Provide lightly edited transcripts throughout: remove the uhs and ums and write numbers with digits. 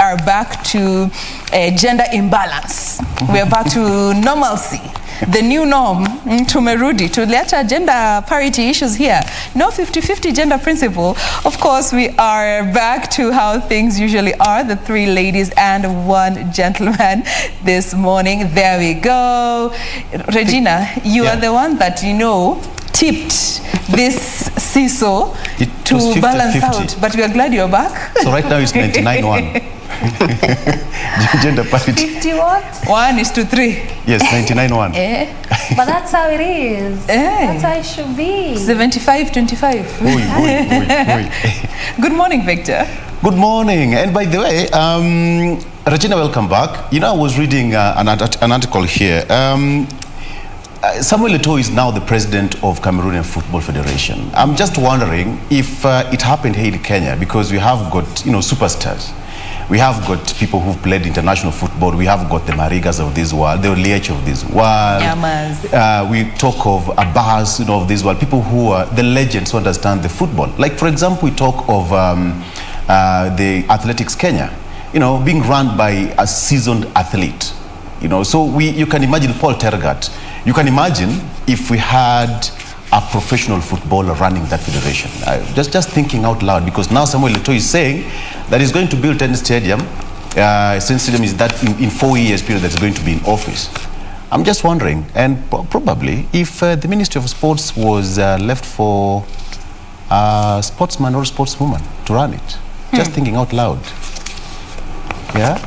are back to gender imbalance. We are back to normalcy. The new norm, tumerudi, tuliacha gender parity issues here. No 50-50 gender principle. Of course, we are back to how things usually are, the 3 ladies and 1 gentleman this morning. There we go. Regina, you are the one that, tipped this seesaw to balance out. But we are glad you're back. So right now it's 99-1. Gender parity. 50 what? 1:3. Yes, 99-1. But that's how it is. That's how it should be. 75-25. Good morning, Victor. Good morning. And by the way, Regina, welcome back. I was reading an article here. Samuel Eto'o is now the president of Cameroonian Football Federation. I'm just wondering if it happened here in Kenya, because we have got, superstars. We have got people who've played international football. We have got the Marigas of this world, the Oliech of this world. We talk of Abbas, of this world, people who are the legends who understand the football. Like, for example, we talk of the Athletics Kenya, being run by a seasoned athlete. So you can imagine Paul Tergat. You can imagine if we had a professional footballer running that federation. Just thinking out loud, because now Samuel Eto'o is saying that he's going to build tennis stadium. Tennis stadium is that in 4 years period that's going to be in office. I'm just wondering, and probably if the Ministry of Sports was left for a sportsman or sportswoman to run it. Just thinking out loud. Yeah.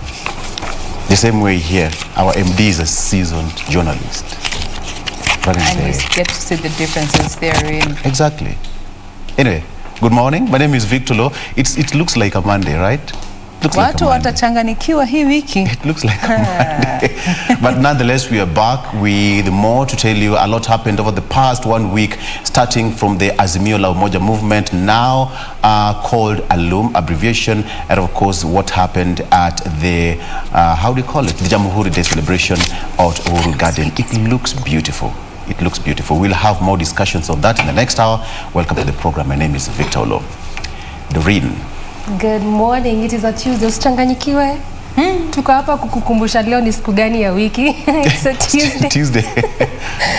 The same way here, our MD is a seasoned journalist. And we get to see the differences therein. Exactly. Anyway, good morning. My name is Victor Lo. It looks like a Monday, right? Watu watachanganikiwa hii wiki. It looks like a Monday. But nonetheless, we are back with more to tell you. A lot happened over the past 1 week, starting from the Azimio la Umoja movement, now called ALUM, abbreviation, and of course, what happened at the, how do you call it? The Jamhuri Day celebration at Uhuru Garden. It looks beautiful. It looks beautiful. We'll have more discussions of that in the next hour. Welcome to the program. My name is Victor Lo. Doreen. Good morning. It is a Tuesday. Usichanganyikiwe. Tuko hapa kukukumbusha leo ni siku gani ya wiki. It's a Tuesday. Tuesday.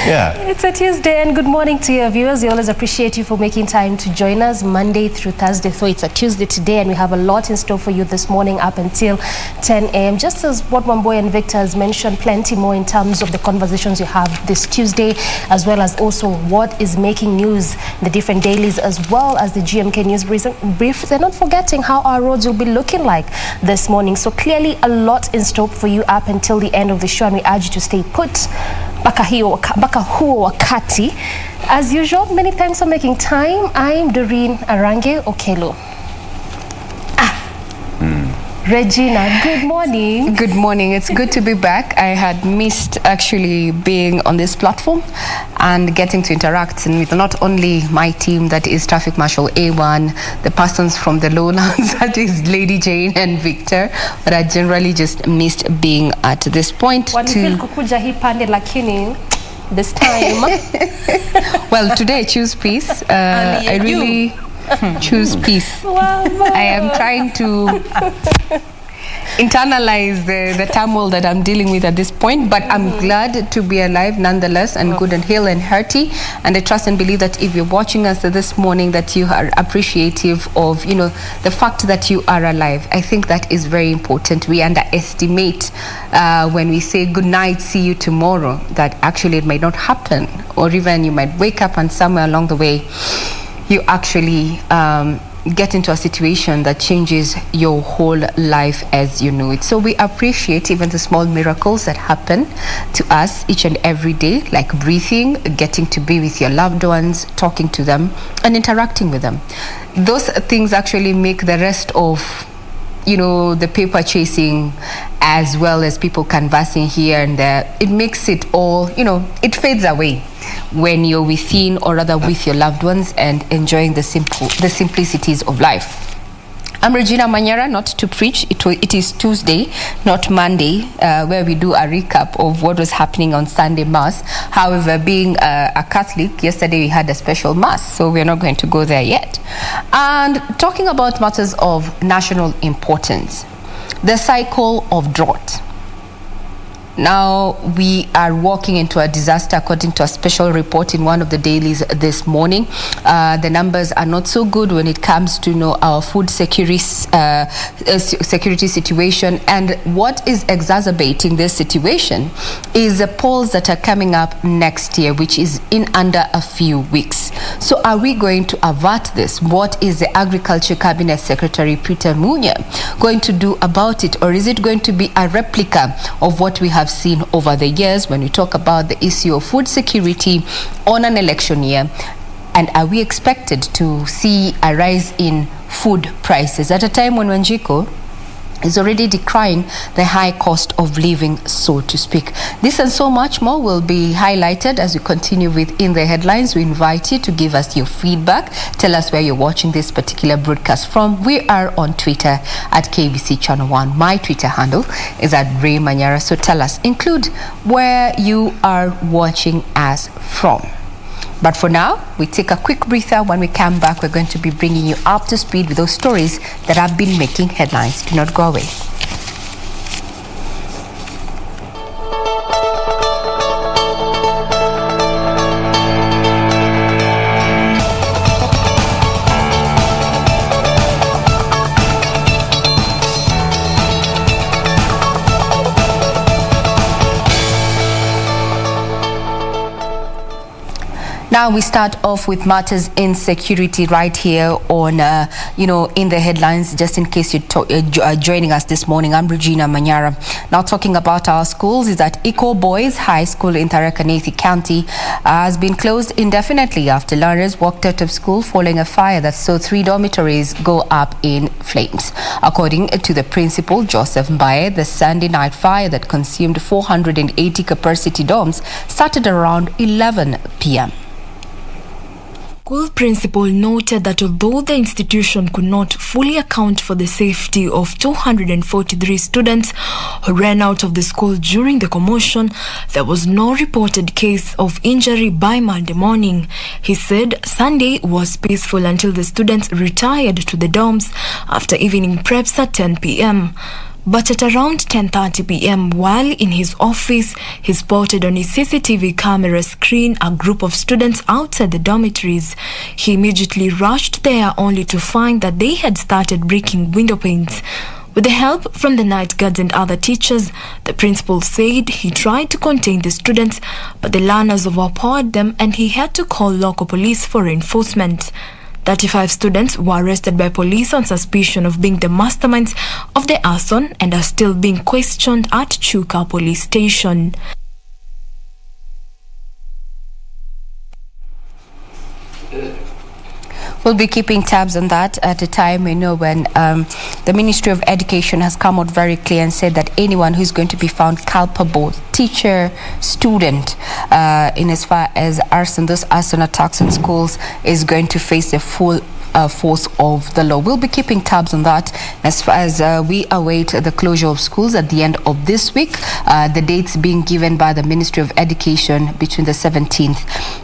Yeah. It's a Tuesday, and good morning to your viewers. We always appreciate you for making time to join us Monday through Thursday. So it's a Tuesday today, and we have a lot in store for you this morning up until 10 a.m. Just as what Wamboy and Victor has mentioned, plenty more in terms of the conversations we have this Tuesday, as well as also what is making news, the different dailies, as well as the GMK news brief. And not forgetting how our roads will be looking like this morning. So clearly a lot in store for you up until the end of the show, and we urge you to stay put. Baka huo wakati. As usual, many thanks for making time. I'm Doreen Arange Okelo. Regina, good morning. Good morning. It's good to be back. I had missed actually being on this platform and getting to interact with not only my team, that is Traffic Marshal A1, the persons from the lowlands, that is Lady Jane and Victor, but I generally just missed being at this point. Kukuja hii pande lakini this time. Well, today I choose peace. I really choose peace. I am trying to internalize the turmoil that I'm dealing with at this point, but I'm glad to be alive nonetheless, and good and hale and hearty. And I trust and believe that if you're watching us this morning, that you are appreciative of the fact that you are alive. I think that is very important. We underestimate when we say good night, see you tomorrow, that actually it might not happen, or even you might wake up and somewhere along the way you actually get into a situation that changes your whole life as you know it. So we appreciate even the small miracles that happen to us each and every day, like breathing, getting to be with your loved ones, talking to them, and interacting with them. Those things actually make the rest of the paper chasing, as well as people canvassing here and there, it makes it all, it fades away when you're within, or rather with your loved ones, and enjoying the simplicities of life. I'm Regina Manyara, not to preach. It is Tuesday, not Monday, where we do a recap of what was happening on Sunday Mass. However, being a Catholic, yesterday we had a special Mass, so we're not going to go there yet. And talking about matters of national importance, the cycle of drought. Now we are walking into a disaster according to a special report in one of the dailies this morning. The numbers are not so good when it comes to our food security situation, and what is exacerbating this situation is the polls that are coming up next year, which is in under a few weeks. So are we going to avert this? What is the Agriculture Cabinet Secretary Peter Munya going to do about it, or is it going to be a replica of what we have seen over the years when we talk about the issue of food security on an election year? And are we expected to see a rise in food prices at a time when Wanjiko is already decrying the high cost of living, so to speak? This and so much more will be highlighted as we continue with In the Headlines. We invite you to give us your feedback. Tell us where you're watching this particular broadcast from. We are on Twitter at KBC Channel 1. My Twitter handle is at Ray Manyara. So tell us, include where you are watching us from. But for now, we take a quick breather. When we come back, we're going to be bringing you up to speed with those stories that have been making headlines. Do not go away. Now we start off with matters in security right here on, In the Headlines. Just in case you're joining us this morning, I'm Regina Manyara. Now talking about our schools is that Eco Boys High School in Tharaka Nithi County has been closed indefinitely after learners walked out of school following a fire that saw 3 dormitories go up in flames. According to the principal, Joseph Mbaye, the Sunday night fire that consumed 480 capacity dorms started around 11 p.m. School principal noted that although the institution could not fully account for the safety of 243 students who ran out of the school during the commotion, there was no reported case of injury by Monday morning. He said Sunday was peaceful until the students retired to the dorms after evening preps at 10 p.m. But at around 10:30 p.m, while in his office, he spotted on his CCTV camera screen a group of students outside the dormitories. He immediately rushed there only to find that they had started breaking window panes. With the help from the night guards and other teachers, the principal said he tried to contain the students, but the learners overpowered them and he had to call local police for reinforcement. 35 students were arrested by police on suspicion of being the masterminds of the arson and are still being questioned at Chuka police station. We'll be keeping tabs on that at a time when the Ministry of Education has come out very clear and said that anyone who's going to be found culpable, teacher, student, in as far as those arson attacks in schools, is going to face the full force of the law. We'll be keeping tabs on that as far as we await the closure of schools at the end of this week. The dates being given by the Ministry of Education between the 16th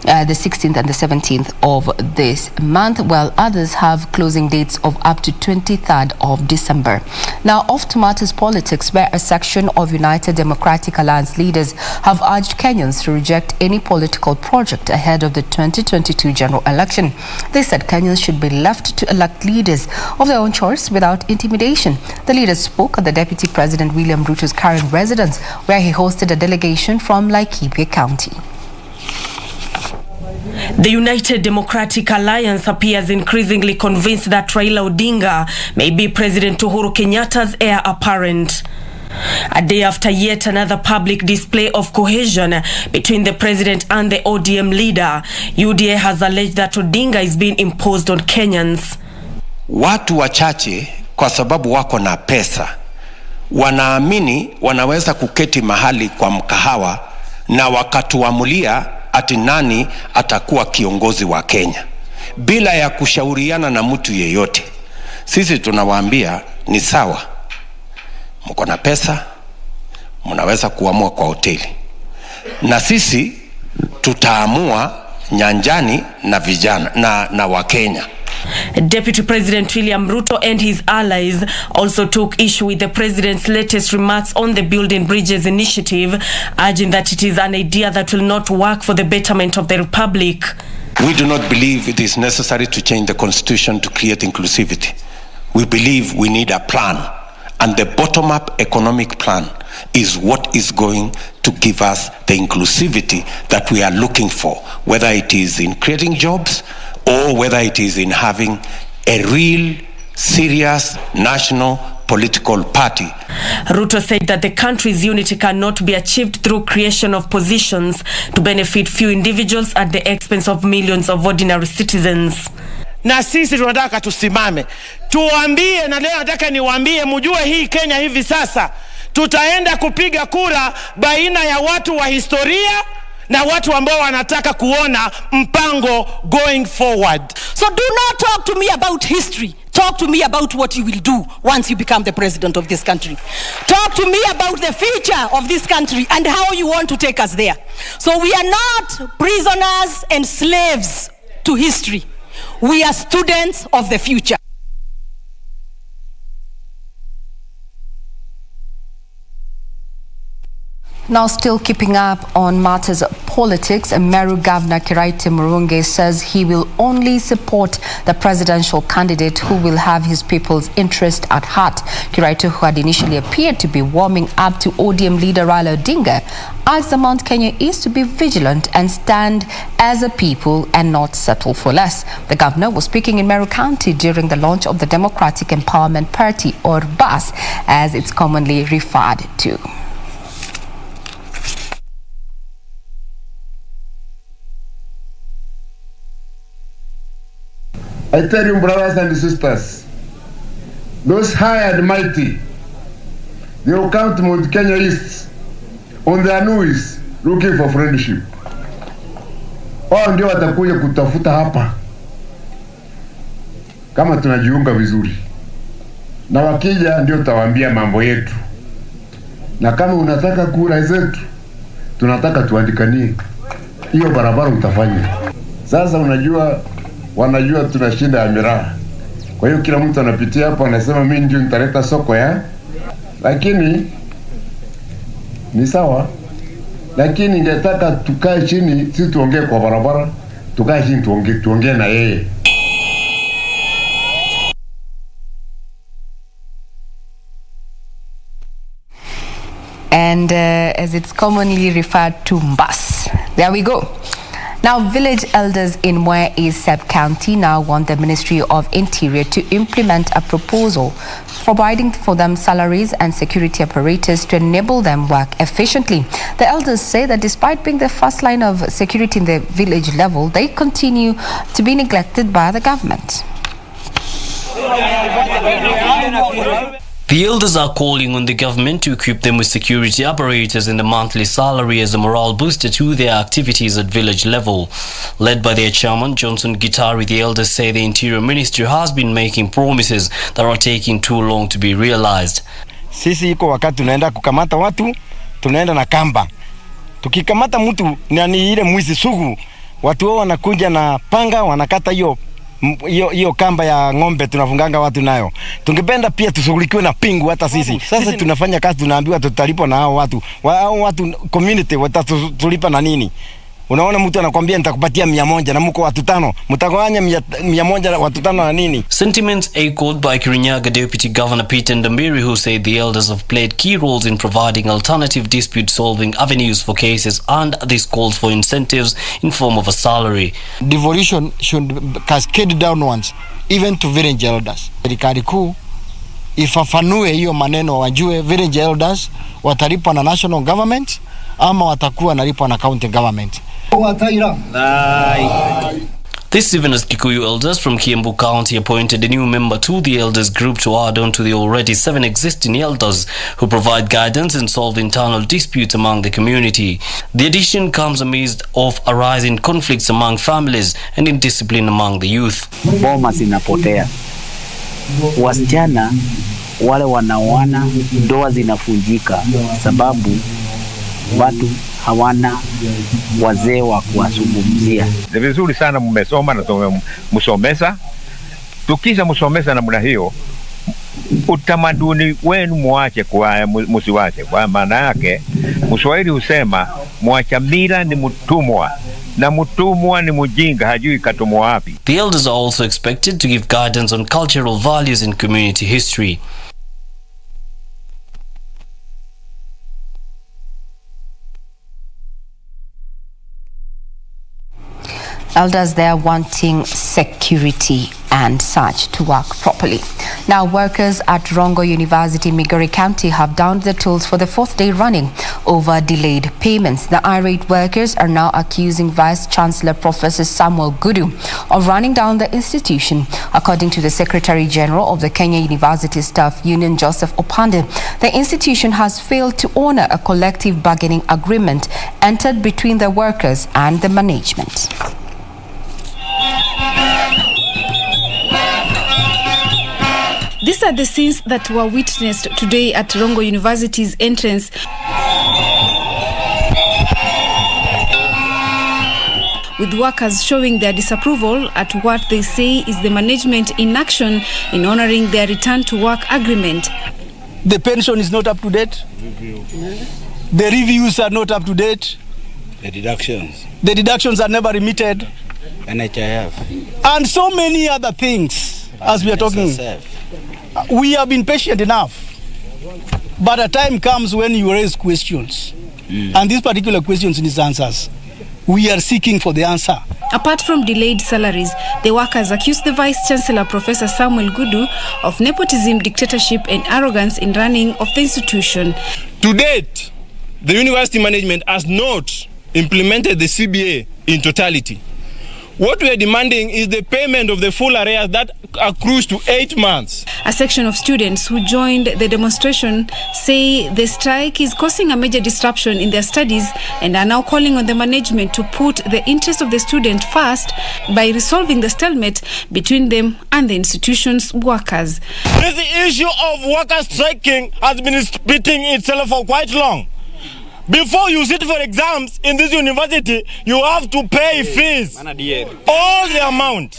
and the 17th of this month, while others have closing dates of up to 23rd of December. Now off to matters politics, where a section of United Democratic Alliance leaders have urged Kenyans to reject any political project ahead of the 2022 general election. They said Kenyans should be left to elect leaders of their own choice without intimidation. The leaders spoke at the Deputy President William Ruto's current residence, where he hosted a delegation from Laikipia County. The United Democratic Alliance appears increasingly convinced that Raila Odinga may be President Uhuru Kenyatta's heir apparent. A day after yet another public display of cohesion between the president and the ODM leader, UDA has alleged that Odinga is being imposed on Kenyans. Watu wachache kwa sababu wako na pesa wanaamini wanaweza kuketi mahali kwa mkahawa na wakatuamulia ati nani atakuwa kiongozi wa Kenya bila ya kushauriana na mtu yeyote. Sisi tunawaambia ni sawa, mko na pesa, mnaweza kuamua kwa hoteli, na sisi tutaamua nyanjani na vijana na Wakenya. Deputy President William Ruto and his allies also took issue with the president's latest remarks on the Building Bridges initiative, urging that it is an idea that will not work for the betterment of the republic. We do not believe it is necessary to change the constitution to create inclusivity. We believe we need a plan, and the bottom-up economic plan is what is going to give us the inclusivity that we are looking for, whether it is in creating jobs or whether it is in having a real, serious national political party. Ruto said that the country's unity cannot be achieved through creation of positions to benefit few individuals at the expense of millions of ordinary citizens. Na sisi tunataka tusimame, tuambie, na leo nataka niwaambie mjue hii Kenya hivi sasa tutaenda kupiga kura baina ya watu wa historia na watu ambao wanataka kuona mpango going forward. So do not talk to me about history. Talk to me about what you will do once you become the president of this country. Talk to me about the future of this country and how you want to take us there. So we are not prisoners and slaves to history. We are students of the future. Now, still keeping up on matters of politics, Meru Governor Kiraite Murungi says he will only support the presidential candidate who will have his people's interest at heart. Kiraite, who had initially appeared to be warming up to ODM leader Raila Odinga, asked the Mount Kenya East to be vigilant and stand as a people and not settle for less. The governor was speaking in Meru County during the launch of the Democratic Empowerment Party, or BAS, as it's commonly referred to. I tell you, brothers and sisters, those high and mighty, they will come to Mount Kenya East on their knees looking for friendship. Wao ndio watakuja kutafuta hapa kama tunajiunga vizuri, na wakija ndio tutawaambia mambo yetu, na kama unataka kura zetu tunataka tuandikanie hiyo barabara utafanya. Sasa unajua, wanajua tuna shida ya miraa, kwa hiyo kila mtu anapitia hapo anasema mimi ndio nitaleta soko ya, lakini ni sawa, lakini ningetaka tukae chini, sisi tuongee kwa barabara, tukae chini tuongee na yeye. And as it's commonly referred to, Mbas. There we go. Now, village elders in Mwea East Sub-County now want the Ministry of Interior to implement a proposal providing for them salaries and security apparatus to enable them work efficiently. The elders say that despite being the first line of security in the village level, they continue to be neglected by the government. The elders are calling on the government to equip them with security apparatus and a monthly salary as a morale booster to their activities at village level. Led by their chairman, Johnson Gitari, the elders say the Interior Ministry has been making promises that are taking too long to be realized. Sisi iko wakati tunaenda kukamata watu, tunaenda na kamba. Tukikamata mtu ni ile mwizi sugu, watu wao wanakuja na panga, wanakata hiyo kamba ya ng'ombe tunafunganga watu nayo. Tungependa pia tushughulikiwe na pingu hata sisi. Sasa tunafanya kazi, tunaambiwa tutalipwa na hao watu community watatulipa na nini? Unaona mtu anakuambia nitakupatia 100 na mko watu 5, mtagawanya 100 watu 5 na nini? Sentiments echoed by Kirinyaga Deputy Governor Peter Ndambiri, who said the elders have played key roles in providing alternative dispute-solving avenues for cases, and this calls for incentives in form of a salary. Devolution should cascade downwards, even to village elders. Serikali kuu ifafanue hiyo maneno, wajue village elders watalipwa na national government ama watakuwa nalipwa na county government. This even as Kikuyu elders from Kiambu County appointed a new member to the elders group to add on to the already 7 existing elders who provide guidance and solve internal disputes among the community. The addition comes amidst of arising conflicts among families and indiscipline among the youth. Boma zinapotea, wasichana wale wanaoana, ndoa zinafunjika sababu watu hawana wazee wa kuwazungumzia. Ni vizuri sana mmesoma na mmesomesa, Tukisha msomesa namna hiyo, utamaduni wenu muache kwa musiwache. Kwa maana yake Mswahili husema mwacha mila ni mtumwa, na mtumwa ni mjinga, hajui katumwa wapi. The elders are also expected to give guidance on cultural values and community history. Elders there wanting security and such to work properly. Now, workers at Rongo University, Migori County have downed the tools for the 4th day running over delayed payments. The irate workers are now accusing Vice Chancellor Professor Samuel Gudu of running down the institution. According to the Secretary General of the Kenya University Staff Union, Joseph Opande, the institution has failed to honor a collective bargaining agreement entered between the workers and the management. These are the scenes that were witnessed today at Rongo University's entrance. With workers showing their disapproval at what they say is the management inaction in honoring their return to work agreement. The pension is not up to date. The reviews are not up to date. The deductions are never remitted. NHIF. And so many other things as we are talking. We have been patient enough, but a time comes when you raise questions, and these particular questions need answers. We are seeking for the answer. Apart from delayed salaries, the workers accused the Vice Chancellor Professor Samuel Gudu of nepotism, dictatorship and arrogance in running of the institution. To date, the university management has not implemented the CBA in totality. What we are demanding is the payment of the full arrears that accrues to 8 months. A section of students who joined the demonstration say the strike is causing a major disruption in their studies and are now calling on the management to put the interest of the student first by resolving the stalemate between them and the institution's workers. This issue of workers striking has been repeating itself for quite long. Before you sit for exams in this university, you have to pay fees, all the amount.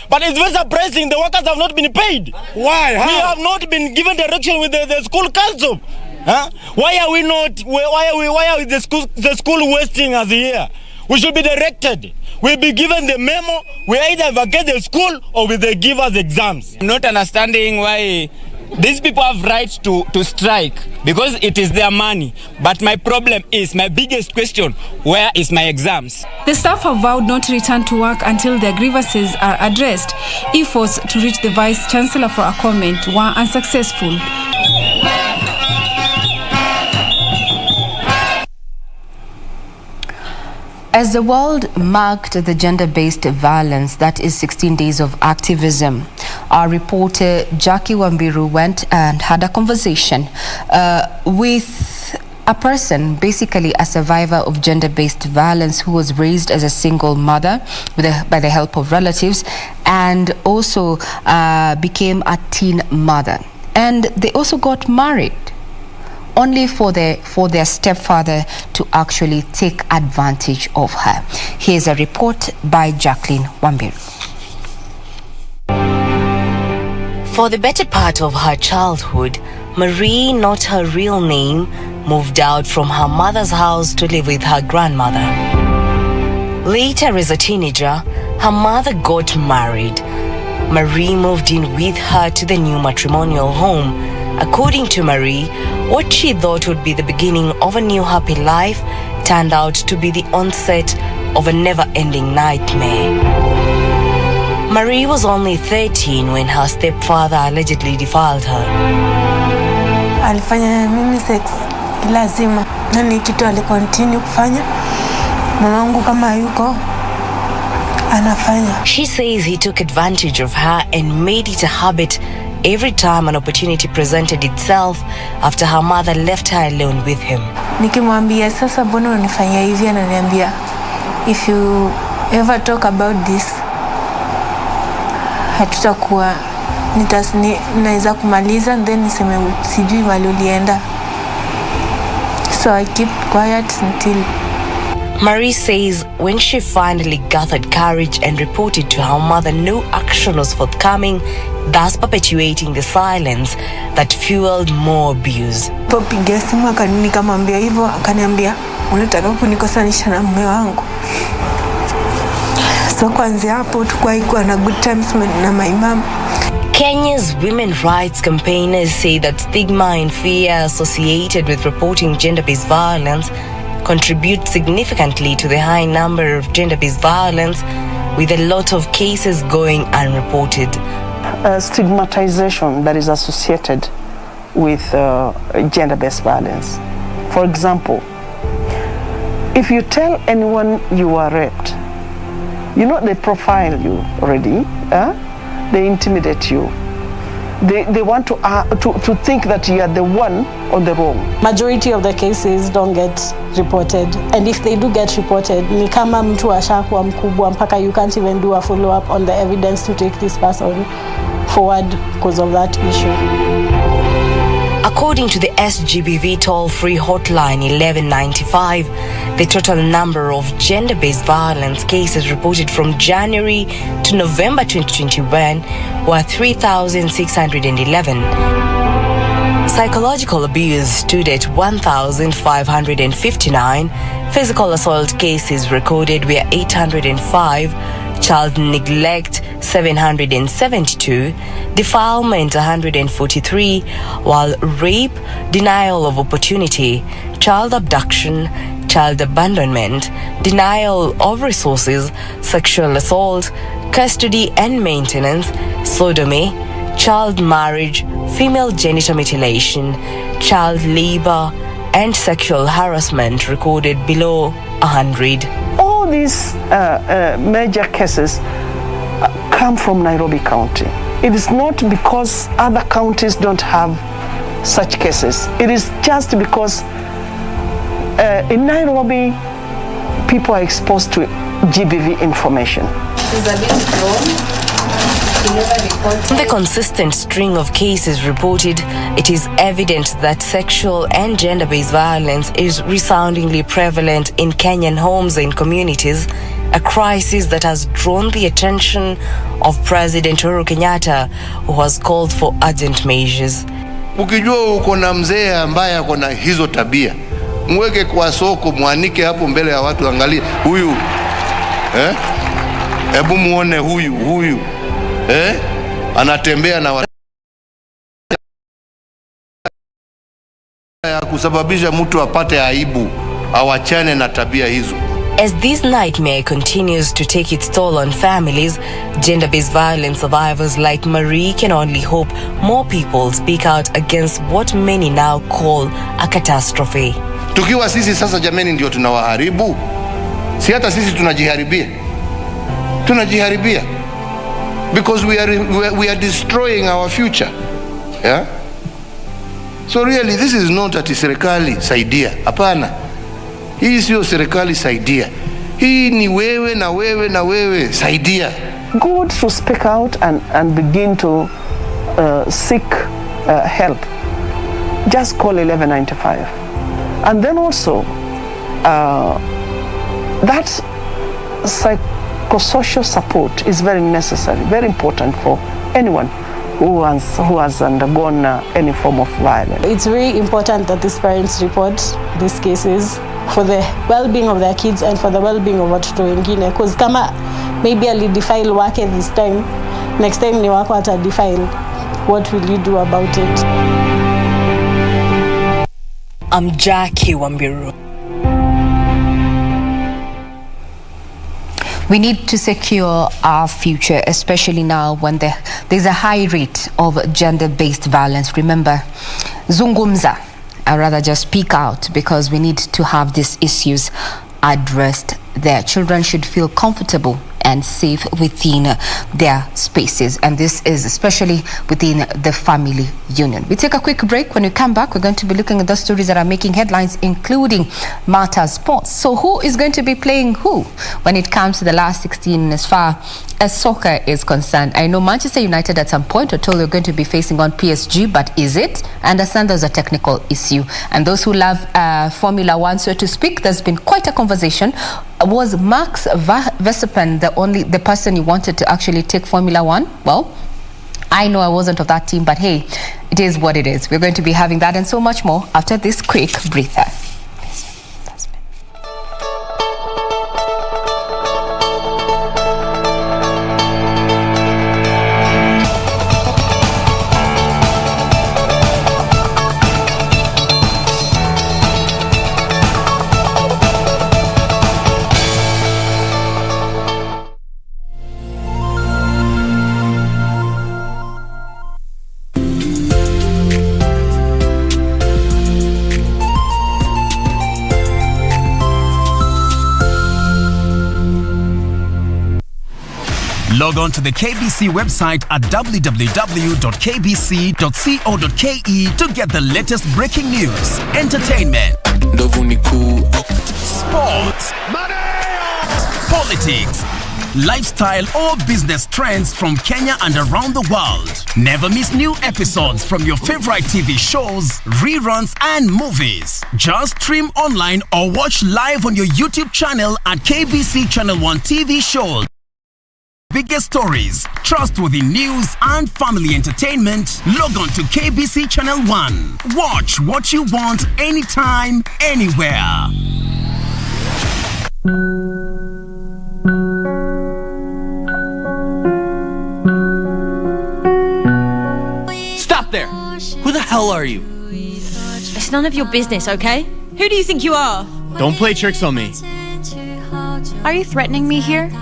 But it's very surprising the workers have not been paid. Why? How? We have not been given direction with the school council. Huh? Why are we not? Why are the school wasting us here? We should be directed. We'll be given the memo. We either vacate the school or will they give us exams. I'm not understanding why these people have right to strike because it is their money. But my problem is, my biggest question, where is my exams? The staff have vowed not to return to work until their grievances are addressed. Efforts to reach the Vice Chancellor for a comment were unsuccessful. As the world marked the gender-based violence, that is 16 days of activism, our reporter Jackie Wambiru went and had a conversation with a person, basically a survivor of gender-based violence who was raised as a single mother by the help of relatives and also became a teen mother. And they also got married, only for their stepfather to actually take advantage of her. Here's a report by Jacqueline Wambiru. For the better part of her childhood, Marie, not her real name, moved out from her mother's house to live with her grandmother. Later, as a teenager, her mother got married. Marie moved in with her to the new matrimonial home. According to Marie, what she thought would be the beginning of a new happy life turned out to be the onset of a never-ending nightmare. Marie was only 13 when her stepfather allegedly defiled her. Alifanya mimi sex lazima na ni kitu alikontinue kufanya. Mamangu kama yuko anafanya. She says he took advantage of her and made it a habit every time an opportunity presented itself after her mother left her alone with him. Nikimwambia sasa mbona unanifanyia hivi, ananiambia if you ever talk about this hatutakuwa naweza kumaliza then niseme sijui mali ulienda. So I keep quiet until. Marie says when she finally gathered courage and reported to her mother, no action was forthcoming, thus perpetuating the silence that fueled more abuse. Popigia simu nikamwambia hivyo, akaniambia unataka kunikosanisha na mume wangu. So kuanzia hapo tukaikuwa na good times na my mom. Kenya's women rights campaigners say that stigma and fear associated with reporting gender-based violence contribute significantly to the high number of gender-based violence, with a lot of cases going unreported. Stigmatization that is associated with gender-based violence. For example, if you tell anyone you are raped, you know they profile you already, they intimidate you. They want to think that you are the one on the wrong. Majority of the cases don't get reported, and if they do get reported, ni kama mtu ashakuwa mkubwa mpaka you can't even do a follow up on the evidence to take this person forward because of that issue. According to the SGBV toll-free hotline 1195, the total number of gender-based violence cases reported from January to November 2021 were 3,611. Psychological abuse stood at 1,559. Physical assault cases recorded were 805. Child neglect 772, defilement 143, while rape, denial of opportunity, child abduction, child abandonment, denial of resources, sexual assault, custody and maintenance, sodomy, child marriage, female genital mutilation, child labor, and sexual harassment recorded below 100. All these major cases come from Nairobi County. It is not because other counties don't have such cases. It is just because in Nairobi, people are exposed to GBV information. From the consistent string of cases reported, it is evident that sexual and gender-based violence is resoundingly prevalent in Kenyan homes and communities, a crisis that has drawn the attention of President Uhuru Kenyatta, who has called for urgent measures. Ukijua uko na mzee ambaye ako na hizo tabia, mweke kwa soko, mwanike hapo mbele ya watu, angalia huyu, hebu muone huyu, anatembea na watu ya kusababisha mtu apate aibu, awachane na tabia hizo. As this nightmare continues to take its toll on families, gender-based violence survivors like Marie can only hope more people speak out against what many now call a catastrophe. Tukiwa sisi sasa jameni ndio tunawaharibu, si hata sisi tunajiharibia because we are destroying our future. Yeah? So really this is not ati serikali saidia, hapana. Hii sio serikali saidia. Hii ni wewe na wewe saidia. Good to speak out and begin to seek help. Just call 1195. And then also that psychosocial support is very necessary, very important for anyone who has undergone any form of violence. It's very important that these parents report these cases for the well-being of their kids and for the well-being of watoto wengine, because kama maybe alidefile wake this time, next time ni wako atadefile, what will you do about it? I'm Jackie Wambiru. We need to secure our future, especially now when there's a high rate of gender-based violence. Remember, zungumza, or rather just speak out, because we need to have these issues addressed there. Children should feel comfortable and safe within their spaces, and this is especially within the family union. We take a quick break. When we come back, we're going to be looking at the stories that are making headlines, including Marta Sports. So who is going to be playing who when it comes to the last 16 as far as soccer is concerned, I know Manchester United at some point were told they're going to be facing on PSG, but is it? I understand there's a technical issue. And those who love Formula One, so to speak, there's been quite a conversation. Was Max Verstappen the person you wanted to actually take Formula One? Well, I know I wasn't of that team, but hey, it is what it is. We're going to be having that and so much more after this quick breather. Log on to the KBC website at www.kbc.co.ke to get the latest breaking news, entertainment, sports, politics, lifestyle or business trends from Kenya and around the world. Never miss new episodes from your favorite TV shows, reruns and movies. Just stream online or watch live on your YouTube channel at KBC Channel 1 TV shows. Biggest stories, trustworthy news and family entertainment. Log on to KBC Channel 1. Watch what you want anytime, anywhere. Stop there! Who the hell are you? It's none of your business, okay? Who do you think you are? Don't play tricks on me. Are you threatening me here?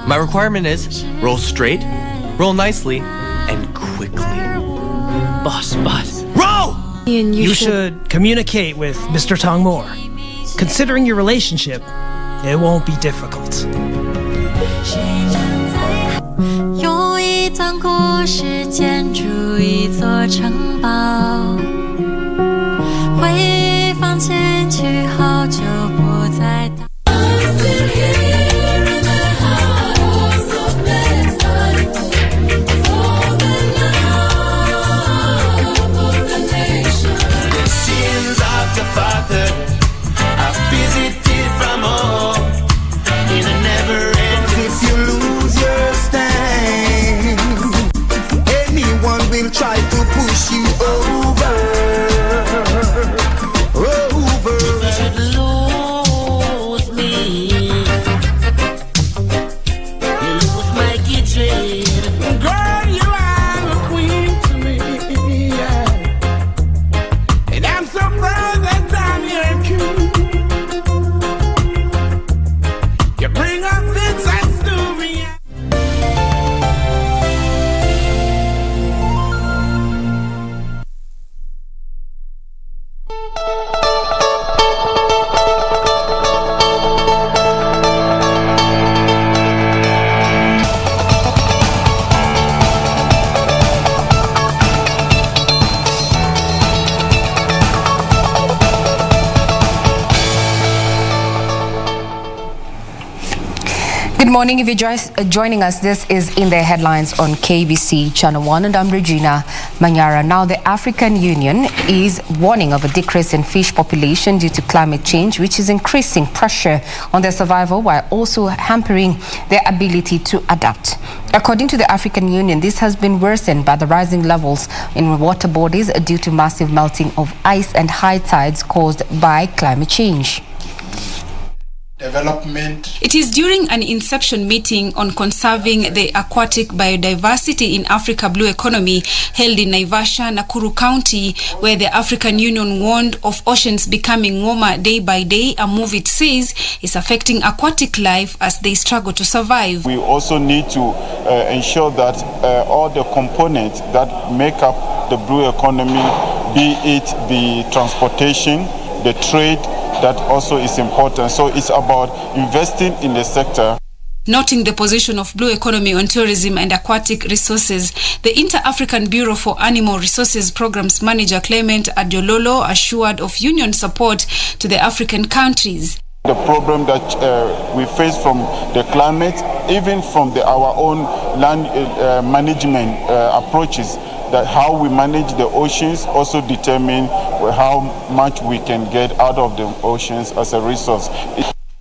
My requirement is roll straight, roll nicely, and quickly. Boss, roll! Ian, you should communicate with Mr. Tong more. Considering your relationship, it won't be difficult. 有一段故事建筑一座城堡，回放进去好久不再打。 Try to push you over. If you should lose me, you lose my kitchen. Girl, you are a queen to me, yeah. And I'm so proud that I'm your king. You bring up things and to me. Good morning. If you're just joining us, this is In the Headlines on KBC Channel 1, and I'm Regina Manyara. Now, the African Union is warning of a decrease in fish population due to climate change, which is increasing pressure on their survival while also hampering their ability to adapt. According to the African Union, this has been worsened by the rising levels in water bodies due to massive melting of ice and high tides caused by climate change. Development. It is during an inception meeting on conserving the aquatic biodiversity in Africa Blue Economy held in Naivasha, Nakuru County, where the African Union warned of oceans becoming warmer day by day, a move it says is affecting aquatic life as they struggle to survive. We also need to ensure that all the components that make up the blue economy, be it the transportation, the trade, that also is important. So it's about investing in the sector. Noting the position of blue economy on tourism and aquatic resources, the Inter-African Bureau for Animal Resources Programs Manager Clement Adiololo assured of union support to the African countries. The problem that we face from the climate, even from our own land management approaches, that how we manage the oceans also determine how much we can get out of the oceans as a resource.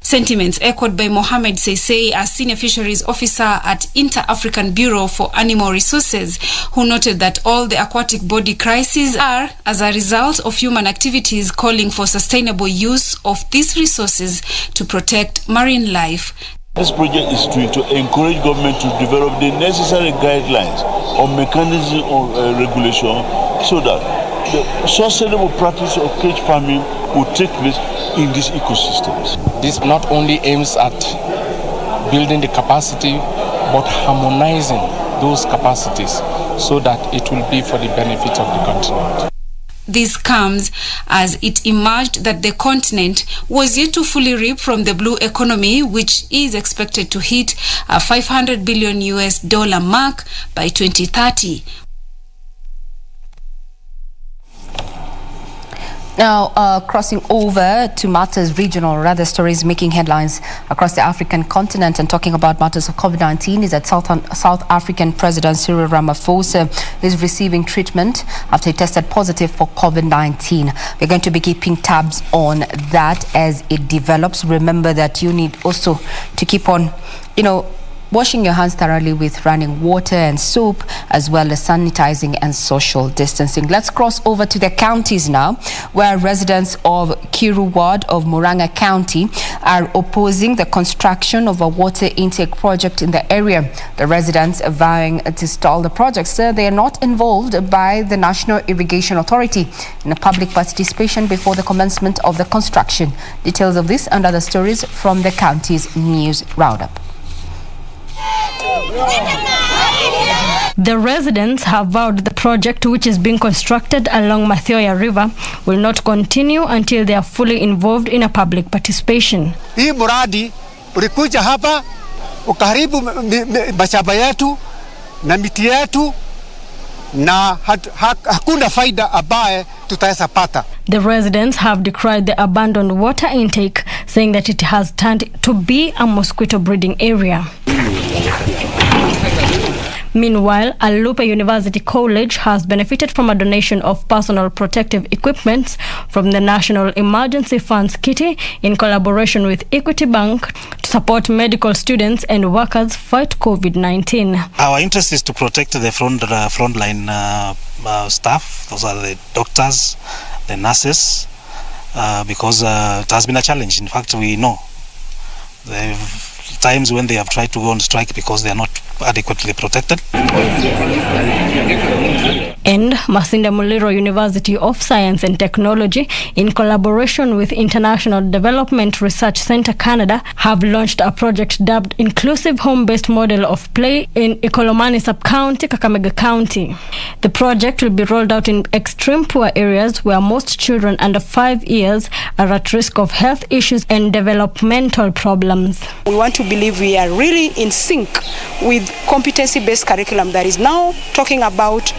Sentiments echoed by Mohamed Seisei, a senior fisheries officer at Inter-African Bureau for Animal Resources, who noted that all the aquatic body crises are as a result of human activities calling for sustainable use of these resources to protect marine life. This project is to encourage government to develop the necessary guidelines or mechanism of regulation so that the sustainable practice of cage farming will take place in these ecosystems. This not only aims at building the capacity, but harmonizing those capacities so that it will be for the benefit of the continent. This comes as it emerged that the continent was yet to fully reap from the blue economy, which is expected to hit a $500 billion mark by 2030. Now, crossing over to matters regional, rather stories making headlines across the African continent and talking about matters of COVID-19 is that South African President Cyril Ramaphosa is receiving treatment after he tested positive for COVID-19. We're going to be keeping tabs on that as it develops. Remember that you need also to keep on, washing your hands thoroughly with running water and soap, as well as sanitizing and social distancing. Let's cross over to the counties now, where residents of Kiru Ward of Murang'a County are opposing the construction of a water intake project in the area. The residents are vowing to stall the project, so they are not involved by the National Irrigation Authority in a public participation before the commencement of the construction. Details of this and other stories from the county's news roundup. The residents have vowed the project, which is being constructed along Mathioya River, will not continue until they are fully involved in a public participation. Hii mradi ulikuja hapa ukaharibu mashamba yetu na miti yetu na hakuna faida ambaye tutaweza pata. The residents have decried the abandoned water intake, saying that it has turned to be a mosquito breeding area. Meanwhile, Alupe University College has benefited from a donation of personal protective equipment from the National Emergency Funds Kitty in collaboration with Equity Bank to support medical students and workers fight COVID-19. Our interest is to protect the frontline staff. Those are the doctors, the nurses, because it has been a challenge. In fact, we know the times when they have tried to go on strike because they are not adequately protected. And Masinda Muliro University of Science and Technology, in collaboration with International Development Research Center Canada, have launched a project dubbed Inclusive Home-Based Model of Play in Ikolomani Sub-County, Kakamega County. The project will be rolled out in extreme poor areas where most children under 5 years are at risk of health issues and developmental problems. We want to believe we are really in sync with competency-based curriculum that is now talking about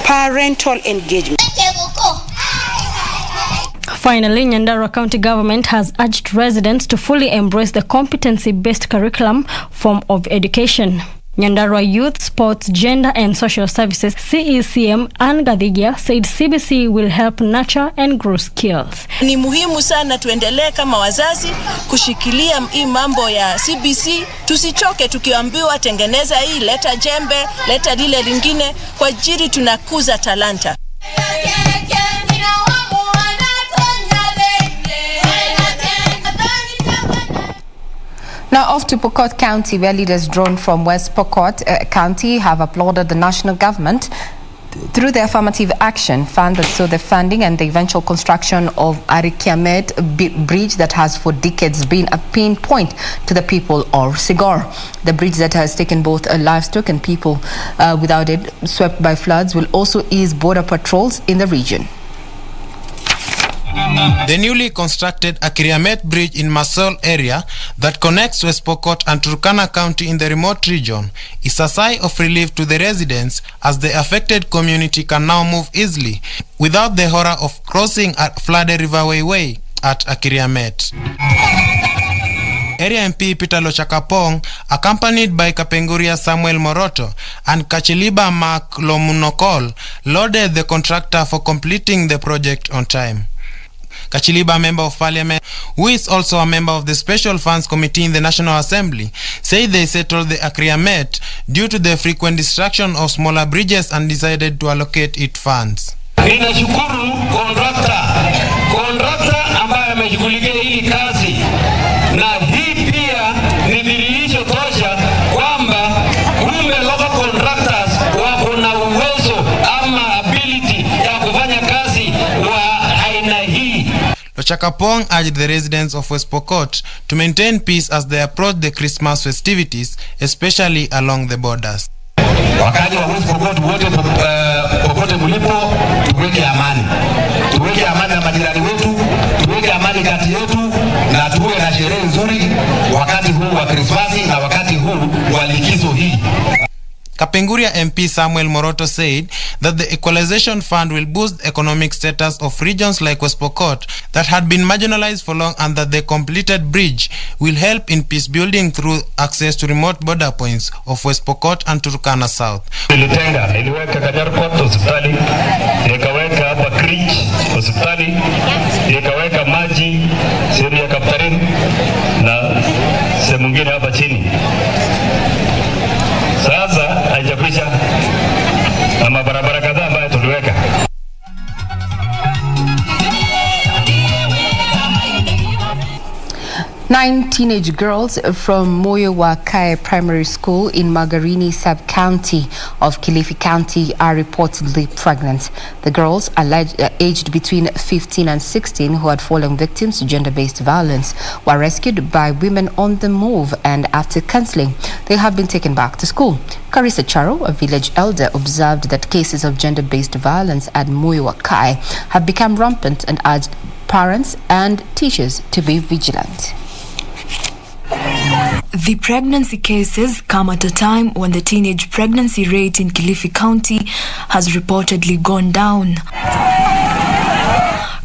parental engagement. Finally, Nyandarua County government has urged residents to fully embrace the competency-based curriculum form of education. Nyandarua Youth, Sports, Gender and Social Services CECM Anne Gadhigia said CBC will help nurture and grow skills. Ni muhimu sana tuendelee kama wazazi kushikilia hii mambo ya CBC, tusichoke tukiambiwa tengeneza hii, leta jembe, leta lile lingine, kwa ajili tunakuza talanta. Now off to Pokot County, where leaders drawn from West Pokot County have applauded the national government through the affirmative action fund that saw the funding and the eventual construction of Arikiamet bridge that has for decades been a pain point to the people of Sigor. The bridge that has taken both livestock and people without it swept by floods will also ease border patrols in the region. The newly constructed Akiriamet Bridge in Masol area that connects West Pokot and Turkana County in the remote region is a sigh of relief to the residents, as the affected community can now move easily without the horror of crossing a flooded riverway at Akiriamet. Area MP Peter Lochakapong, accompanied by Kapenguria Samuel Moroto and Kachiliba Mark Lomunokol, lauded the contractor for completing the project on time. Kachiliba, Member of Parliament, who is also a member of the Special Funds Committee in the National Assembly, said they settled the Akriamet due to the frequent destruction of smaller bridges and decided to allocate it funds. Ninashukuru kontrakta ambaye ameshughulikia hili kazi, na hii pia ni dhihirisho tosha kwamba kumbe local contractors wako na uwezo ama ability ya kufanya kazi wa aina hii. Lochakapong urged the residents of West Pokot to maintain peace as they approach the Christmas festivities, especially along the borders. Wakaji wa West Pokot wote popote mlipo, tuweke amani. Tuweke amani na majirani wetu, tuweke amani kati yetu, na tuwe na sherehe nzuri wakati huu wa Krismasi na wakati huu wa likizo hii. Kapenguria MP Samuel Moroto said that the Equalization Fund will boost the economic status of regions like West Pokot that had been marginalized for long, and that the completed bridge will help in peace building through access to remote border points of West Pokot and Turkana South. Iliweka Kanyarpot hospitali, ikaweka hapa Creek hospitali, ikaweka maji sehemu ya Kaptarin na sehemu nyingine hapa chini. Sasa haijakwisha na mabarabara kadhaa ambayo tuliweka. 9 teenage girls from Moyo Wakai Primary School in Magarini Sub-County of Kilifi County are reportedly pregnant. The girls are aged between 15 and 16 who had fallen victims to gender-based violence were rescued by women on the move, and after counseling, they have been taken back to school. Carissa Charo, a village elder, observed that cases of gender-based violence at Moyo Wakai have become rampant and urged parents and teachers to be vigilant. The pregnancy cases come at a time when the teenage pregnancy rate in Kilifi County has reportedly gone down.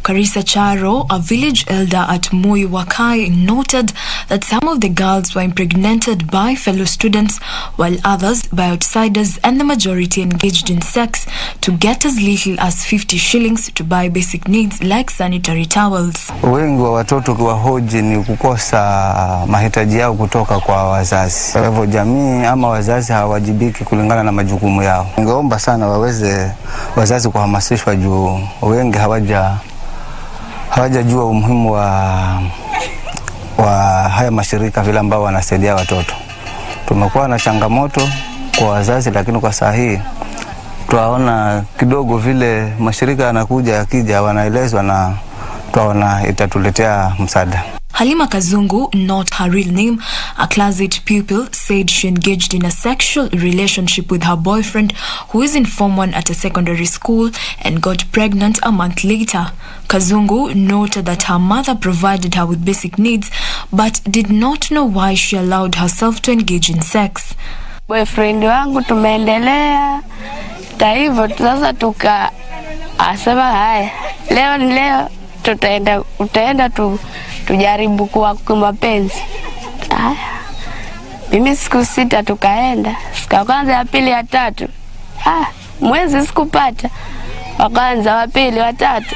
Carissa Charo, a village elder at Moyo Wakai, noted that some of the girls were impregnated by fellow students, while others by outsiders, and the majority engaged in sex to get as little as 50 shillings to buy basic needs like sanitary towels. Wengi wa watoto kiwahoji ni kukosa mahitaji yao kutoka kwa wazazi. Kwa hivyo jamii ama wazazi hawajibiki kulingana na majukumu yao. Ningeomba sana wazazi kuhamasishwa juu wengi hawajajua umuhimu wa haya mashirika vile ambao wanasaidia watoto. Tumekuwa na changamoto kwa wazazi, lakini kwa saa hii tunaona kidogo vile mashirika yanakuja, yakija wanaelezwa na tunaona itatuletea msaada. Halima Kazungu, not her real name, a class 8 pupil, said she engaged in a sexual relationship with her boyfriend, who is in Form 1 at a secondary school, and got pregnant a month later. Kazungu noted that her mother provided her with basic needs, but did not know why she allowed herself to engage in sex. Boyfriend wangu tumeendelea, hivyo sasa asema haya, leo utaenda tujaribu kuwa mapenzi. Mimi siku 6 tukaenda, siku ya kwanza, ya pili, ya tatu, mwezi sikupata, wa kwanza, wa pili, wa tatu,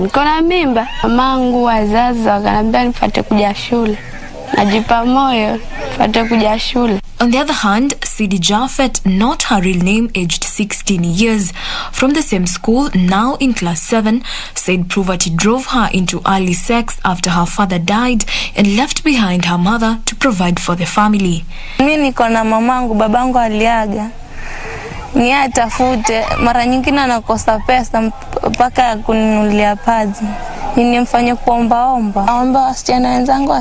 niko na mimba. Mamangu wazazi wakaniambia nipate kuja shule, najipa moyo nipate kuja shule. On the other hand, Sidi Jafet, not her real name, aged 16 years, from the same school, now in class 7, said poverty drove her into early sex after her father died and left behind her mother to provide for the family. Mimi niko na mamangu, babangu aliaga. Ni atafute, mara nyingine anakosa pesa mpaka kuninunulia pads. Nimfanye kuomba. Naomba wasichana wenzangu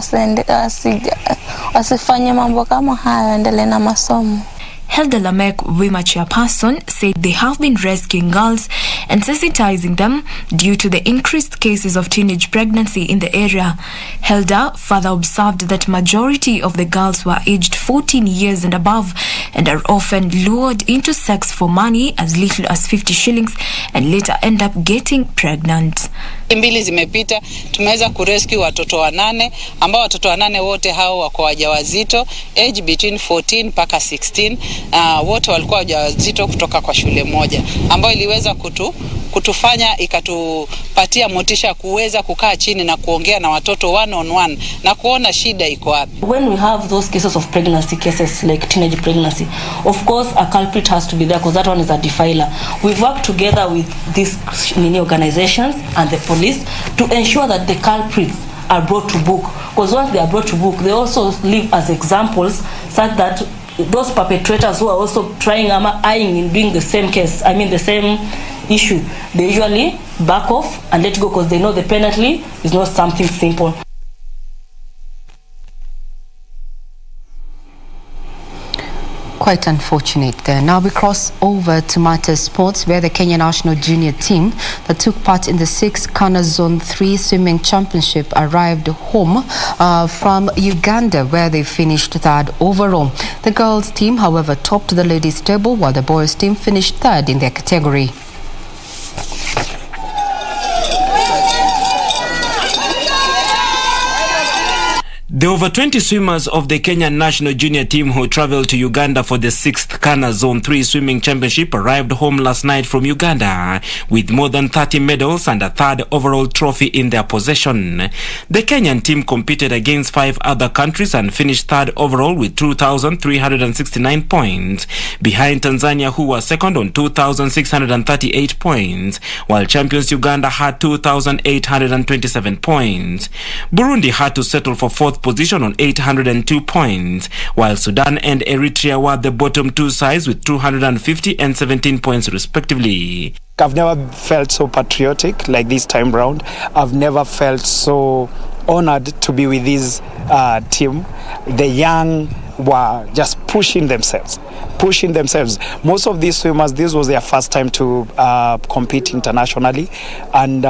wasifanye mambo kama haya, endelee na masomo. Helda Lamek, Wima chairperson, said they have been rescuing girls and sensitizing them due to the increased cases of teenage pregnancy in the area. Helda further observed that majority of the girls were aged 14 years and above and are often lured into sex for money as little as 50 shillings and later end up getting pregnant. Mbili zimepita, tumeweza kurescue watoto 8 ambao watoto 8 wote hao wako wajawazito age between 14 mpaka 16. Wote walikuwa wajawazito kutoka kwa shule moja ambayo iliweza kutufanya ikatupatia motisha kuweza kukaa chini na kuongea na watoto one on one na kuona shida iko wapi. When we have those cases of pregnancy cases like teenage pregnancy, of course a culprit has to be there because that one is a defiler. We've worked together with these organizations and the police to ensure that the culprits are brought to book, because once they are brought to book they also live as examples such that those perpetrators who are also trying eyeing in doing the same case, the same issue, they usually back off and let go because they know the penalty is not something simple. Quite unfortunate there. Now we cross over to Matters Sports, where the Kenya national junior team that took part in the 6th Kanu Zone 3 Swimming Championship arrived home from Uganda, where they finished 3rd overall. The girls team, however, topped the ladies' table, while the boys team finished 3rd in their category. The over 20 swimmers of the Kenya national junior team who traveled to Uganda for the 6th Kanu Zone 3 Swimming Championship arrived home last night from Uganda with more than 30 medals and a 3rd overall trophy in their possession. The Kenyan team competed against 5 other countries and finished 3rd overall with 2,369 points, behind Tanzania, who was 2nd on 2,638 points, while champions Uganda had 2,827 points. Burundi had to settle for 4th position on 802 points, while Sudan and Eritrea were the bottom 2 sides with 250 and 17 points respectively. I've never felt so patriotic like this time round. I've never felt so honored to be with this team. The young were just pushing themselves. Most of these swimmers, this was their first time to compete internationally, and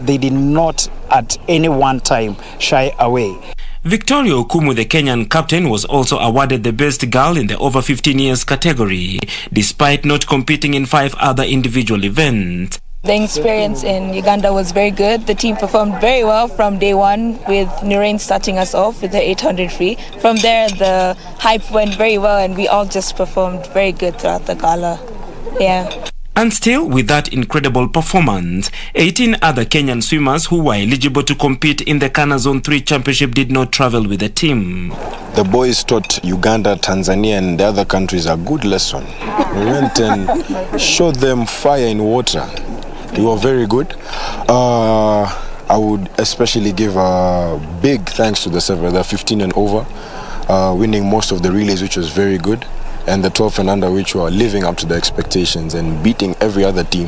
they did not at any one time shy away. Victoria Okumu, the Kenyan captain, was also awarded the best girl in the over 15 years category, despite not competing in 5 other individual events. The experience in Uganda was very good. The team performed very well from day one, with Nurain starting us off with the 800 free. From there, the hype went very well and we all just performed very good throughout the gala. Yeah. And still, with that incredible performance, 18 other Kenyan swimmers who were eligible to compete in the Kanu Zone 3 Championship did not travel with the team. The boys taught Uganda, Tanzania and the other countries a good lesson. We went and showed them fire in water. They were very good. I would especially give a big thanks to the 15 and over, winning most of the relays, which was very good, and the 12 and under, which were living up to the expectations and beating every other team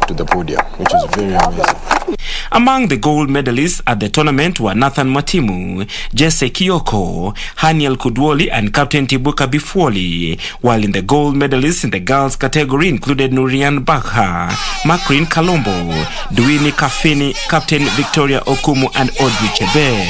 to the podium, which was very amazing. Among the gold medalists at the tournament were Nathan Matimu, Jesse Kioko, Haniel Kudwoli and Captain Tibuka Bifuoli, while in the gold medalists in the girls category included Nurian Bakha, Makrin Kalombo, Duini Kafini, Captain Victoria Okumu and Audrey Chebet.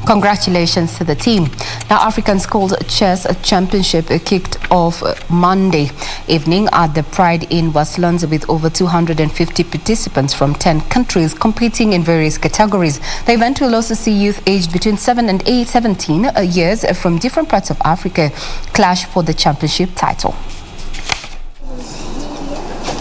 Congratulations to the team. Now, African Schools Chess Championship kicked off Monday evening at the Pride in Westlands with over 250 participants from 10 countries competing in various categories. The event will also see youth aged between 7 and 17 years from different parts of Africa clash for the championship title.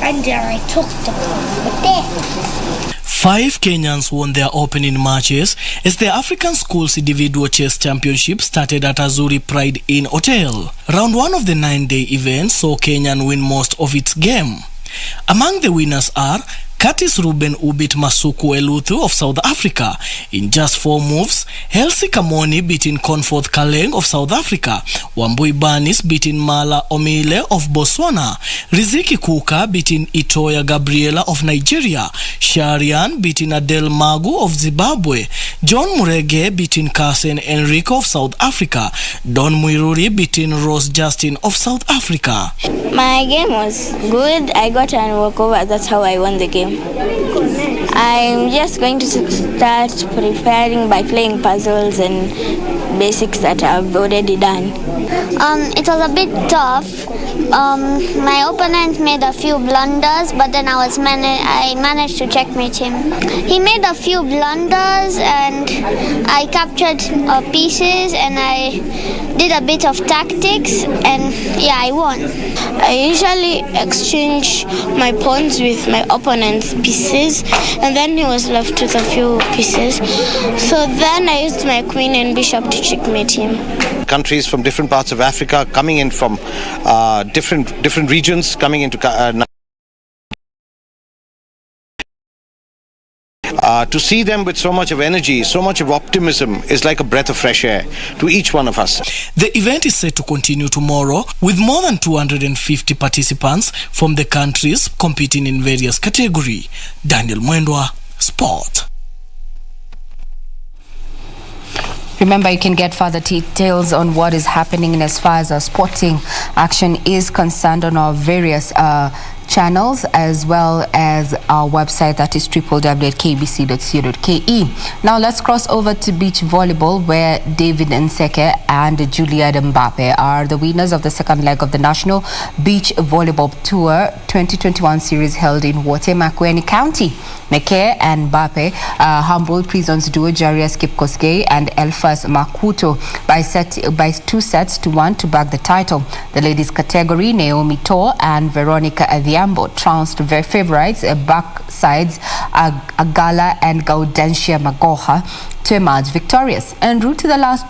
And there I talked about it. 5 Kenyans won their opening matches as the African Schools Individual Chess Championship started at Azuri Pride Inn Hotel. Round 1 of the 9-day event saw Kenyan win most of its game. Among the winners are Curtis Ruben Ubit Masuku Eluthu of South Africa in just 4 moves, Elsie Kamoni beating Conforth Kaleng of South Africa, Wambui Banis beating Mala Omile of Botswana, Riziki Kuka beating Itoya Gabriela of Nigeria, Sharian beating Adele Magu of Zimbabwe, John Murege beating Carson Enrico of South Africa, Don Muiruri beating Rose Justin of South Africa. My game was good. I got an walkover. That's how I won the game. I'm just going to start preparing by playing puzzles and basics that I've already done. It was a bit tough. My opponent made a few blunders, but then I managed to checkmate him. He made a few blunders and I captured pieces and I did a bit of tactics and I won. I usually exchange my pawns with my opponent's pieces and then he was left with a few pieces. So then I used my queen and bishop to checkmate him. Countries from different parts of Africa coming in from different regions coming into to see them with so much of energy, so much of optimism is like a breath of fresh air to each one of us. The event is set to continue tomorrow with more than 250 participants from the countries competing in various categories. Daniel Mwendwa, Sport. Remember, you can get further details on what is happening as far as sporting action is concerned on our various channels, as well as our website, that is www.kbc.co.ke. Now let's cross over to beach volleyball, where David Nseke and Julia Mbappe are the winners of the second leg of the National Beach Volleyball Tour 2021 series held in Makueni County. Meke and Mbappe humbled Prison's duo Jarius Kipkosgei and Elfas Makuto by 2-1 to bag the title. The ladies category, Naomi Tor and Veronica Aviambo trounced their favorites, backsides Agala and Gaudensia Magoha, to emerge victorious. En route to the last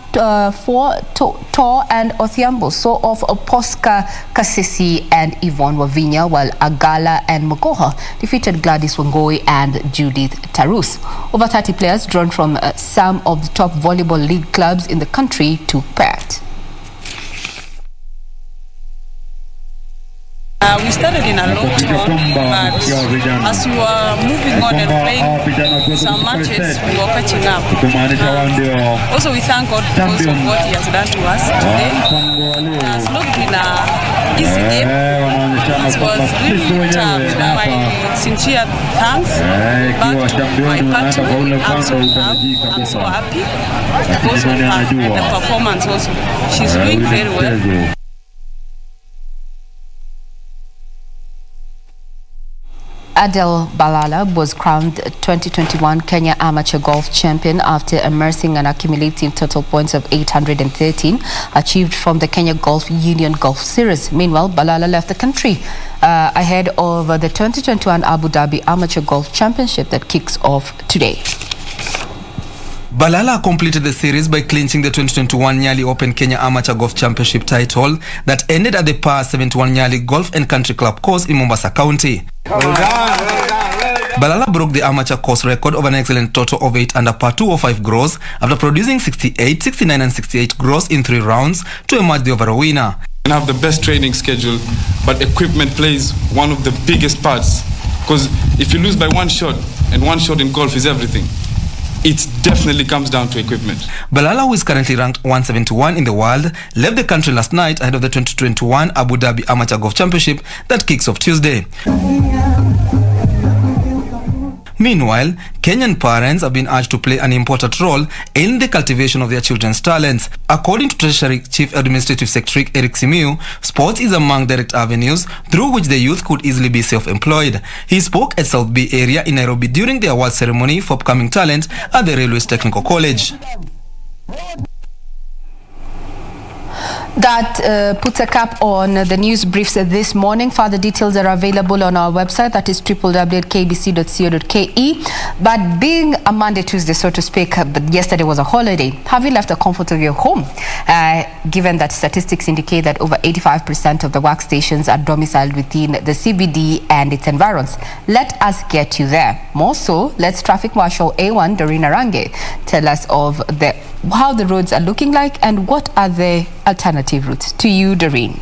four, Tor and Othiambo saw off Posca Kasisi and Yvonne Wavinya, while Agala and Magoha defeated Gladys Wangoi and Judith Tarus. Over 30 players drawn from some of the top volleyball league clubs in the country took part. We started in a low tone, but as we were moving on and playing some matches, we were catching up. Also, we thank God because of what He has done to us today. It has not been an easy game. It was really tough. My sincere thanks back to my partner. I'm so happy because of her and the performance also. She's doing very well. Adel Balala was crowned 2021 Kenya Amateur Golf Champion after amassing an accumulative total points of 813 achieved from the Kenya Golf Union Golf Series. Meanwhile, Balala left the country ahead of the 2021 Abu Dhabi Amateur Golf Championship that kicks off today. Balala completed the series by clinching the 2021 Nyali Open Kenya Amateur Golf Championship title that ended at the par 71 Nyali Golf and Country Club course in Mombasa County. Balala broke the amateur course record of an excellent total of 8 under par 205 gross after producing 68, 69 and 68 gross in 3 rounds to emerge the overall winner. We have the best training schedule, but equipment plays one of the biggest parts, because if you lose by one shot, and one shot in golf is everything, it definitely comes down to equipment. Balala, who is currently ranked 171 in the world, left the country last night ahead of the 2021 Abu Dhabi Amateur Golf Championship that kicks off Tuesday. Meanwhile, Kenyan parents have been urged to play an important role in the cultivation of their children's talents. According to Treasury Chief Administrative Secretary Eric Simiu, sports is among direct avenues through which the youth could easily be self-employed. He spoke at South Bay area in Nairobi during the award ceremony for upcoming talent at the Railways Technical College. That puts a cap on the news briefs this morning. Further details are available on our website, that is www.kbc.co.ke. But being a Monday, Tuesday, so to speak, but yesterday was a holiday, have you left the comfort of your home? Given that statistics indicate that over 85% of the workstations are domiciled within the CBD and its environs. Let us get you there. More so, let's Traffic Marshal A1 Doreen Arange tell us of how the roads are looking like and what are the alternative routes. To you, Doreen.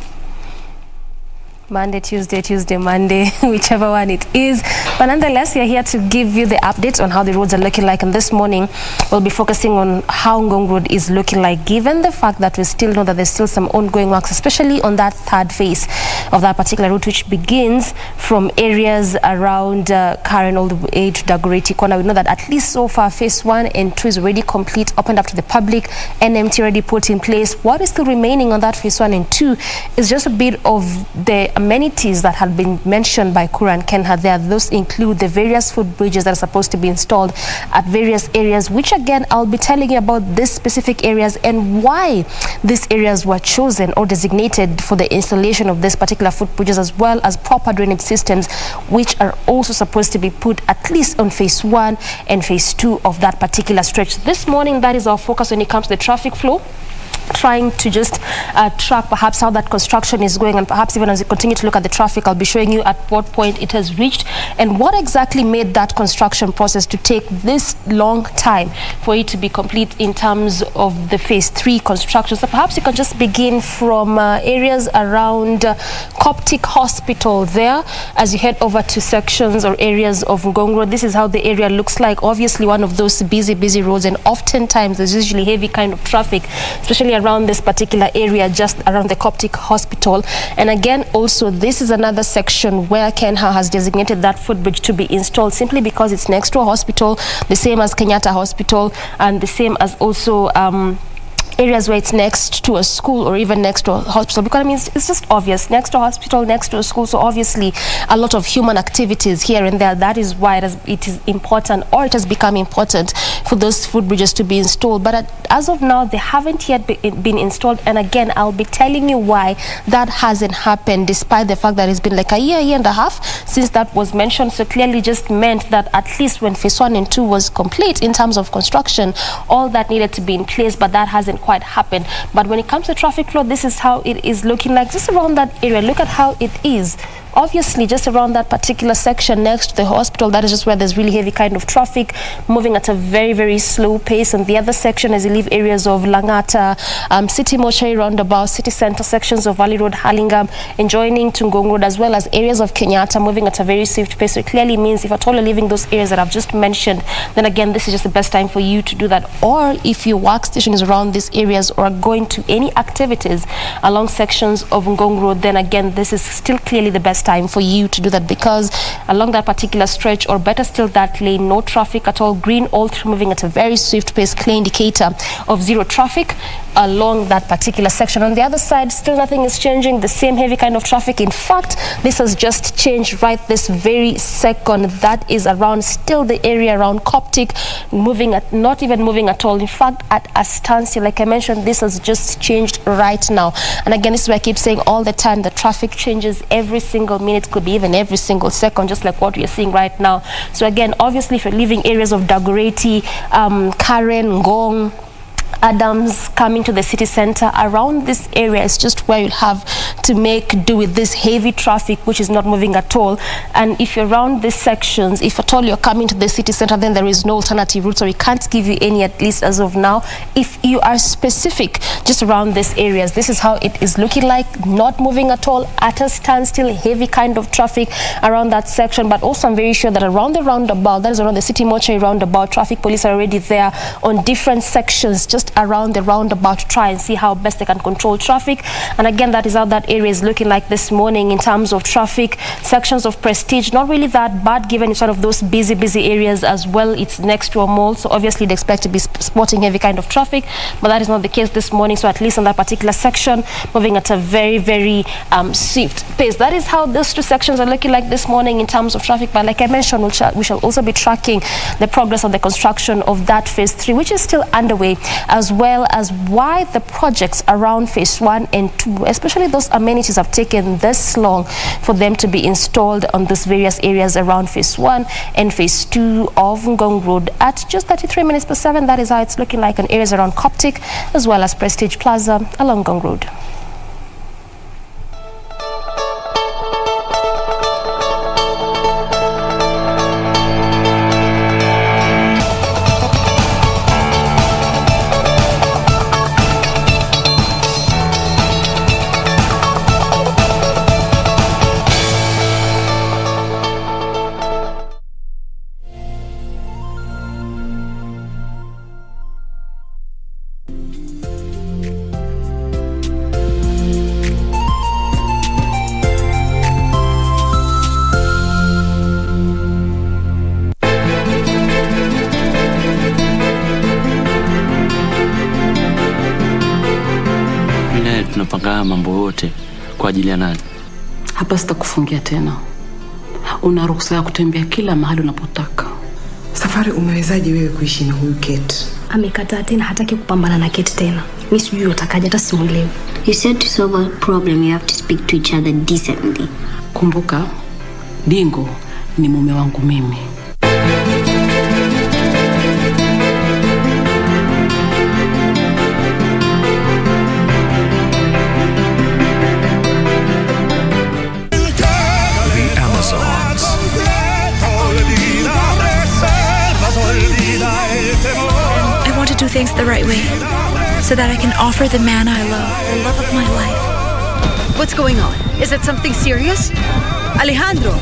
Monday, Tuesday, Monday, whichever one it is. But nonetheless, we are here to give you the updates on how the roads are looking like. And this morning, we'll be focusing on how Ngong Road is looking like, given the fact that we still know that there's still some ongoing works, especially on that third phase. of that particular route, which begins from areas around Karen all the way to Dagoretti Corner. We know that at least so far phase 1 and 2 is already complete, opened up to the public, NMT already put in place. What is still remaining on that phase 1 and 2 is just a bit of the amenities that have been mentioned by Kura and Kenha there. Those include the various footbridges that are supposed to be installed at various areas, which again I'll be telling you about these specific areas and why these areas were chosen or designated for the installation of this particular footbridges, as well as proper drainage systems, which are also supposed to be put at least on phase 1 and phase 2 of that particular stretch. This morning, that is our focus when it comes to the traffic flow, trying to just track perhaps how that construction is going, and perhaps even as we continue to look at the traffic, I'll be showing you at what point it has reached and what exactly made that construction process to take this long time for it to be complete in terms of the phase 3 construction. So perhaps you can just begin from areas around Coptic Hospital there as you head over to sections or areas of Ngong Road. This is how the area looks like. Obviously one of those busy roads, and oftentimes there's usually heavy kind of traffic, especially around this particular area just around the Coptic Hospital. And again, also this is another section where Kenha has designated that footbridge to be installed simply because it's next to a hospital, the same as Kenyatta Hospital, and the same as also areas where it's next to a school or even next to a hospital, because I mean it's just obvious, next to a hospital, next to a school, so obviously a lot of human activities here and there. That is why it is important, or it has become important, for those footbridges to be installed. But as of now, they haven't yet been installed, and again I'll be telling you why that hasn't happened, despite the fact that it's been like a year and a half since that was mentioned. So clearly just meant that at least when phase 1 and 2 was complete in terms of construction, all that needed to be in place, but that hasn't quite happened. But when it comes to traffic flow, this is how it is looking like just around that area. Look at how it is. Obviously, just around that particular section next to the hospital, that is just where there's really heavy kind of traffic, moving at a very slow pace. And the other section, as you leave areas of Langata, City Mortuary Roundabout, City Centre, sections of Valley Road, Hurlingham, and joining to Ngong Road, as well as areas of Kenyatta, moving at a very swift pace. So it clearly means if at all you're leaving those areas that I've just mentioned, then again, this is just the best time for you to do that. Or if your workstation is around these areas or are going to any activities along sections of Ngong Road, then again, this is still clearly the best time for you to do that, because along that particular stretch, or better still that lane, no traffic at all, green all through, moving at a very swift pace, clear indicator of zero traffic along that particular section. On the other side, still nothing is changing, the same heavy kind of traffic. In fact, this has just changed right this very second. That is around still the area around Coptic, moving at, not even moving at all, in fact at a standstill. Like I mentioned, this has just changed right now. And again, this is why I keep saying all the time, the traffic changes every single minute, could be even every single second, just like what we are seeing right now. So again, obviously if you're leaving areas of Dagoretti, Karen, Ngong, Adams, coming to the city center, around this area is just where you'll have to make do with this heavy traffic, which is not moving at all. And if you're around these sections, if at all you're coming to the city center, then there is no alternative route, so we can't give you any, at least as of now. If you are specific just around these areas, this is how it is looking like, not moving at all, at a standstill, heavy kind of traffic around that section. But also I'm very sure that around the roundabout, that is around the City Mortuary roundabout, traffic police are already there on different sections just around the roundabout to try and see how best they can control traffic. And again, that is how that area is looking like this morning in terms of traffic. Sections of Prestige, not really that bad given it's one of those busy areas as well. It's next to a mall, so obviously they expect to be spotting heavy kind of traffic, but that is not the case this morning. So at least on that particular section, moving at a very swift pace. That is how those two sections are looking like this morning in terms of traffic. But like I mentioned, we shall also be tracking the progress of the construction of that phase 3, which is still underway, as well as why the projects around phase 1 and 2, especially those amenities, have taken this long for them to be installed on these various areas around phase 1 and phase 2 of Ngong Road at just 33 minutes per 7. That is how it's looking like in areas around Coptic as well as Prestige Plaza along Ngong Road. haya mambo yote kwa ajili ya nani? Hapa sitakufungia tena. Una ruhusa ya kutembea kila mahali unapotaka. Safari, umewezaje wewe kuishi na huyu Kate? Amekataa tena, hataki kupambana na Kate tena. Mimi sijui utakaje, hata simuelewi. You said to solve a problem you have to speak to each other decently. Kumbuka, Dingo ni mume wangu mimi. I want to do things the right way, so that I can offer the man I love the love of my life. What's going on? Is it something serious? Alejandro!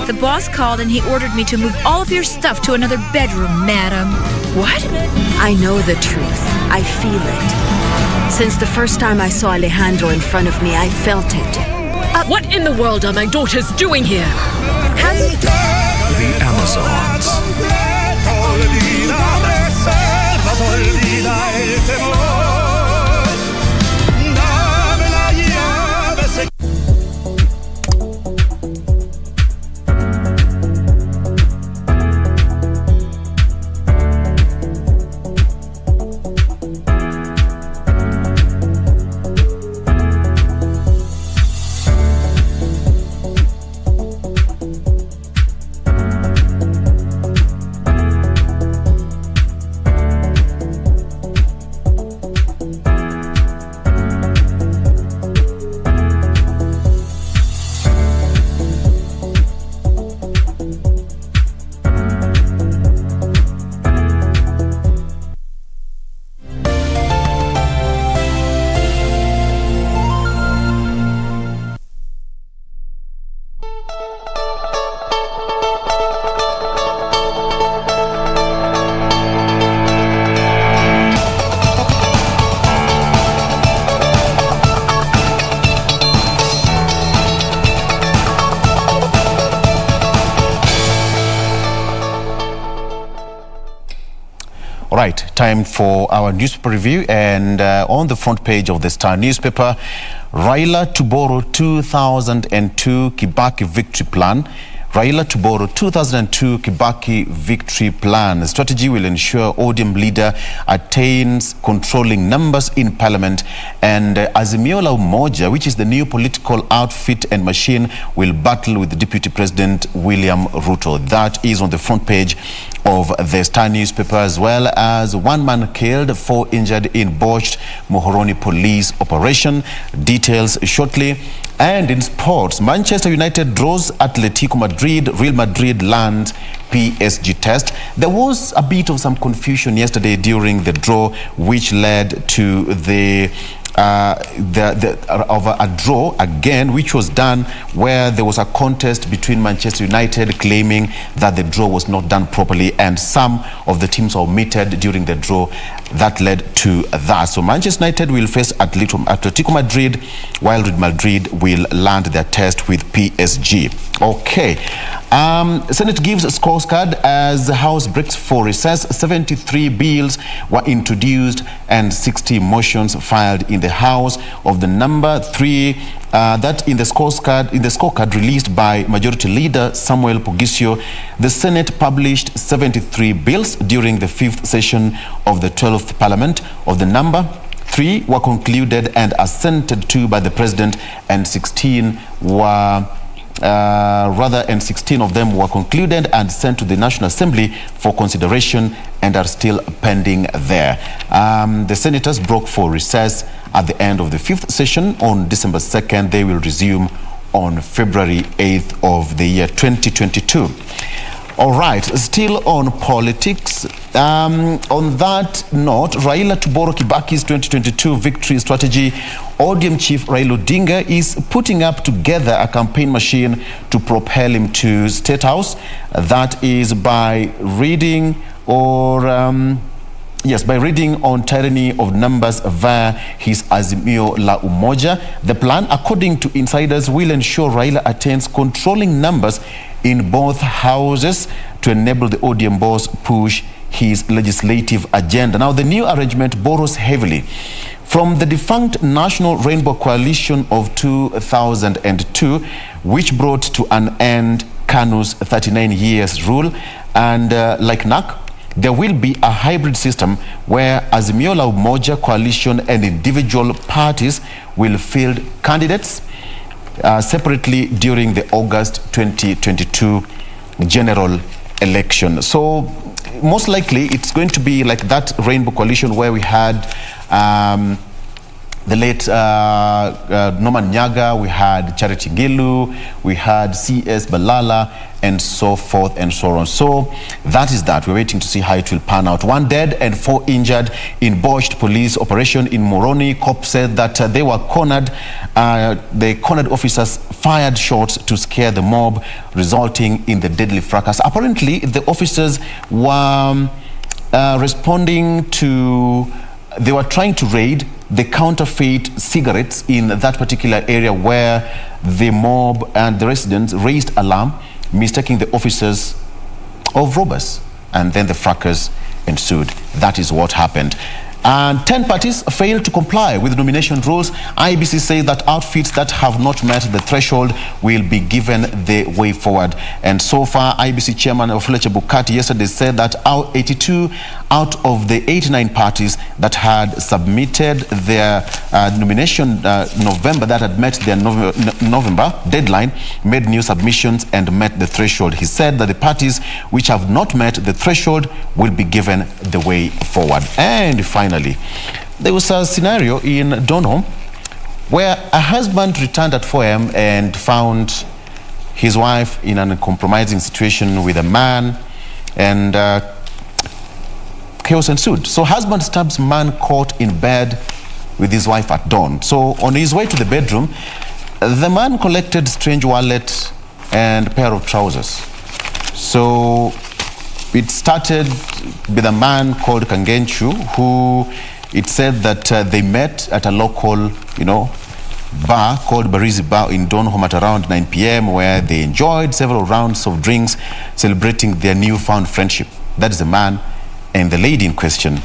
The boss called and he ordered me to move all of your stuff to another bedroom, madam. What? I know the truth. I feel it. Since the first time I saw Alejandro in front of me, I felt it. What in the world are my daughters doing here? The Amazons. Right, time for our newspaper review, and on the front page of the Star newspaper, Raila to borrow 2002 Kibaki victory plan. Raila to borrow 2002 Kibaki victory plan. The strategy will ensure ODM leader attains controlling numbers in parliament, and Azimio la Umoja, which is the new political outfit and machine, will battle with the Deputy President William Ruto. That is on the front page of the Star newspaper, as well as 1 man killed, 4 injured in botched Muhoroni police operation. Details shortly. And in sports, Manchester United draws Atletico Madrid, Real Madrid lands PSG test. There was a bit of some confusion yesterday during the draw, which led to of a draw again, which was done where there was a contest between Manchester United claiming that the draw was not done properly, and some of the teams were omitted during the draw. That led to that. So Manchester United will face Atletico Madrid, while Real Madrid will land their test with PSG. Okay. Senate gives a scorecard as the House breaks for recess. 73 bills were introduced and 60 motions filed in the House. Of the number 3 that in the scorecard released by Majority Leader Samuel Pogisio, the Senate published 73 bills during the 5th session of the 12th Parliament. Of the number, 3 were concluded and assented to by the President, and 16 were and 16 of them were concluded and sent to the National Assembly for consideration and are still pending there. The senators broke for recess at the end of the 5th session on December 2nd. They will resume on February 8th of the year 2022. All right, still on politics. On that note, Raila to borrow Kibaki's 2022 victory strategy. ODM chief Raila Odinga is putting up together a campaign machine to propel him to State House. That is by reading by reading on tyranny of numbers via his Azimio la Umoja. The plan, according to insiders, will ensure Raila attains controlling numbers in both houses to enable the ODM boss push his legislative agenda. Now, the new arrangement borrows heavily From the defunct National Rainbow Coalition of 2002, which brought to an end Kanu's 39 years rule, and like NAC, there will be a hybrid system where Azimio la Umoja coalition and individual parties will field candidates separately during the August 2022 general election. So most likely it's going to be like that Rainbow Coalition where we had the late Norman Nyaga, we had Charity Gilu, we had C.S. Balala, and so forth and so on. So that is that. We're waiting to see how it will pan out. 1 dead and 4 injured in botched police operation in Moroni. Cops said that they were cornered. The cornered officers fired shots to scare the mob, resulting in the deadly fracas. Apparently, the officers were responding to... They were trying to raid the counterfeit cigarettes in that particular area where the mob and the residents raised alarm, mistaking the officers of robbers, and then the fracas ensued. That is what happened. And 10 parties failed to comply with nomination rules. IBC says that outfits that have not met the threshold will be given the way forward. And so far, IBC chairman of Fletcher Bukati yesterday said that 82 out of the 89 parties that had submitted their nomination November, that had met their November deadline, made new submissions and met the threshold. He said that the parties which have not met the threshold will be given the way forward. And finally, there was a scenario in Donholm where a husband returned at 4 a.m. and found his wife in an uncompromising situation with a man, and chaos ensued. So husband stabs man caught in bed with his wife at dawn. So on his way to the bedroom, the man collected strange wallet and a pair of trousers. So it started with a man called Kangenchu, who it said that they met at a local, bar called Barizi Bar in Donholm at around 9 p.m. where they enjoyed several rounds of drinks, celebrating their newfound friendship. That is the man and the lady in question.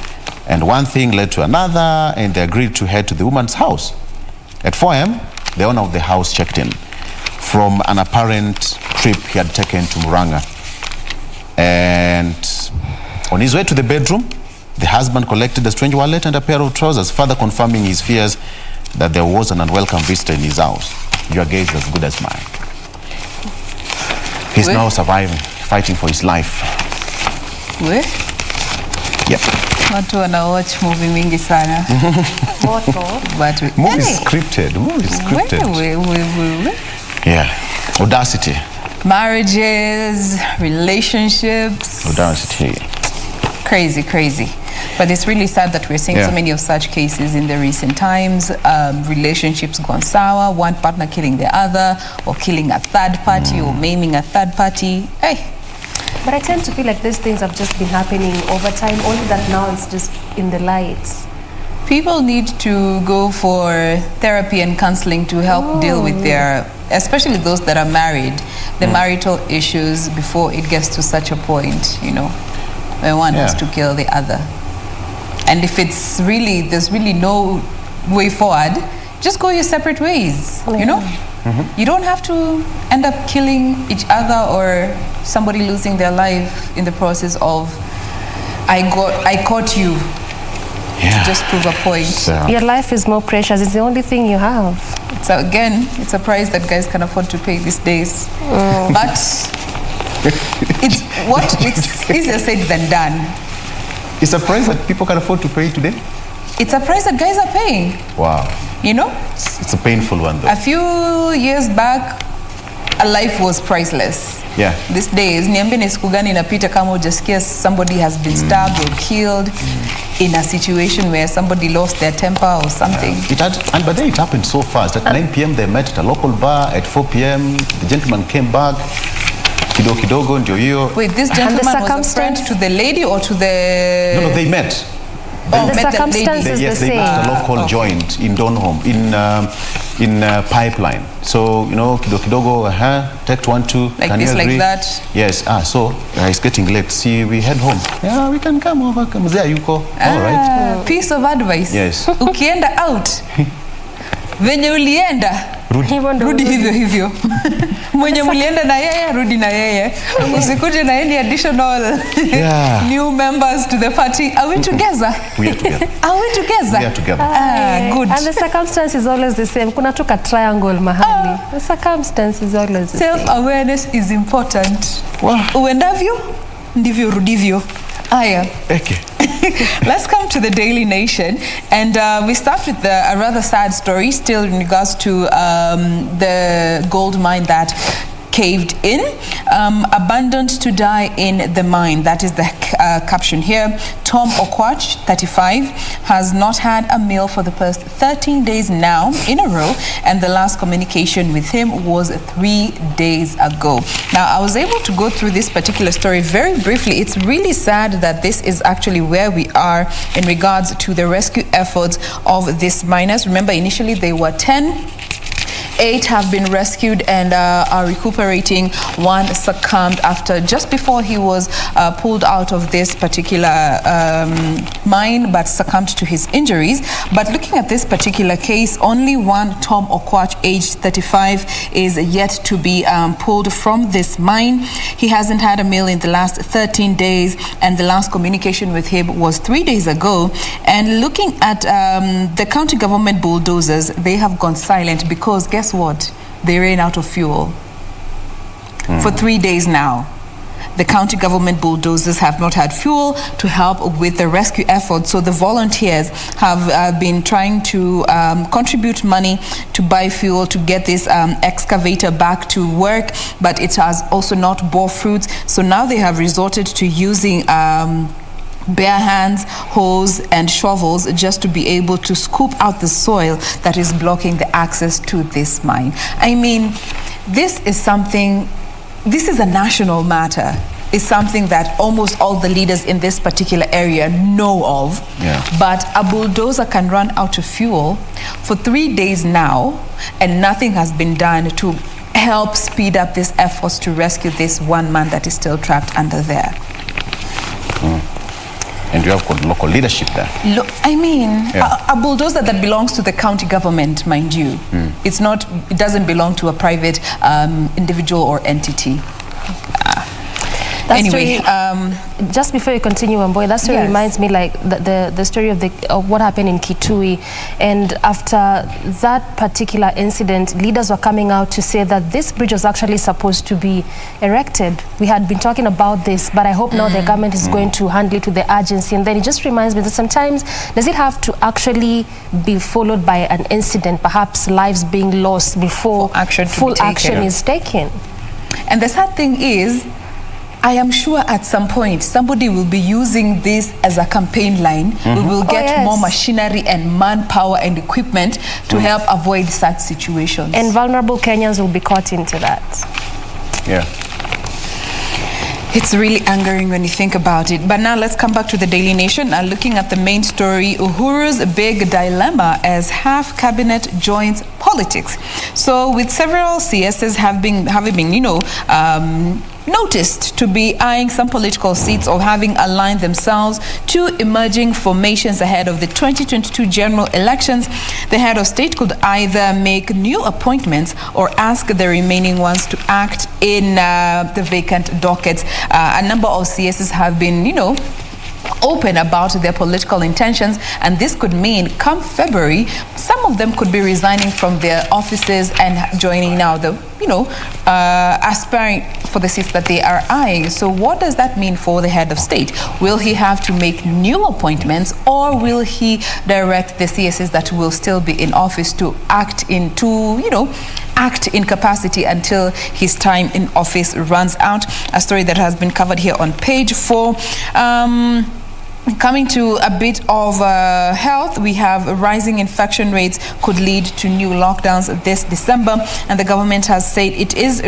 And one thing led to another, and they agreed to head to the woman's house. At 4 a.m., the owner of the house checked in from an apparent trip he had taken to Muranga. And on his way to the bedroom, the husband collected a strange wallet and a pair of trousers, further confirming his fears that there was an unwelcome visitor in his house. Your gaze is as good as mine. He's now surviving, fighting for his life. Yep. Watu wana watch movie mingi sana. But movie scripted. Yeah. Audacity. Marriages, relationships. Audacity. Crazy. But it's really sad that we're seeing so many of such cases in the recent times. Relationships gone sour, one partner killing the other, or killing a third party, or maiming a third party. Hey. But I tend to feel like these things have just been happening over time, only that now it's just in the lights. People need to go for therapy and counseling to help deal with their, especially those that are married, the marital issues before it gets to such a point, where one has to kill the other. And if it's really, there's really no way forward, just go your separate ways, You don't have to end up killing each other or somebody losing their life in the process of, I caught you. To just prove a point. Your life is more precious. It's the only thing you have. So again, it's a price that guys can afford to pay these days. But it's easier said than done. It's a price that people can afford to pay today? It's a price that guys are paying. Wow. It's a painful one though. A few years back, a life was priceless. Yeah. These days, niambie ni siku gani inapita kama hujasikia somebody has been stabbed or killed in a situation where somebody lost their temper or something. But then it happened so fast. At 9 p.m. they met at a local bar. At 4 p.m. the gentleman came back. Kidogo ndio hiyo. Wait, this gentleman was a friend to the lady or to the... No, they met. The circumstances they met at a local joint in Donholm, in in pipeline. So, you know, kidogo, take 1, 2. Like can this, you agree? like that. Yes. So it's getting late. See, we head home. Yeah, we can come over. Mzee yuko. All right. Piece of advice. Yes. Ukienda out, venye ulienda, rudi hivyo hivyo. Mwenye mlienda na yeye, rudi na yeye. Usikuje na any additional new members to the party. Are we together? We are together. Are we together? We are together. Good. And the circumstance is always the same. Kuna tuka triangle mahali. The circumstance is always the same. Self-awareness is important. Uendavyo, ndivyo rudivyo. Aya. Okay. Let's come to the Daily Nation, and we start with a rather sad story still in regards to the gold mine that caved in, abandoned to die in the mine. That is the caption here. Tom Okwach, 35, has not had a meal for the past 13 days now in a row, and the last communication with him was 3 days ago. Now, I was able to go through this particular story very briefly. It's really sad that this is actually where we are in regards to the rescue efforts of these miners. Remember, initially they were 10. 8 have been rescued and are recuperating. 1 succumbed after just before he was pulled out of this particular mine, but succumbed to his injuries. But looking at this particular case, only one, Tom Okwach, aged 35, is yet to be pulled from this mine. He hasn't had a meal in the last 13 days, and the last communication with him was 3 days ago. And looking at the county government bulldozers, they have gone silent because guess what? They ran out of fuel. For 3 days now. The county government bulldozers have not had fuel to help with the rescue effort. So the volunteers have been trying to contribute money to buy fuel to get this excavator back to work, but it has also not bore fruits. So now they have resorted to using bare hands, hose, and shovels just to be able to scoop out the soil that is blocking the access to this mine. I mean, this is a national matter. It's something that almost all the leaders in this particular area know of. Yeah. But a bulldozer can run out of fuel for 3 days now, and nothing has been done to help speed up these efforts to rescue this one man that is still trapped under there. And you have got local leadership there. Look, I mean, a bulldozer that belongs to the county government, mind you. It doesn't belong to a private individual or entity. Anyway, just before you continue, Wamboy, that story reminds me like the story of what happened in Kitui. And after that particular incident, leaders were coming out to say that this bridge was actually supposed to be erected. We had been talking about this, but I hope now the government is going to handle it with the urgency. And then it just reminds me that sometimes, does it have to actually be followed by an incident, perhaps lives being lost before full action is taken? And the sad thing is, I am sure at some point somebody will be using this as a campaign line. We will get more machinery and manpower and equipment to help avoid such situations. And vulnerable Kenyans will be caught into that. Yeah. It's really angering when you think about it. But now let's come back to the Daily Nation. Looking at the main story, Uhuru's big dilemma as half cabinet joins politics. So with several CSs having been, noticed to be eyeing some political seats or having aligned themselves to emerging formations ahead of the 2022 general elections, the head of state could either make new appointments or ask the remaining ones to act in the vacant dockets. A number of CSs have been, open about their political intentions, and this could mean come February, some of them could be resigning from their offices and joining now the, aspiring for the seats that they are eyeing. So what does that mean for the head of state? Will he have to make new appointments, or will he direct the CSs that will still be in office to act in capacity until his time in office runs out? A story that has been covered here on page 4. Coming to a bit of health, we have rising infection rates could lead to new lockdowns this December, and the government has said it is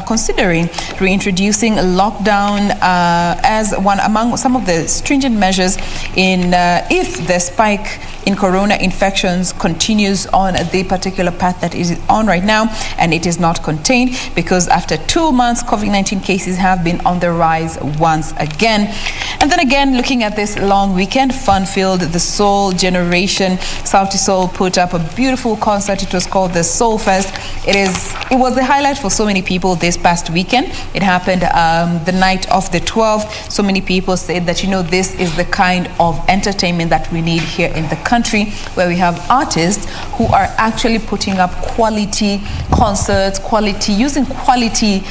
considering reintroducing a lockdown as one among some of the stringent measures in if the spike in corona infections continues on the particular path that is on right now, and it is not contained because after 2 months, COVID-19 cases have been on the rise once again. And then again, looking at this long weekend, fun-filled, the Soul Generation, Sauti Soul put up a beautiful concert. It was called the Soul Fest. It was the highlight for so many people this past weekend. It happened the night of the 12th. So many people said that, this is the kind of entertainment that we need here in the country, where we have artists who are actually putting up quality concerts, using quality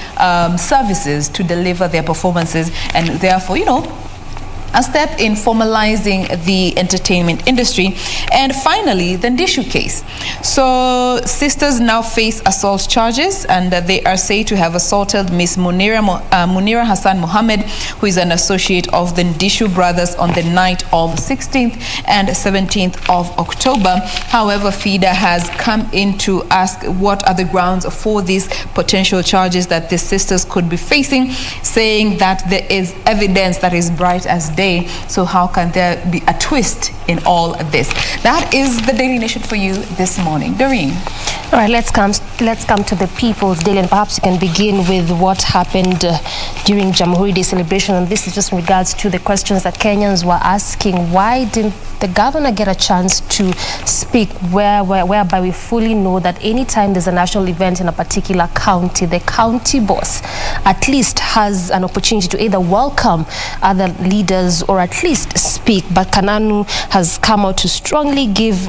services to deliver their performances, and therefore, a step in formalizing the entertainment industry. And finally, the Ndishu case. So sisters now face assault charges, and they are said to have assaulted Miss Munira Hassan Mohammed, who is an associate of the Ndishu brothers, on the night of 16th and 17th of October. However, FIDA has come in to ask what are the grounds for these potential charges that the sisters could be facing, saying that there is evidence that is bright as day. So how can there be a twist in all of this? That is the Daily Nation for you this morning. Doreen. All right, let's come to the People's Daily, and perhaps you can begin with what happened during Jamhuri Day celebration. And this is just in regards to the questions that Kenyans were asking. Why didn't the governor get a chance to speak, whereby we fully know that anytime there's a national event in a particular county, the county boss at least has an opportunity to either welcome other leaders or at least speak. But Kanu has come out to strongly give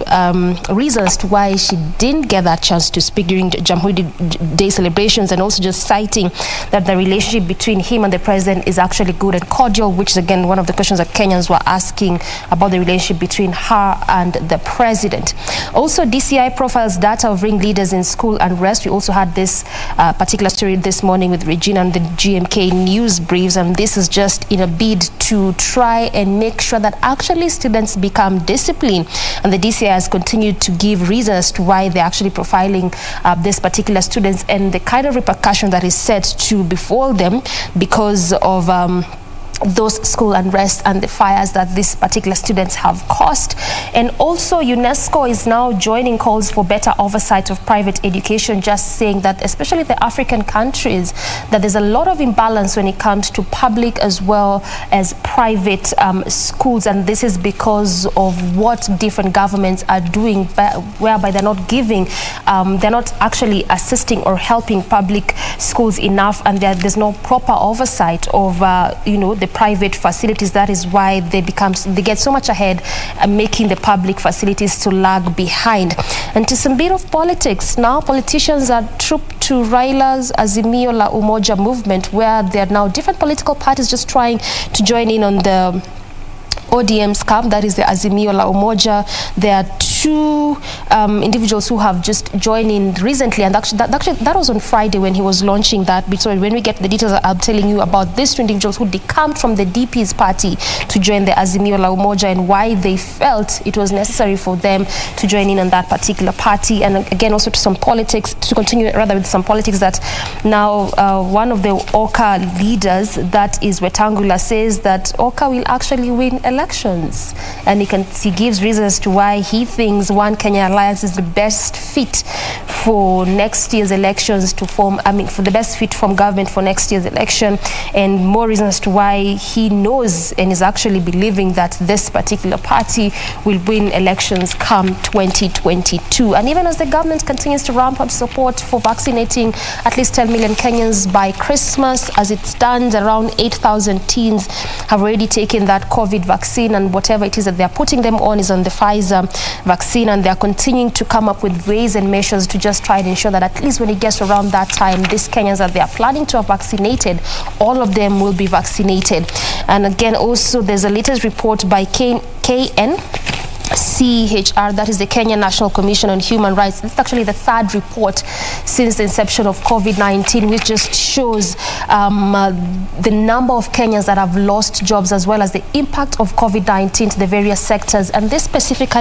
reasons to why she didn't get that chance to speak during Jamhuri Day celebrations, and also just citing that the relationship between him and the president is actually good and cordial, which is again one of the questions that Kenyans were asking about the relationship between her and the president. Also, DCI profiles data of ringleaders in school unrest. We also had this particular story this morning with Regina and the GMK news briefs, and this is just in a bid to try and make sure that actually students become disciplined. And the DCI has continued to give reasons as to why they're actually profiling this particular students and the kind of repercussion that is set to befall them because of those school unrest and the fires that these particular students have caused. And also UNESCO is now joining calls for better oversight of private education, just saying that especially the African countries, that there's a lot of imbalance when it comes to public as well as private schools, and this is because of what different governments are doing, whereby they're not giving, they're not actually assisting or helping public schools enough, and there's no proper oversight of the private facilities. That is why they get so much ahead, making the public facilities to lag behind. And to some bit of politics, now politicians are trooped to Raila's Azimio la Umoja movement, where there are now different political parties just trying to join in on the ODM's camp, that is the Azimio la Umoja. There are two individuals who have just joined in recently, and actually that was on Friday when he was launching that. So when we get the details, I'm telling you about these two individuals who decamped from the DP's party to join the Azimio la Umoja, and why they felt it was necessary for them to join in on that particular party. And again, also to continue with some politics, that now one of the Oka leaders, that is Wetangula, says that Oka will actually win elections, and he gives reasons to why he thinks One Kenya Alliance is the best fit for next year's elections for the best fit from government for next year's election, and more reasons as to why he knows and is actually believing that this particular party will win elections come 2022. And even as the government continues to ramp up support for vaccinating at least 10 million Kenyans by Christmas, as it stands, around 8,000 teens have already taken that COVID vaccine, and whatever it is that they're putting them on is on the Pfizer vaccine, and they're continuing to come up with ways and measures to just try and ensure that at least when it gets around that time, these Kenyans that they are planning to have vaccinated, all of them will be vaccinated. And again, also there's a latest report by KNCHR, that is the Kenya National Commission on Human Rights. This is actually the third report since the inception of COVID-19, which just shows the number of Kenyans that have lost jobs, as well as the impact of COVID-19 to the various sectors. And this specific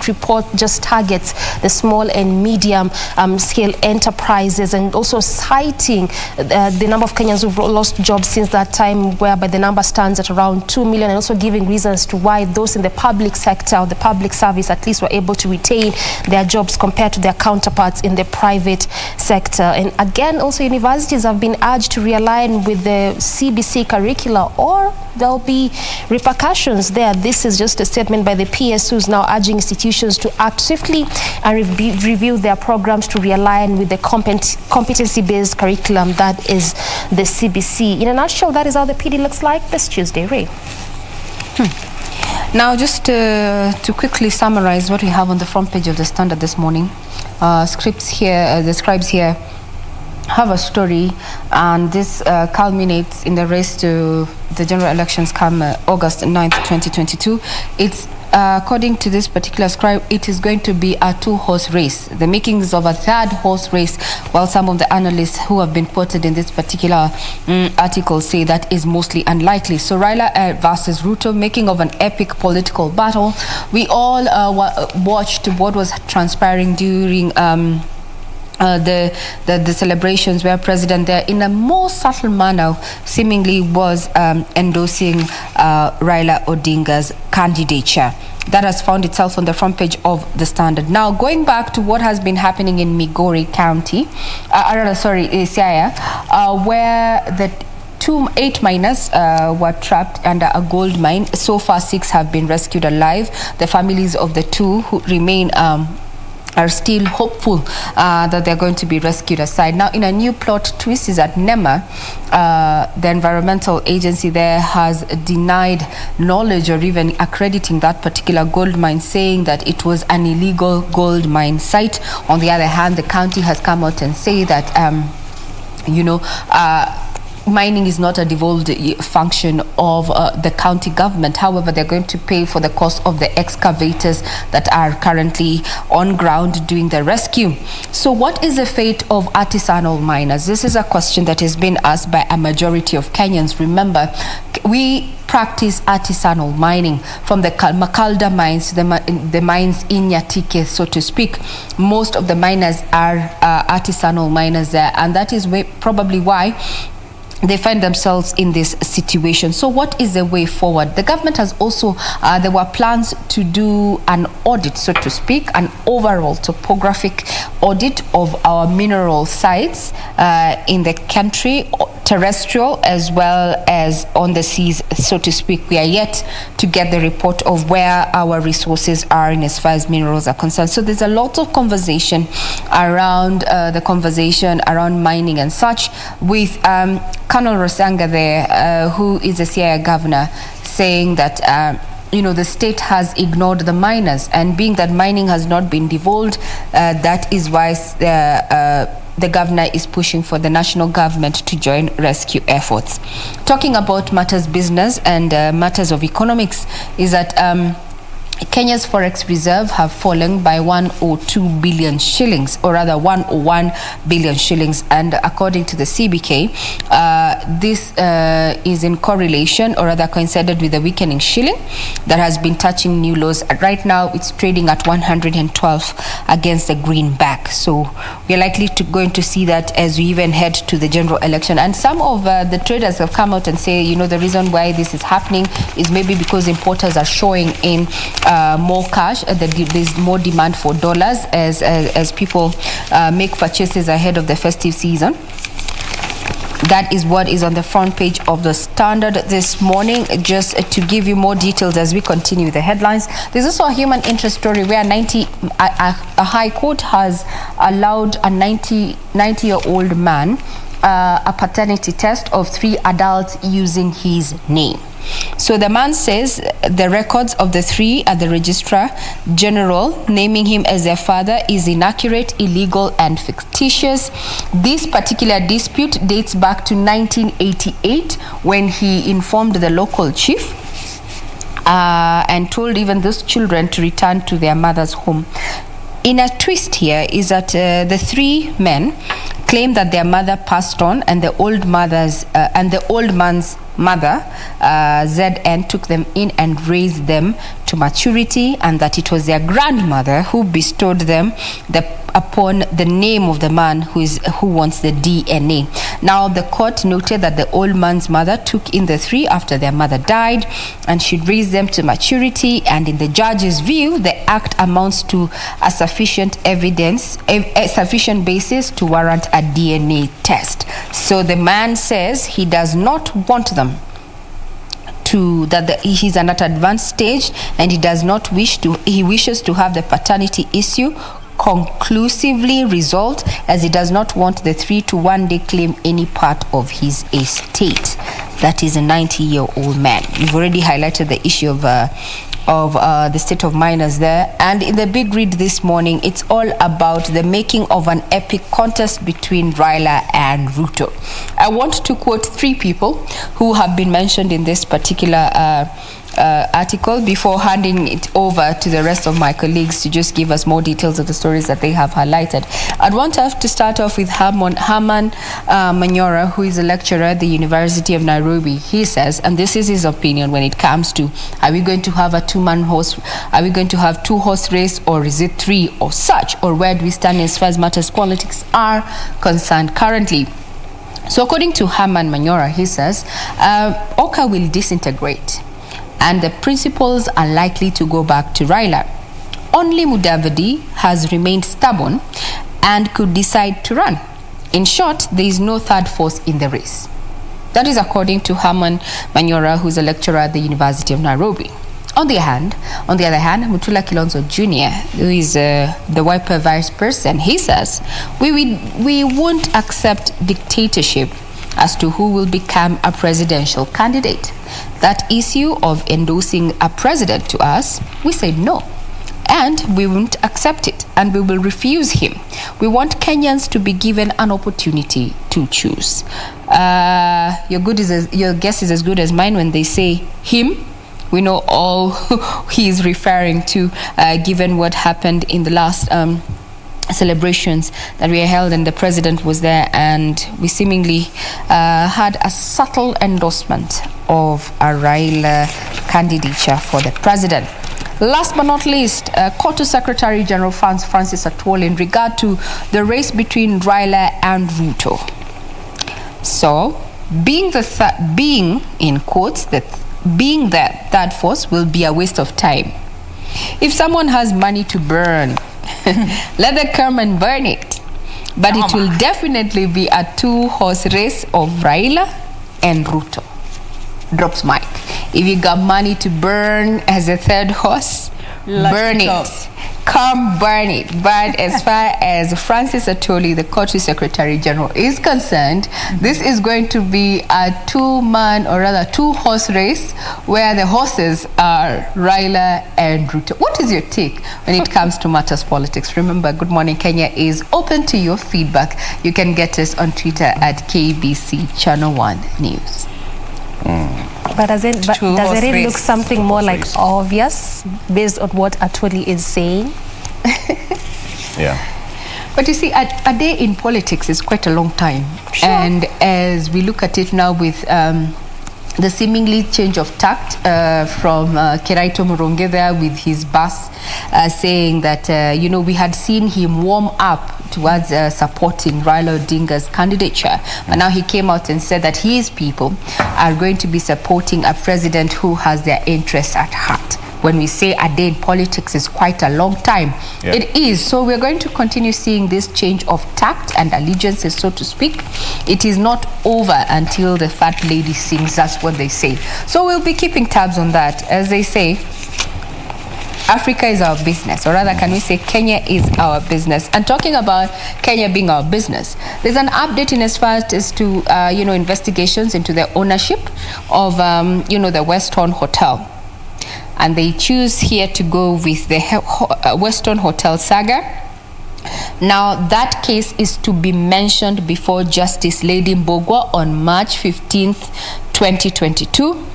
report just targets the small and medium scale enterprises, and also citing the number of Kenyans who've lost jobs since that time, whereby the number stands at around 2 million, and also giving reasons to why those in the public sector, the public service at least were able to retain their jobs compared to their counterparts in the private sector. And again, also universities have been urged to realign with the CBC curricula, or there'll be repercussions there. This is just a statement by the PSUs now urging institutions to act swiftly and review their programs to realign with the competency-based curriculum that is the CBC. In a nutshell, that is how the PD looks like this Tuesday, Ray. Now, just to quickly summarize what we have on the front page of the Standard this morning, the scribes here have a story, and this culminates in the race to the general elections come August 9th, 2022. It's according to this particular scribe, it is going to be a two-horse race, the makings of a third horse race, while some of the analysts who have been quoted in this particular article say that is mostly unlikely. So Raila versus Ruto, making of an epic political battle. We all watched what was transpiring during the celebrations, where President there in a more subtle manner seemingly was endorsing Raila Odinga's candidature. That has found itself on the front page of the Standard. Now, going back to what has been happening in Migori County, Siaya, where the 8 miners were trapped under a gold mine. So far, 6 have been rescued alive. The families of the 2 who remain are still hopeful that they're going to be rescued aside. Now, in a new plot twist is at Nema, the environmental agency there has denied knowledge or even accrediting that particular gold mine, saying that it was an illegal gold mine site. On the other hand, the county has come out and say that, mining is not a devolved function of the county government. However, they're going to pay for the cost of the excavators that are currently on ground doing the rescue. So what is the fate of artisanal miners? This is a question that has been asked by a majority of Kenyans. Remember, we practice artisanal mining from the Makalda mines to the mines in Nyatike, so to speak. Most of the miners are artisanal miners there, and that is probably why they find themselves in this situation. So what is the way forward? The government has also, there were plans to do an audit, so to speak, an overall topographic audit of our mineral sites in the country, terrestrial as well as on the seas, so to speak. We are yet to get the report of where our resources are in as far as minerals are concerned. So there's a lot of conversation around mining and such, with Colonel Rosanga there, who is the CIA governor, saying that the state has ignored the miners, and being that mining has not been devolved, that is why the governor is pushing for the national government to join rescue efforts. Talking about matters business and matters of economics, is that Kenya's forex reserve have fallen by 102 billion shillings, or rather 101 billion shillings. And according to the CBK, this is in correlation, or rather coincided with the weakening shilling that has been touching new lows. Right now, it's trading at 112 against the greenback. So we're likely going to see that as we even head to the general election. And some of the traders have come out and say, the reason why this is happening is maybe because importers are showing in more cash, there's more demand for dollars as people make purchases ahead of the festive season. That is what is on the front page of the Standard this morning. Just to give you more details as we continue with the headlines, there's also a human interest story where a high court has allowed a 90-year-old man a paternity test of 3 adults using his name. So the man says the records of the 3 at the Registrar General naming him as their father is inaccurate, illegal, and fictitious. This particular dispute dates back to 1988, when he informed the local chief and told even those children to return to their mother's home. In a twist here is that the 3 men claim that their mother passed on, and the old man's mother, ZN, took them in and raised them to maturity, and that it was their grandmother who bestowed them upon the name of the man who wants the DNA. Now, the court noted that the old man's mother took in the three after their mother died, and she raised them to maturity, and in the judge's view, the act amounts to a sufficient evidence, a sufficient basis to warrant a DNA test. So the man says he does not want them he's at an advanced stage, and he does not he wishes to have the paternity issue conclusively resolved, as he does not want the three to one day claim any part of his estate. That is a 90-year-old man. You've already highlighted the issue of the state of minors there. And in the big read this morning, it's all about the making of an epic contest between Raila and Ruto. I want to quote three people who have been mentioned in this particular article before handing it over to the rest of my colleagues to just give us more details of the stories that they have highlighted. I'd want to start off with Herman Manyora, who is a lecturer at the University of Nairobi. He says, and this is his opinion when it comes to, are we going to have a two-man horse, are we going to have two-horse race, or is it three or such, or where do we stand as far as matters politics are concerned currently? So according to Herman Manyora, he says, Oka will disintegrate, and the principles are likely to go back to Raila. Only Mudavadi has remained stubborn and could decide to run. In short, there is no third force in the race. That is according to Herman Manyora, who is a lecturer at the University of Nairobi. On the other hand, Mutula Kilonzo Jr., who is the Wiper vice president, he says, we won't accept dictatorship as to who will become a presidential candidate. That issue of endorsing a president to us, we said no, and we won't accept it, and we will refuse him. We want Kenyans to be given an opportunity to choose. Your guess is as good as mine when they say him. We know all he is referring to, given what happened in the last celebrations that we held, and the president was there, and we seemingly had a subtle endorsement of a Raila candidature for the president. Last but not least, Kotu Secretary General Francis Atwoli in regard to the race between Raila and Ruto. So, being in quotes, being that third force will be a waste of time. If someone has money to burn, let them come and burn it. But it will definitely be a two-horse race of Raila and Ruto. Drops mic. If you got money to burn as a third horse, burn it. Come burn it. But as far as Francis Atwoli, the Kotu Secretary General, is concerned, this is going to be a two-man, or rather two-horse race, where the horses are Raila and Ruto. What is your take when it comes to matters politics? Remember, Good Morning Kenya is open to your feedback. You can get us on Twitter at KBC Channel 1 News. But does it really look something more like obvious based on what Atwoli is saying? Yeah. But you see, a day in politics is quite a long time. Sure. And as we look at it now with the seemingly change of tact from Kiraito Muronge there with his bus saying that, we had seen him warm up towards supporting Raila Odinga's candidature. But now he came out and said that his people are going to be supporting a president who has their interests at heart. When we say a day in politics is quite a long time, yeah. It is. So we're going to continue seeing this change of tact and allegiances, so to speak. It is not over until the fat lady sings. That's what they say. So we'll be keeping tabs on that. As they say, Africa is our business, or rather, can we say Kenya is our business? And talking about Kenya being our business, there's an update in as far as to investigations into the ownership of the Weston Hotel. And they choose here to go with the Weston Hotel saga. Now, that case is to be mentioned before Justice Lady Mbogwa on March 15th, 2022.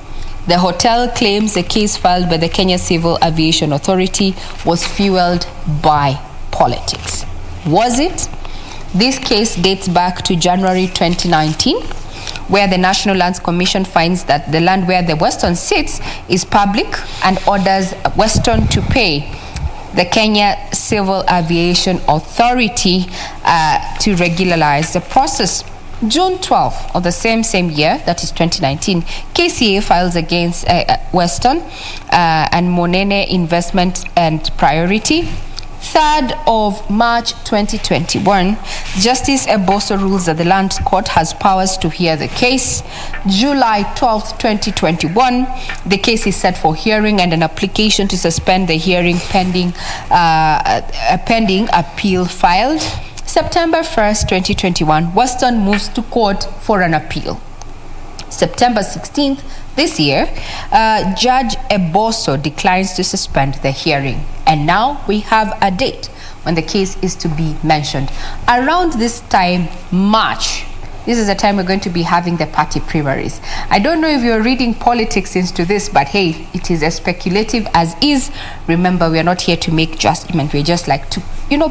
The hotel claims the case filed by the Kenya Civil Aviation Authority was fueled by politics. Was it? This case dates back to January 2019, where the National Lands Commission finds that the land where the Western sits is public and orders Western to pay the Kenya Civil Aviation Authority to regularize the process. June 12th of the same year, that is 2019, KCA files against Western and Monene Investment and Priority. 3rd of March 2021, Justice Eboso rules that the Land Court has powers to hear the case. July 12th, 2021, the case is set for hearing and an application to suspend the hearing pending appeal filed. September 1st, 2021, Western moves to court for an appeal. September 16th this year, Judge Eboso declines to suspend the hearing. And now we have a date when the case is to be mentioned. Around this time, March, this is the time we're going to be having the party primaries. I don't know if you're reading politics into this, but hey, it is as speculative as is. Remember, we are not here to make judgment. We're just like to,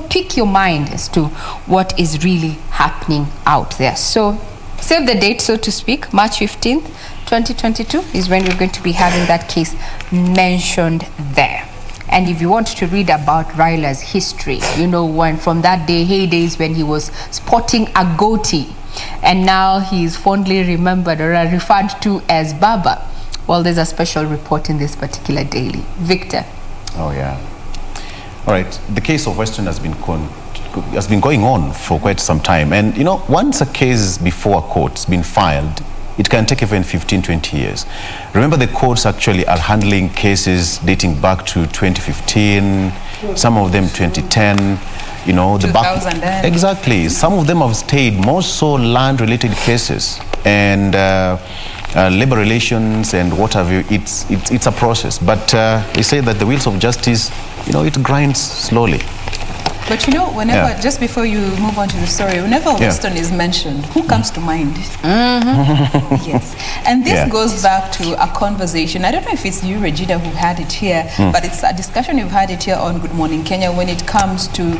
pick your mind as to what is really happening out there. So save the date, so to speak. March 15th, 2022 is when we're going to be having that case mentioned there. And if you want to read about Raila's history, when from that day, heydays when he was sporting a goatee, and now he is fondly remembered or referred to as Baba. Well, there's a special report in this particular daily. Victor. Oh, yeah. All right. The case of Western has been going on for quite some time. And, once a case before a court's been filed, it can take even 15, 20 years. Remember, the courts actually are handling cases dating back to 2015, some of them 2010. Exactly. Some of them have stayed, more so land-related cases and labor relations and what have you. It's a process. But we say that the wheels of justice, it grinds slowly. But whenever, just before you move on to the story, whenever Western is mentioned, who comes to mind? Yes. And this goes back to a conversation. I don't know if it's you, Regina, who had it here, but it's a discussion we've had it here on Good Morning Kenya when it comes to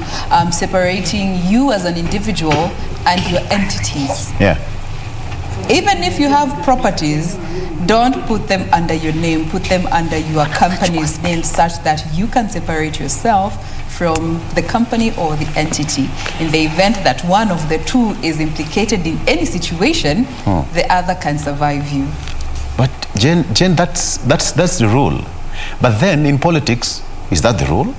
separating you as an individual and your entities. Yeah. Even if you have properties, don't put them under your name, put them under your company's name such that you can separate yourself from the company or the entity. In the event that one of the two is implicated in any situation, the other can survive you. But Jen, that's the rule. But then in politics, is that the rule?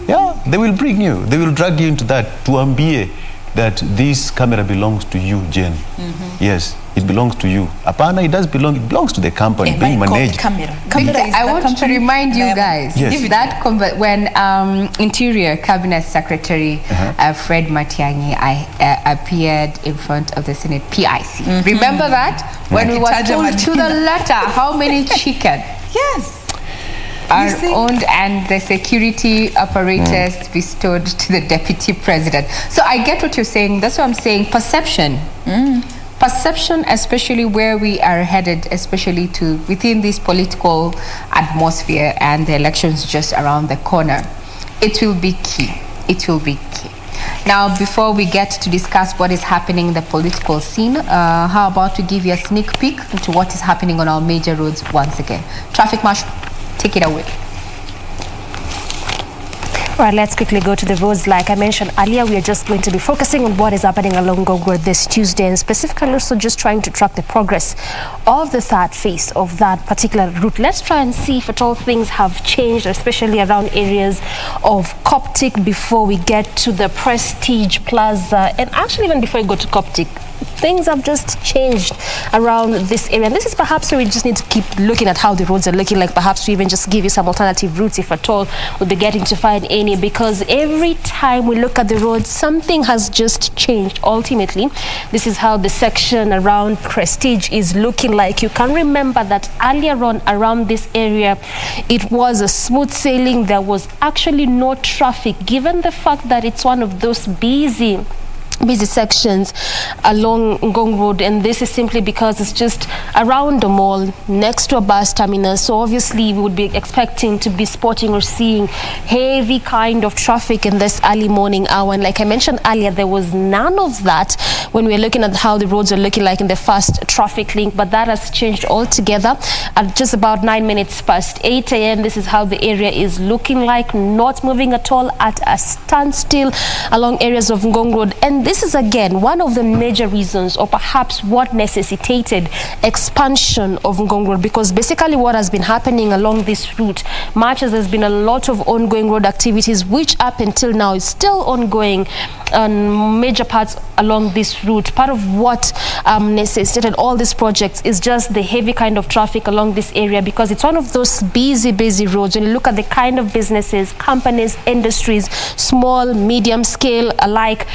Yeah, they will bring you, they will drag you into that to ambie that this camera belongs to you, Jen. Yes, it belongs to you. Apana, it belongs to the company being managed. I want to remind you guys when Interior Cabinet Secretary Fred Matiang'i appeared in front of the Senate PIC. Remember that? When we were told to the letter how many chicken are owned and the security apparatus bestowed to the deputy president. So I get what you're saying. That's what I'm saying. Perception. Perception, especially where we are headed, especially to within this political atmosphere and the elections just around the corner. It will be key. It will be key. Now, before we get to discuss what is happening in the political scene, how about to give you a sneak peek into what is happening on our major roads once again. Traffic Marshal, take it away. All right, let's quickly go to the roads. Like I mentioned earlier, we are just going to be focusing on what is happening along Gogor this Tuesday, and specifically also just trying to track the progress of the third phase of that particular route. Let's try and see if at all things have changed, especially around areas of Coptic before we get to the Prestige Plaza. And actually, even before we go to Coptic, things have just changed around this area. And this is perhaps where we just need to keep looking at how the roads are looking like. Perhaps we even just give you some alternative routes, if at all we'll be getting to find any, because every time we look at the roads, something has just changed. Ultimately, this is how the section around Prestige is looking like. You can remember that earlier on around this area, it was a smooth sailing. There was actually no traffic, given the fact that it's one of those busy busy sections along Ngong Road, and this is simply because it's just around the mall next to a bus terminus. So obviously we would be expecting to be spotting or seeing heavy kind of traffic in this early morning hour, and like I mentioned earlier, there was none of that when we were looking at how the roads are looking like in the first traffic link, but that has changed altogether at just about 9 minutes past 8 a.m. This is how the area is looking like, not moving at all, at a standstill along areas of Ngong Road. And this is again one of the major reasons, or perhaps what necessitated expansion of Ngong Road, because basically what has been happening along this route much as there's been a lot of ongoing road activities, which up until now is still ongoing on major parts along this route. Part of what necessitated all these projects is just the heavy kind of traffic along this area, because it's one of those busy roads. When you look at the kind of businesses, companies, industries, small, medium scale alike,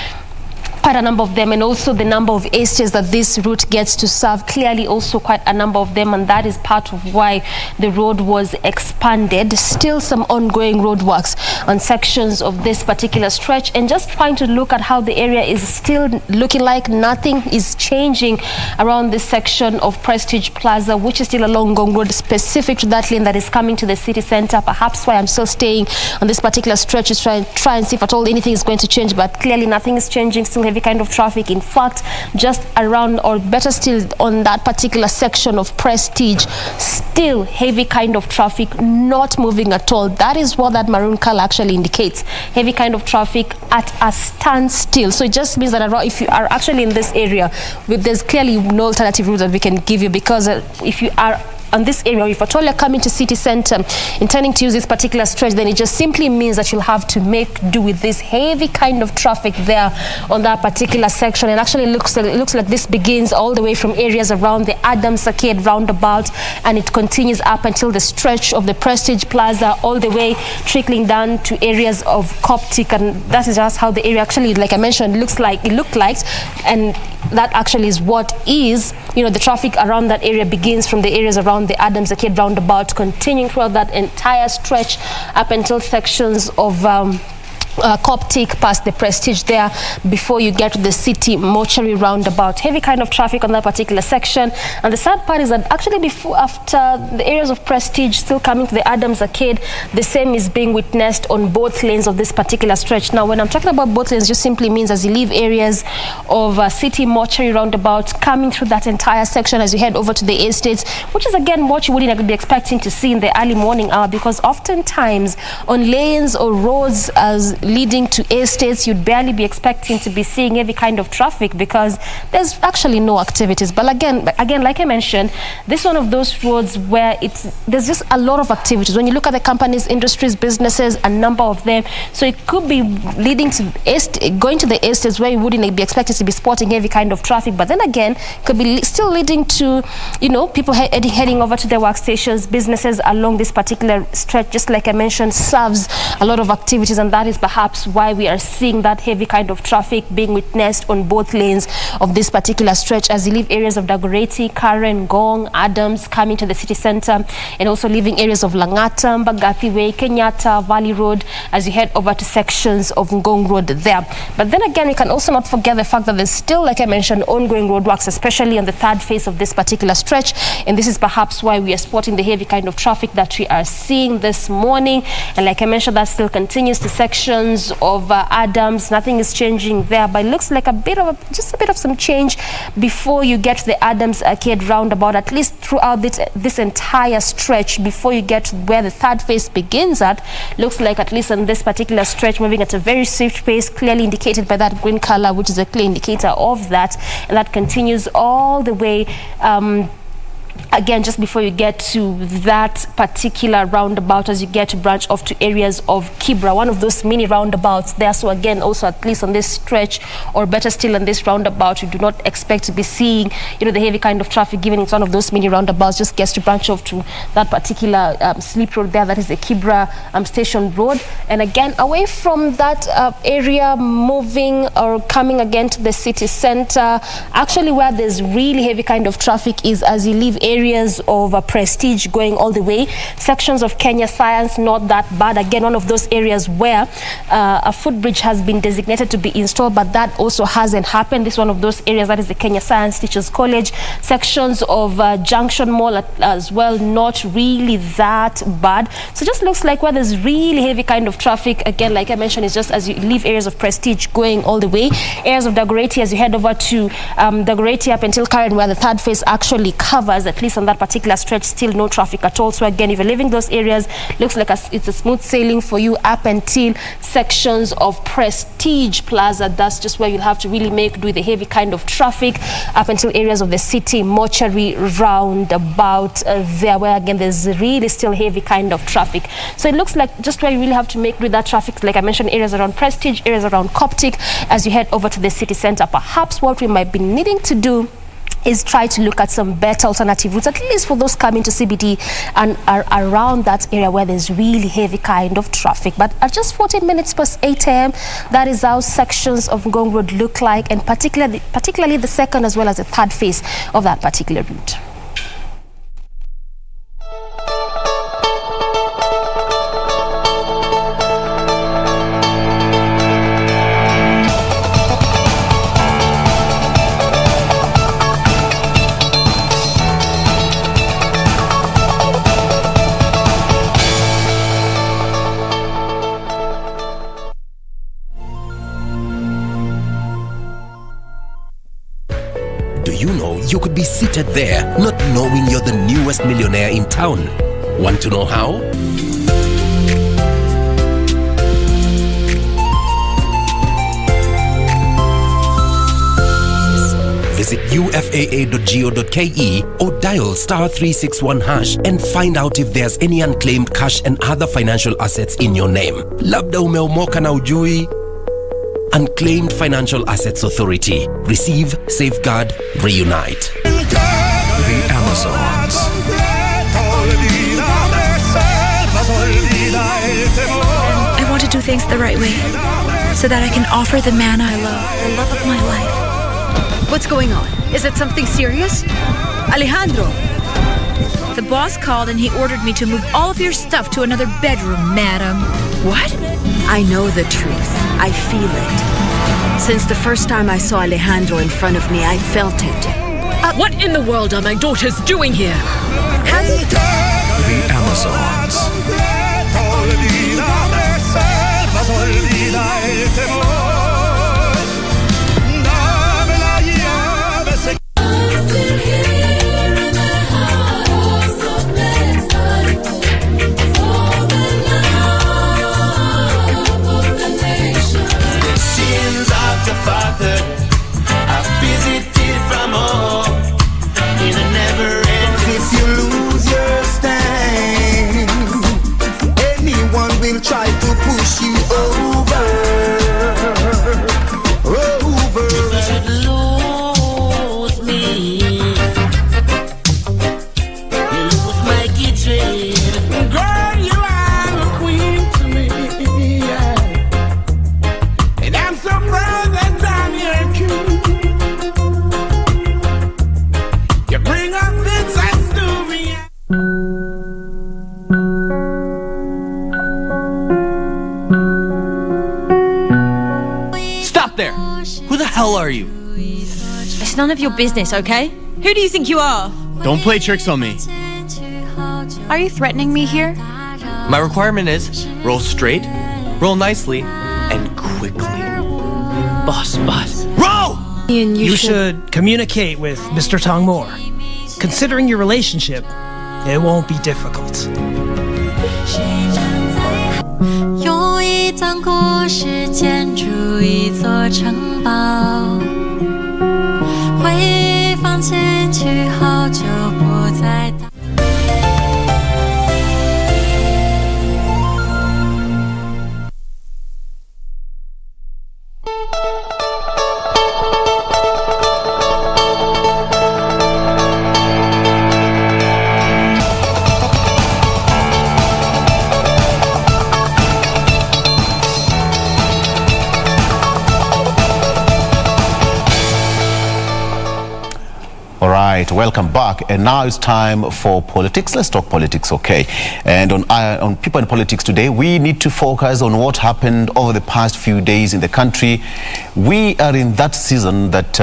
quite a number of them, and also the number of estates that this route gets to serve, clearly also quite a number of them, and that is part of why the road was expanded. Still some ongoing road works on sections of this particular stretch, and just trying to look at how the area is still looking like nothing is changing around this section of Prestige Plaza, which is still along Ngong Road, specific to that lane that is coming to the city center. Perhaps why I'm still staying on this particular stretch is try and see if at all anything is going to change, but clearly nothing is changing. Still heavy kind of traffic. In fact, just around, or better still, on that particular section of Prestige, still heavy kind of traffic, not moving at all. That is what that maroon color actually indicates. Heavy kind of traffic at a standstill. So it just means that if you are actually in this area, there's clearly no alternative route that we can give you, because if you are on this area, if at all you're coming to city center intending to use this particular stretch, then it just simply means that you'll have to make do with this heavy kind of traffic there on that particular section. And actually it looks like this begins all the way from areas around the Adams Arcade roundabout, and it continues up until the stretch of the Prestige Plaza, all the way trickling down to areas of Coptic. And that is just how the area actually, like I mentioned, looked like, and that actually is what is, the traffic around that area begins from the areas around the Adams Arcade roundabout, continuing throughout that entire stretch up until sections of Coptic, past the Prestige there, before you get to the city mortuary roundabout. Heavy kind of traffic on that particular section. And the sad part is that actually after the areas of Prestige still coming to the Adams Arcade, the same is being witnessed on both lanes of this particular stretch. Now, when I'm talking about both lanes, just simply means as you leave areas of city mortuary roundabout, coming through that entire section as you head over to the estates, which is again what you wouldn't be expecting to see in the early morning hour, because oftentimes on lanes or roads as leading to estates, you'd barely be expecting to be seeing every kind of traffic, because there's actually no activities. But again, like I mentioned, this is one of those roads where there's just a lot of activities. When you look at the companies, industries, businesses, a number of them, so it could be leading to going to the estates where you wouldn't be expected to be spotting heavy kind of traffic. But then again, could be still leading to people heading over to their workstations. Businesses along this particular stretch, just like I mentioned, serves a lot of activities, and that is perhaps why we are seeing that heavy kind of traffic being witnessed on both lanes of this particular stretch as you leave areas of Dagoretti, Karen, Ngong, Adams, coming to the city center, and also leaving areas of Langata, Mbagathi Way, Kenyatta, Valley Road, as you head over to sections of Ngong Road there. But then again, we can also not forget the fact that there's still, like I mentioned, ongoing roadworks, especially on the third phase of this particular stretch, and this is perhaps why we are spotting the heavy kind of traffic that we are seeing this morning. And like I mentioned, that still continues to sections of Adams. Nothing is changing there, but it looks like just a bit of some change before you get to the Adams Arcade roundabout, at least throughout this entire stretch before you get to where the third phase begins at. Looks like at least on this particular stretch moving at a very swift pace, clearly indicated by that green color, which is a clear indicator of that, and that continues all the way again just before you get to that particular roundabout, as you get to branch off to areas of Kibra, one of those mini roundabouts there. So again, also at least on this stretch, or better still on this roundabout, you do not expect to be seeing the heavy kind of traffic, given it's one of those mini roundabouts, just gets to branch off to that particular slip road there, that is the Kibra Station Road. And again, away from that area, moving or coming again to the city center, actually where there's really heavy kind of traffic is as you leave areas of Prestige going all the way. Sections of Kenya Science, not that bad. Again, one of those areas where a footbridge has been designated to be installed, but that also hasn't happened. This is one of those areas, that is the Kenya Science Teachers College. Sections of Junction Mall as well, not really that bad. So just looks like where there's really heavy kind of traffic, again, like I mentioned, is just as you leave areas of Prestige going all the way. Areas of Dagoretti as you head over to Dagoretti up until Karen, where the third phase actually covers, at least on that particular stretch, still no traffic at all. So again, if you're leaving those areas, looks like it's a smooth sailing for you up until sections of Prestige Plaza. That's just where you'll have to really make do with the heavy kind of traffic up until areas of the city mortuary roundabout there, where again there's really still heavy kind of traffic. So it looks like just where you really have to make do with that traffic, like I mentioned, areas around Prestige, areas around Coptic, as you head over to the city center. Perhaps what we might be needing to do is try to look at some better alternative routes, at least for those coming to CBD and are around that area where there's really heavy kind of traffic. But at just 14 minutes past 8 a.m., that is how sections of Ngong Road look like, and particularly the second as well as the third phase of that particular route. You could be seated there, not knowing you're the newest millionaire in town. Want to know how? Visit ufaa.go.ke or dial *361# and find out if there's any unclaimed cash and other financial assets in your name. Labda umeomoka na ujui. Unclaimed Financial Assets Authority. Receive, safeguard, reunite. The Amazons. I want to do things the right way so that I can offer the man I love the love of my life. What's going on? Is it something serious? Alejandro! The boss called and he ordered me to move all of your stuff to another bedroom, madam. What? I know the truth. I feel it. Since the first time I saw Alejandro in front of me, I felt it. What in the world are my daughters doing here? The Amazons. Try to push you over. If you should lose me, you lose my kitchen. Girl, you are a queen to me, yeah. And I'm so proud that I'm your king. You bring up the sides to me. There. Who the hell are you? It's none of your business, okay? Who do you think you are? Don't play tricks on me. Are you threatening me here? My requirement is roll straight, roll nicely, and quickly. Boss, roll! You should communicate with Mr. Tongmore. Considering your relationship, it won't be difficult. 用一段故事建筑一座城堡，回忆放进去后就不再打。All right, welcome back. And now it's time for politics. Let's talk politics, okay? And on People and Politics today, we need to focus on what happened over the past few days in the country. We are in that season that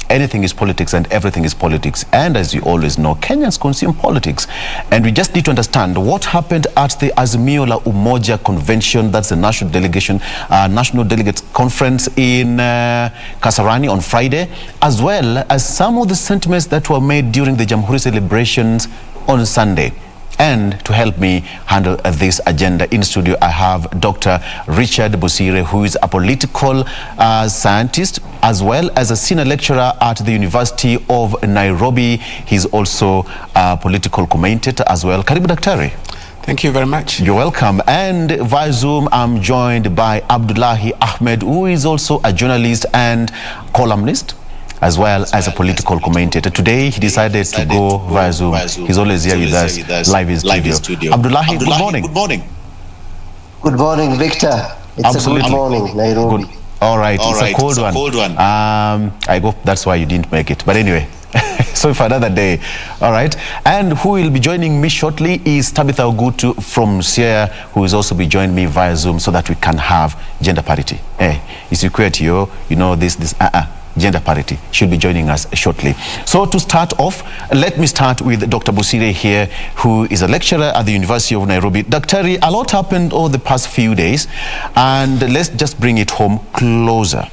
anything is politics and everything is politics. And as you always know, Kenyans consume politics. And we just need to understand what happened at the Azimio la Umoja Convention. That's the National Delegates Conference in Kasarani on Friday, as well as some of the sentiments that were made during the Jamhuri celebrations on Sunday. And to help me handle this agenda in studio, I have Dr. Richard Busire, who is a political scientist, as well as a senior lecturer at the University of Nairobi. He's also a political commentator as well. Karibu Daktari. Thank you very much. You're welcome. And via Zoom, I'm joined by Abdullahi Ahmed, who is also a journalist and columnist, as well as a political commentator. Today, he decided to go via Zoom. He's always here with us, live in studio. Abdullahi, good morning. Good morning. Good morning, Victor. It's Absolutely. a good morning, Nairobi. Good. All right, it's a cold one. I hope that's why you didn't make it. But anyway, so for another day. All right. And who will be joining me shortly is Tabitha Ogutu from Sierra, who will also be joining me via Zoom so that we can have gender parity. Hey, it's equate you know this gender parity should be joining us shortly. So to start off, let me start with Dr. Busire here, who is a lecturer at the University of Nairobi. Dr. a lot happened over the past few days, and let's just bring it home closer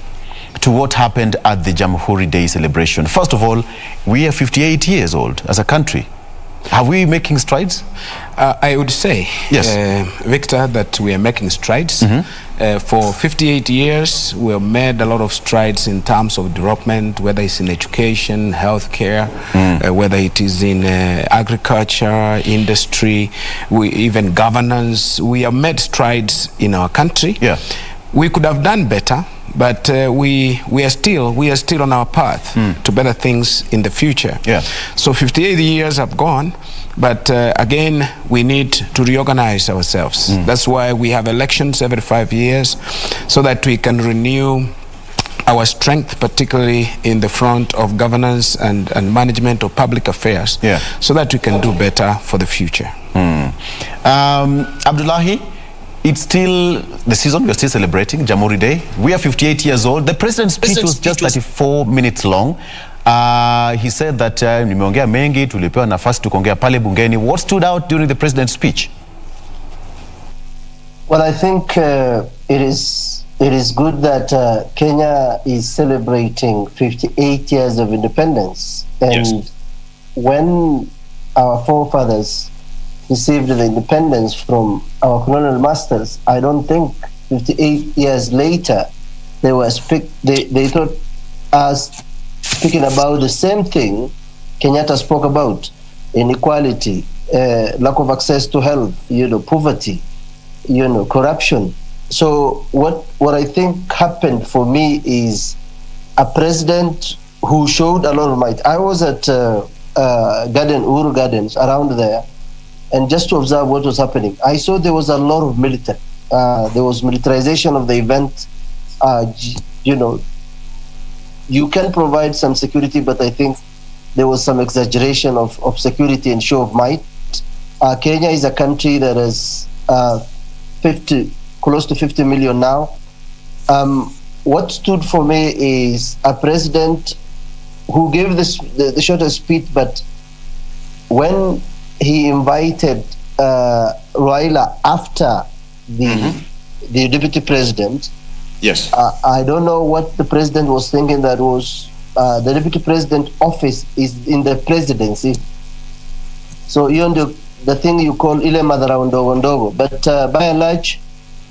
to what happened at the Jamhuri Day celebration. First of all, we are 58 years old as a country. Are we making strides? I would say, yes, Victor, that we are making strides. For 58 years, we have made a lot of strides in terms of development, whether it's in education, healthcare, whether it is in agriculture, industry, even governance. We have made strides in our country. Yeah. We could have done better, but we are still on our path to better things in the future. Yeah. So 58 years have gone, but again, we need to reorganize ourselves. That's why we have elections every 5 years, so that we can renew our strength, particularly in the front of governance and management of public affairs, so that we can do better for the future. Abdullahi, it's still the season. We're still celebrating Jamhuri Day. We are 58 years old. The president's speech was just 34 minutes long. He said that nimeongea mengi, tulipewa nafasi tukaongea pale bungeni. What stood out during the president's speech? Well, I think it is good that Kenya is celebrating 58 years of independence. And when our forefathers received the independence from our colonial masters, I don't think 58 years later they thought us speaking about the same thing Kenyatta spoke about: inequality, lack of access to health, poverty, corruption. So what I think happened for me is a president who showed a lot of might. I was at Uhuru Gardens around there, and just to observe what was happening, I saw there was a lot of military. There was militarization of the event. You can provide some security, but I think there was some exaggeration of security and show of might. Kenya is a country that is close to 50 million now. What stood for me is a president who gave the shortest speech, but when he invited Raila after the deputy president. Yes. I don't know what the president was thinking. That was the deputy president office is in the presidency. So the thing you call ile madharau ndogo ndogo. But by and large,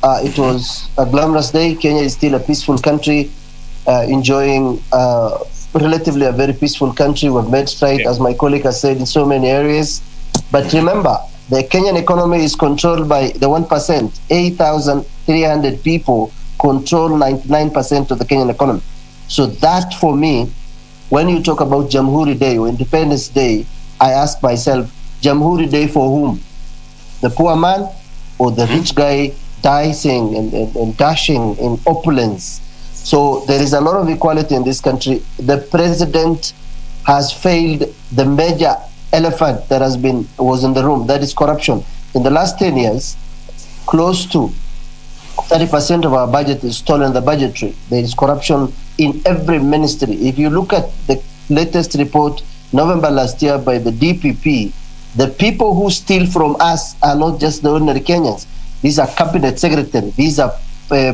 it was a glamorous day. Kenya is still a peaceful country, enjoying relatively a very peaceful country. We've made strides, as my colleague has said, in so many areas. But remember, the Kenyan economy is controlled by the 1%. 8,300 people control 99% of the Kenyan economy. So that, for me, when you talk about Jamhuri Day or Independence Day, I ask myself, Jamhuri Day for whom? The poor man or the rich guy dicing and dashing in opulence? So there is a lot of equality in this country. The president has failed the major elephant that was in the room, that is corruption. In the last 10 years, close to 30% of our budget is stolen the budgetary. There is corruption in every ministry. If you look at the latest report, November last year, by the DPP, the people who steal from us are not just the ordinary Kenyans. These are cabinet secretary, these are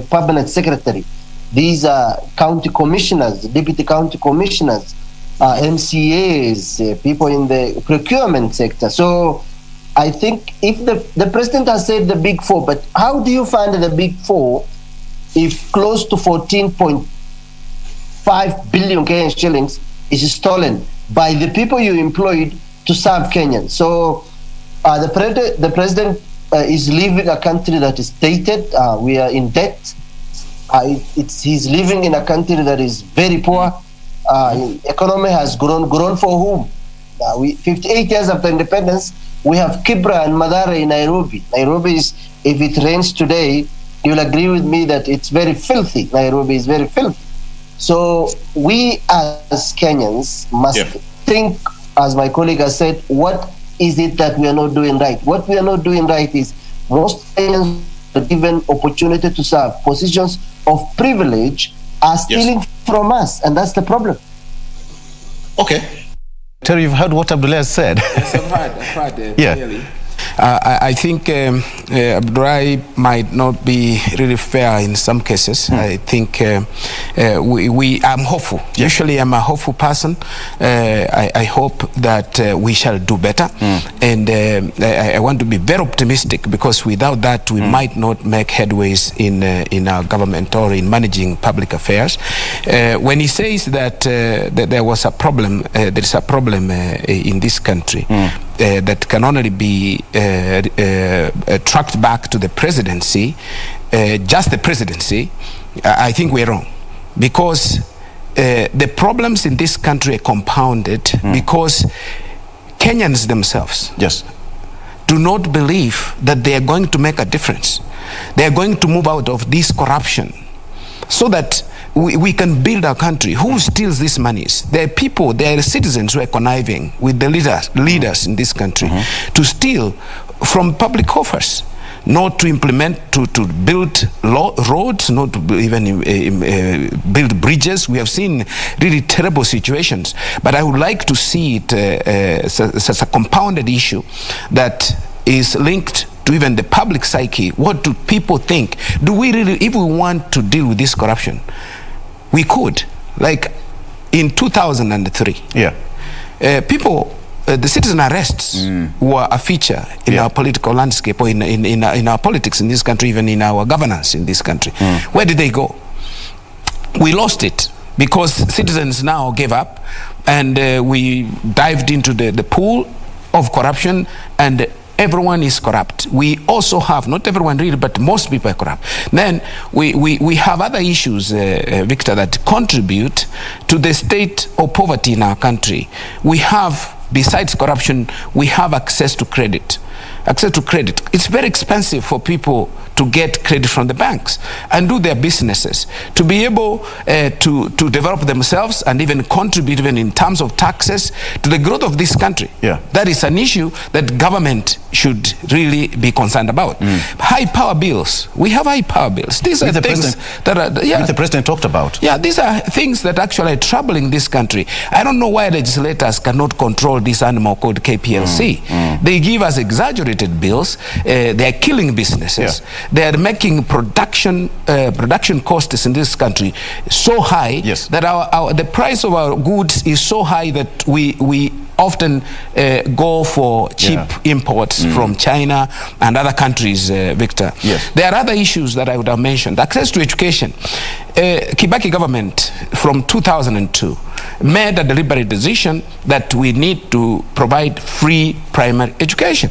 permanent secretary, these are county commissioners, deputy county commissioners, MCAs, people in the procurement sector. So I think if the president has said the big four, but how do you find the big four if close to 14.5 billion Kenyan shillings is stolen by the people you employed to serve Kenyans? So the president is leaving a country that is dated. We are in debt. He's living in a country that is very poor. Economy has grown for whom? 58 years after independence, we have Kibra and Madara in Nairobi. Nairobi is, if it rains today, you'll agree with me that it's very filthy. Nairobi is very filthy. So we as Kenyans must think, as my colleague has said, what is it that we are not doing right? What we are not doing right is most Kenyans are given opportunity to serve positions of privilege are stealing from us, and that's the problem. Okay. Terry, you've heard what Abdullah has said. Yes, I've heard clearly. I think Abdullah might not be really fair in some cases. I think I'm hopeful. Usually I'm a hopeful person. I hope that we shall do better. And I want to be very optimistic, because without that we might not make headways in our government or in managing public affairs. When he says that there was a problem, there is a problem in this country, that can only be tracked back to the presidency, just the presidency, I think we're wrong. Because the problems in this country are compounded because Kenyans themselves do not believe that they are going to make a difference. They are going to move out of this corruption so that we can build our country. Who steals these monies? There are people, there are citizens who are conniving with the leaders in this country to steal from public coffers, not to implement, to build roads, not to even build bridges. We have seen really terrible situations. But I would like to see it as a compounded issue that is linked to even the public psyche. What do people think? Do we really, if we want to deal with this corruption, we could, like in 2003. People, the citizen arrests were a feature in our political landscape, or in our politics in this country, even in our governance in this country. Where did they go? We lost it because citizens now gave up, and we dived into the pool of corruption, and everyone is corrupt. We also have, not everyone really, but most people are corrupt. Then we have other issues, Victor, that contribute to the state of poverty in our country. We have, besides corruption, we have access to credit. Access to credit. It's very expensive for people to get credit from the banks and do their businesses, to be able to develop themselves and even contribute, even in terms of taxes, to the growth of this country. That is an issue that government should really be concerned about. High power bills. We have high power bills. These are things that are, the president talked about. These are things that actually are troubling this country. I don't know why legislators cannot control this animal called KPLC. They give us exaggerated bills. They are killing businesses. They are making production costs in this country so high that the price of our goods is so high that we often go for cheap imports from China and other countries, Victor. There are other issues that I would have mentioned. Access to education. Kibaki government from 2002 made a deliberate decision that we need to provide free primary education.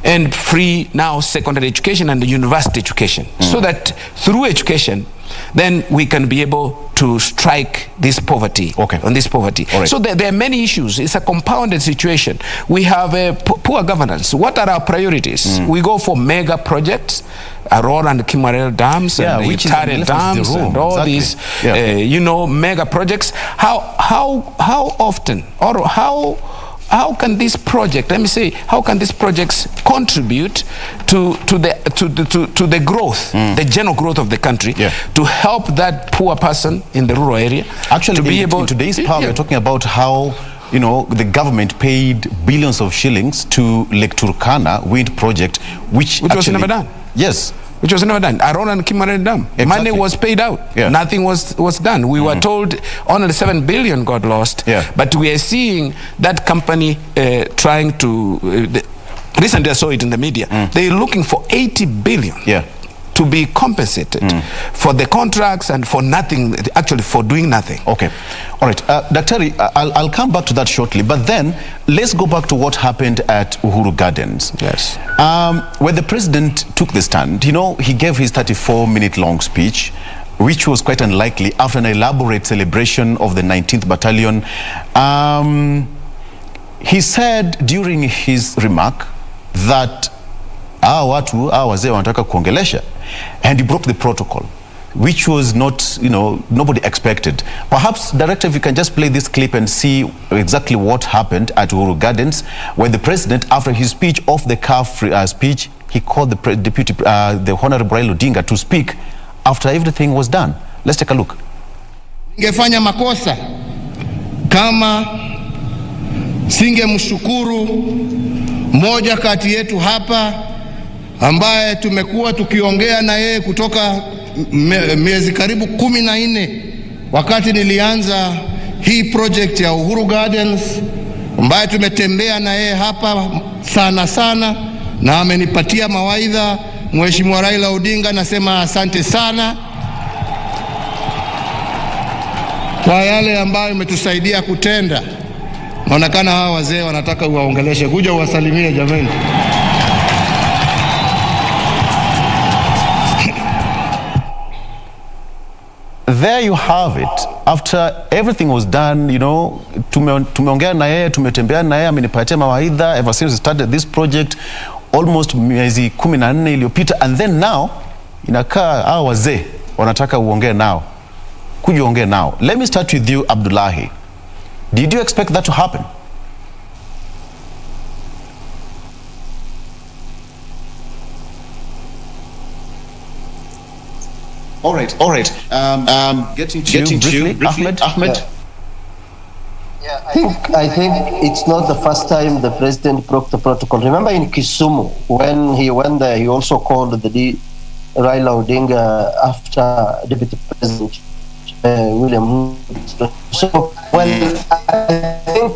And free now secondary education and university education, so that through education then we can be able to strike this poverty, on this poverty. All right. So there are many issues. It's a compounded situation. We have poor governance. What are our priorities? We go for mega projects, Aurora and Kimarel dams, and the Italian dams, and all these, mega projects. How often, or how can this project, how can these projects contribute to the growth, the general growth of the country, to help that poor person in the rural area? Actually, to be able, in today's power, we're talking about how the government paid billions of shillings to Lake Turkana wind project, which was never done. Yes. Which was never done. Aron and Kimarel Dam. Exactly. Money was paid out. Nothing was done. We were told only 7 billion got lost. But we are seeing that company trying to... recently I saw it in the media. They're looking for 80 billion to be compensated for the contracts and for nothing, actually for doing nothing. Okay. All right. Daktari, I'll come back to that shortly. But then, let's go back to what happened at Uhuru Gardens. Yes. When the president took the stand, he gave his 34-minute long speech, which was quite unlikely after an elaborate celebration of the 19th Battalion. He said during his remark that watu wazee wanataka kuongelesha, and he broke the protocol, which was not, nobody expected. Perhaps, Director, if you can just play this clip and see exactly what happened at Uhuru Gardens when the president, after his speech, off the cuff speech, he called the Honorable Raila Odinga to speak after everything was done. Let's take a look. Ningefanya makosa kama singemshukuru mmoja kati yetu hapa ambaye tumekuwa tukiongea na yeye kutoka miezi karibu 14 wakati nilianza hii project ya Uhuru Gardens, ambaye tumetembea na yeye hapa sana na amenipatia mawaidha. Mheshimiwa Raila Odinga, nasema asante sana kwa yale ambayo umetusaidia kutenda. Naonekana hawa wazee wanataka uwaongeleshe, kuja uwasalimie jamani. There you have it. After everything was done, tumeongea na yeye, tumetembea na yeye, amenipatia mawaidha ever since we started this project almost miezi 14 iliyopita, and then now inakaa hawa wazee wanataka uongee nao, kuja uongee nao. Let me start with you, Abdullahi. Did you expect that to happen? All right. Getting to you briefly, Ahmed. I think it's not the first time the president broke the protocol. Remember in Kisumu, when he went there, he also called the Raila Odinga after Deputy President William. So when I think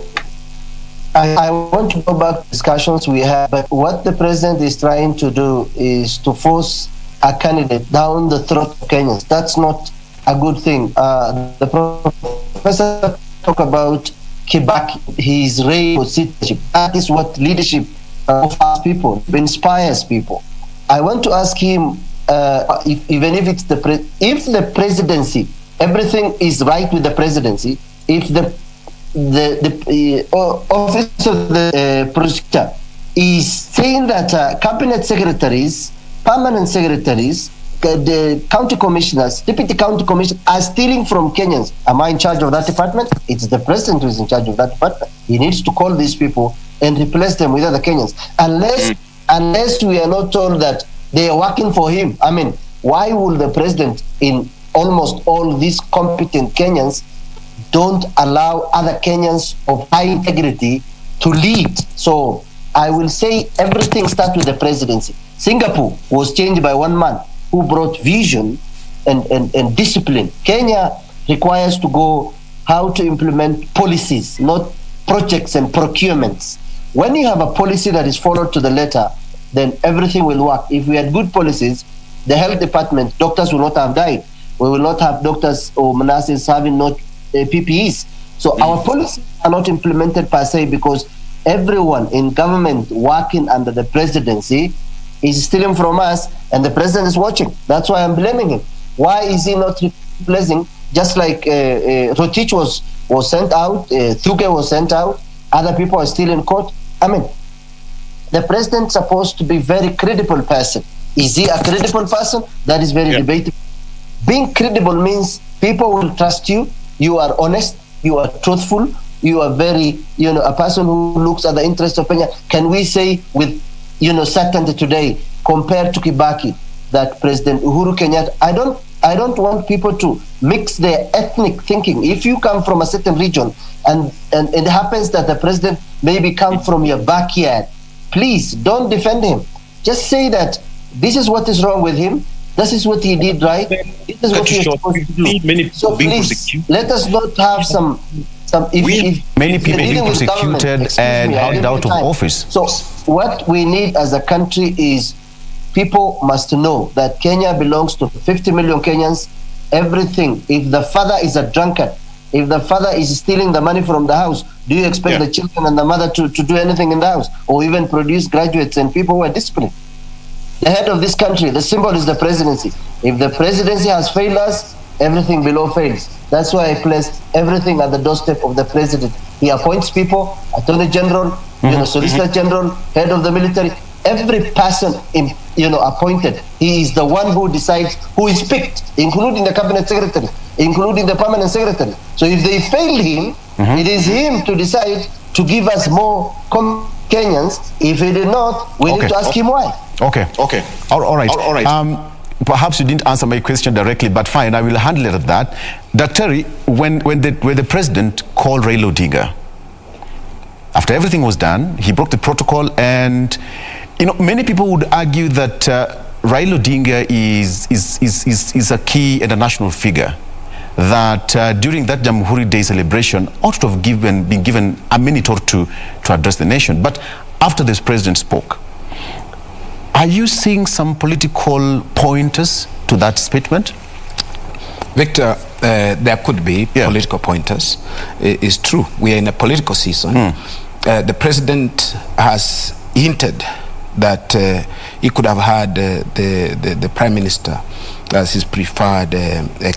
I want to go back to discussions we had, but what the president is trying to do is to force a candidate down the throat of Kenyans. That's not a good thing. The professor talked about Kibaki, his race for citizenship. That is what leadership offers people, inspires people. I want to ask him, even if it's if the presidency, everything is right with the presidency, if the office of the prosecutor is saying that cabinet secretaries, permanent secretaries, the county commissioners, deputy county commissioners are stealing from Kenyans. Am I in charge of that department? It's the president who is in charge of that department. He needs to call these people and replace them with other Kenyans. Unless we are not told that they are working for him. I mean, why will the president, in almost all these competent Kenyans, don't allow other Kenyans of high integrity to lead? So I will say everything starts with the presidency. Singapore was changed by one man who brought vision and discipline. Kenya requires to go how to implement policies, not projects and procurements. When you have a policy that is followed to the letter, then everything will work. If we had good policies, the health department, doctors will not have died. We will not have doctors or nurses having not PPEs. So our policies are not implemented per se because everyone in government working under the presidency is stealing from us, and the president is watching. That's why I'm blaming him. Why is he not replacing? Just like Rotich was sent out, Thuge was sent out, other people are still in court. I mean, the president's supposed to be a very credible person. Is he a credible person? That is very debatable. Being credible means people will trust you. You are honest. You are truthful. You are very, a person who looks at the interest of Kenya. Can we say with, certainty today, compared to Kibaki, that President Uhuru Kenyatta, I don't want people to mix their ethnic thinking. If you come from a certain region and it happens that the president maybe come from your backyard, please don't defend him. Just say that this is what is wrong with him. This is what he did right. This is what he is supposed to do. So please, let us not have some many people being prosecuted and held out of office. So what we need as a country is people must know that Kenya belongs to 50 million Kenyans. Everything. If the father is a drunkard, if the father is stealing the money from the house, do you expect the children and the mother to do anything in the house or even produce graduates and people who are disciplined? The head of this country, the symbol is the presidency. If the presidency has failed us, everything below fails. That's why I placed everything at the doorstep of the president. He appoints people, Attorney General, Solicitor General, head of the military. Every person appointed, he is the one who decides who is picked, including the cabinet secretary, including the permanent secretary. So if they fail him, it is him to decide to give us more Kenyans. If he did not, we need to ask him why. Okay. All right. Perhaps you didn't answer my question directly, but fine, I will handle it at that. Dr. When the president called Raila Odinga, after everything was done, he broke the protocol, and many people would argue that Raila Odinga is a key and a national figure that during that Jamhuri Day celebration ought to have been given a minute or two to address the nation. But after this president spoke, are you seeing some political pointers to that statement? Victor, there could be political pointers. It's true. We are in a political season. The president has hinted that he could have had the prime minister as his preferred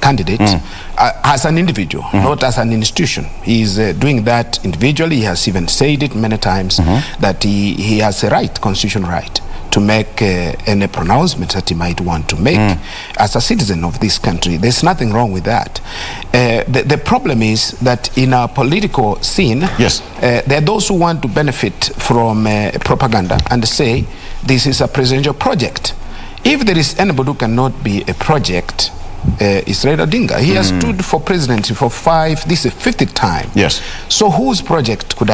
candidate as an individual, not as an institution. He is doing that individually. He has even said it many times that he has a right, constitutional right, to make any pronouncement that he might want to make as a citizen of this country. There's nothing wrong with that. The problem is that in our political scene, there are those who want to benefit from propaganda and say this is a presidential project. If there is anybody who cannot be a project, is Raila Odinga. He has stood for presidency for this is the 50th time. So whose project could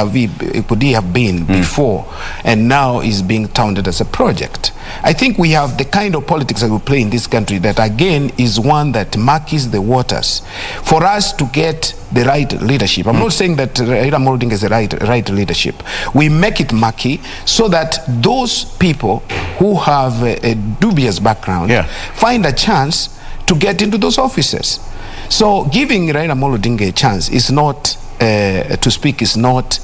he have been before and now is being touted as a project? I think we have the kind of politics that we play in this country that again is one that murkies the waters. For us to get the right leadership, I'm not saying that Raila Odinga is the right leadership. We make it murky so that those people who have a dubious background find a chance to get into those offices. So giving Raila Odinga a chance is not, to speak, is not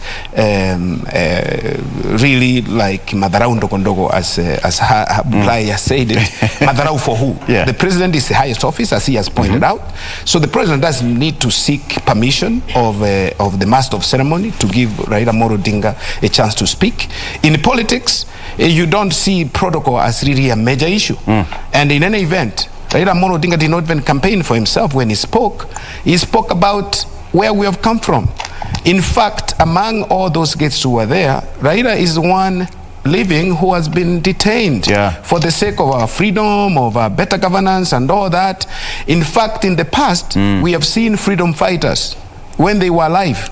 really like Madarau Ndogondogo as Bulai has said it. Madarau for who? The president is the highest office, as he has pointed out. So the president doesn't need to seek permission of the master of ceremony to give Raila Odinga a chance to speak. In politics, you don't see protocol as really a major issue. And in any event, Raila Odinga did not even campaign for himself when he spoke. He spoke about where we have come from. In fact, among all those guests who were there, Raila is one living who has been detained for the sake of our freedom, of our better governance and all that. In fact, in the past, we have seen freedom fighters when they were alive.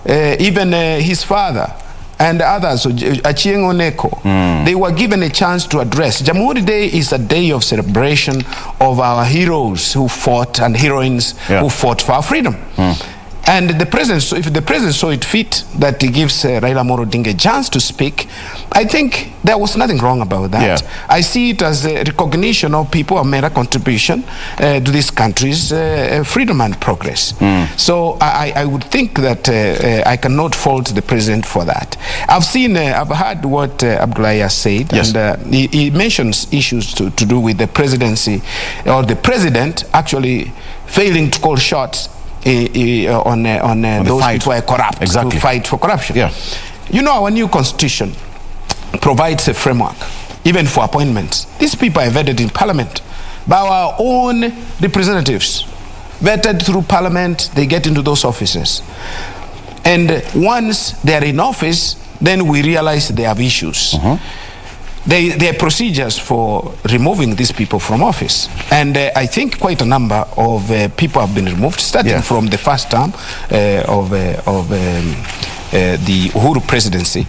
Even his father and others, Achieng Oneko, they were given a chance to address. Jamhuri Day is a day of celebration of our heroes who fought and heroines who fought for our freedom. And the president, so if the president saw it fit that he gives Raila Amolo Odinga a chance to speak, I think there was nothing wrong about that. Yeah. I see it as a recognition of people who have made a contribution to this country's freedom and progress. So I would think that I cannot fault the president for that. I've heard what Abdullahi has said, yes. and he mentions issues to do with the presidency, or the president actually failing to call shots on those fight. people who are corrupt, Exactly. to fight for corruption. Yeah. You know, our new constitution provides a framework, even for appointments. These people are vetted in parliament by our own representatives. Vetted through parliament, they get into those offices. And once they're in office, then we realize they have issues. There are procedures for removing these people from office. And I think quite a number of people have been removed, starting from the first term of the Uhuru presidency.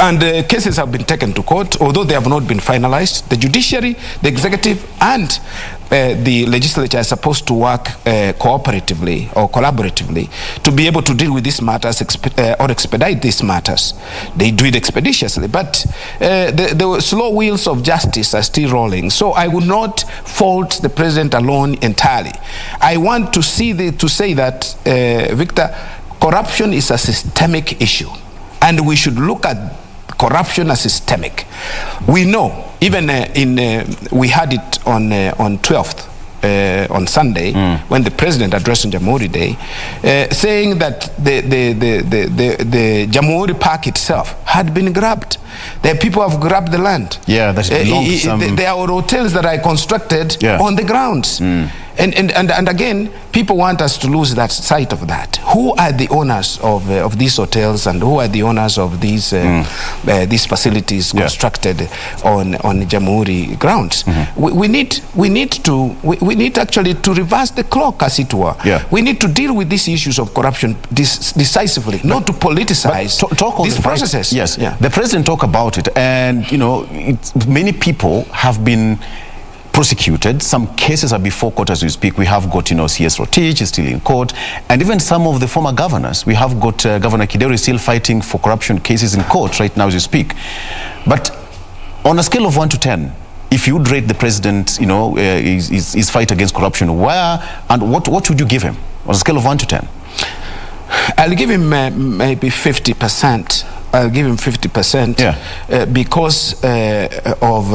And cases have been taken to court, although they have not been finalized. The judiciary, the executive, and the legislature are supposed to work cooperatively or collaboratively to be able to deal with these matters or expedite these matters. They do it expeditiously, but the slow wheels of justice are still rolling. So I would not fault the president alone entirely. I want to say that, Victor, corruption is a systemic issue, and we should look at corruption as systemic. We know, even we had it on 12th, on Sunday, when the president addressed on Jamhuri Day, saying that the Jamhuri Park itself had been grabbed. The people have grabbed the land. Yeah, that belongs to some... There are hotels that are constructed on the grounds. And again, people want us to lose that sight of that. Who are the owners of these hotels, and who are the owners of these facilities constructed on Jamhuri grounds? We need actually to reverse the clock, as it were. We need to deal with these issues of corruption decisively, not to politicize these processes. Yes, the president talked about it, and many people have been prosecuted. Some cases are before court as we speak. We have got, CS Rotich is still in court, and even some of the former governors. We have got Governor Kidero still fighting for corruption cases in court right now as we speak. But on a scale of 1 to 10, if you'd rate the president, his fight against corruption, what would you give him on a scale of 1 to 10? I'll give him maybe 50%. I'll give him 50% because of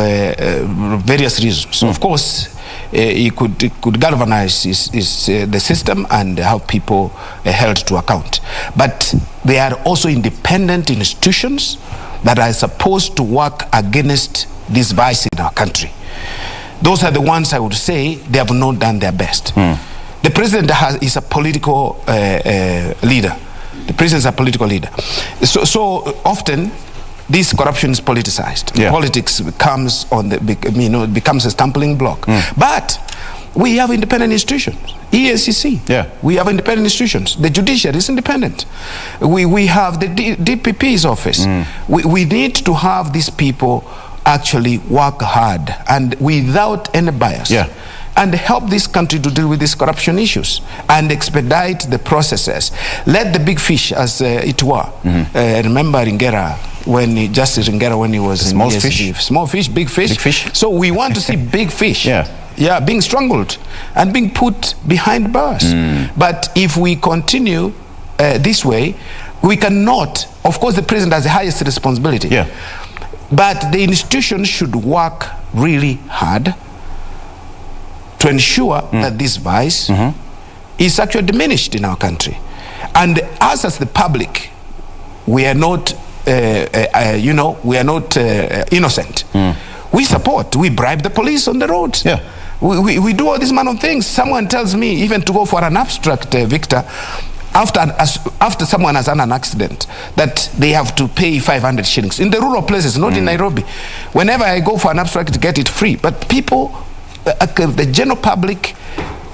various reasons. Of course, he could galvanize the system and have people held to account. But they are also independent institutions that are supposed to work against this vice in our country. Those are the ones I would say they have not done their best. The president is a political leader. The president is a political leader. So often, this corruption is politicized. Politics becomes becomes a stumbling block. But we have independent institutions. EACC. We have independent institutions. The judiciary is independent. We have the DPP's office. We need to have these people actually work hard and without any bias. And help this country to deal with these corruption issues and expedite the processes. Let the big fish, as it were. Remember Justice Ngera, when he was small in fish. Small fish, big fish. Big fish. So we want to see big fish. Being strangled and being put behind bars. But if we continue this way, we cannot. Of course, the president has the highest responsibility. But the institutions should work really hard to ensure that this vice is actually diminished in our country. And us as the public, we are not, we are not innocent. We support, we bribe the police on the road. We do all these man of things. Someone tells me even to go for an abstract, Victor, after someone has had an accident, that they have to pay 500 shillings. In the rural places, not in Nairobi. Whenever I go for an abstract, to get it free. But people, the general public,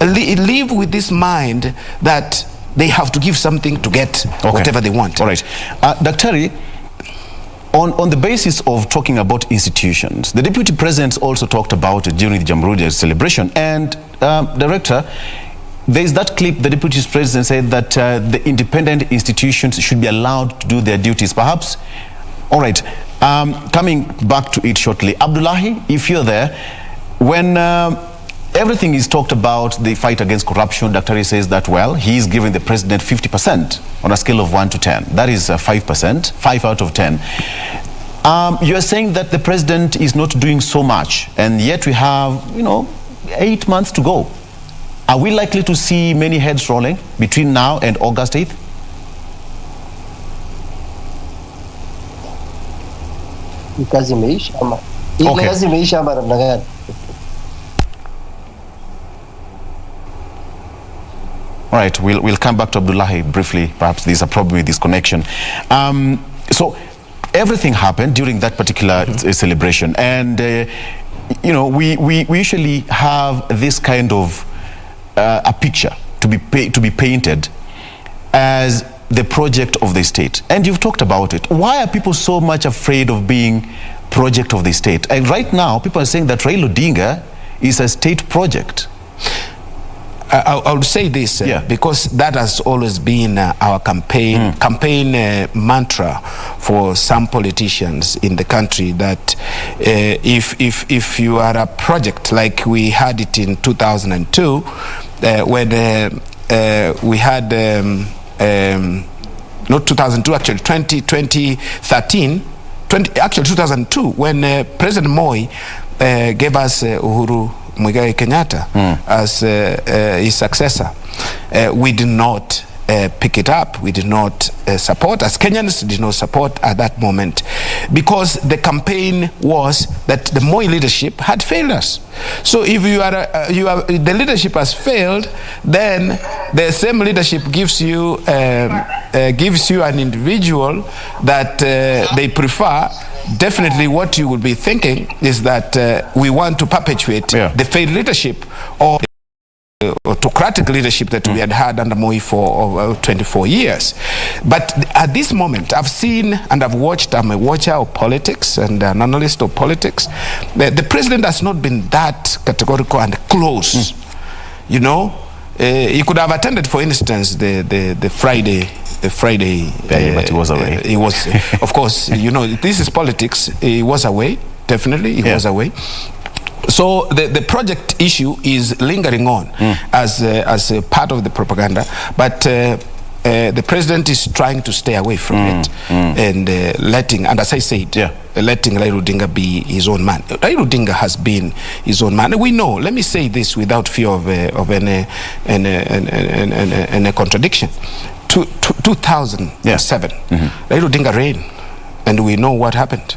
live with this mind that they have to give something to get whatever they want. All right. Daktari, on the basis of talking about institutions, the Deputy President also talked about it during the Jamhuri Day celebration. And, Director, there is that clip, the Deputy President said that the independent institutions should be allowed to do their duties. Perhaps, all right, coming back to it shortly. Abdullahi, if you're there, when everything is talked about, the fight against corruption, Dr. says that, well, he is giving the president 50% on a scale of 1 to 10. That is 5%, 5 out of 10. You're saying that the president is not doing so much, and yet we have, 8 months to go. Are we likely to see many heads rolling between now and August 8th? Okay. All right, we'll come back to Abdullahi briefly. Perhaps there's a problem with this connection. So everything happened during that particular celebration, and we usually have this kind of a picture to be painted as the project of the state, and you've talked about it. Why are people so much afraid of being project of the state? And right now, people are saying that Raila Odinga is a state project. I would say this because that has always been our campaign mantra for some politicians in the country, that if you are a project like we had it in 2002, when we had not 2002 actually 2013 actually 2002 when President Moi gave us Uhuru Muigai Kenyatta as his successor. We did not pick it up. We did not support, as Kenyans did not support at that moment, because the campaign was that the Moi leadership had failed us. So if the leadership has failed, then the same leadership gives you an individual that they prefer. Definitely what you will be thinking is that we want to perpetuate the failed leadership or autocratic leadership that we had under Moi for over 24 years. But at this moment, I've seen and I've watched, I'm a watcher of politics and an analyst of politics. The president has not been that categorical and close. He could have attended, for instance, the Friday, but he was away. He was, of course, this is politics. He was away, definitely. He was away. So the project issue is lingering on as a part of the propaganda, but the president is trying to stay away from it and letting, and as I said, letting Raila Odinga be his own man. Raila Odinga has been his own man. We know, let me say this without fear of any contradiction. 2007, Raila Odinga reigned, and we know what happened.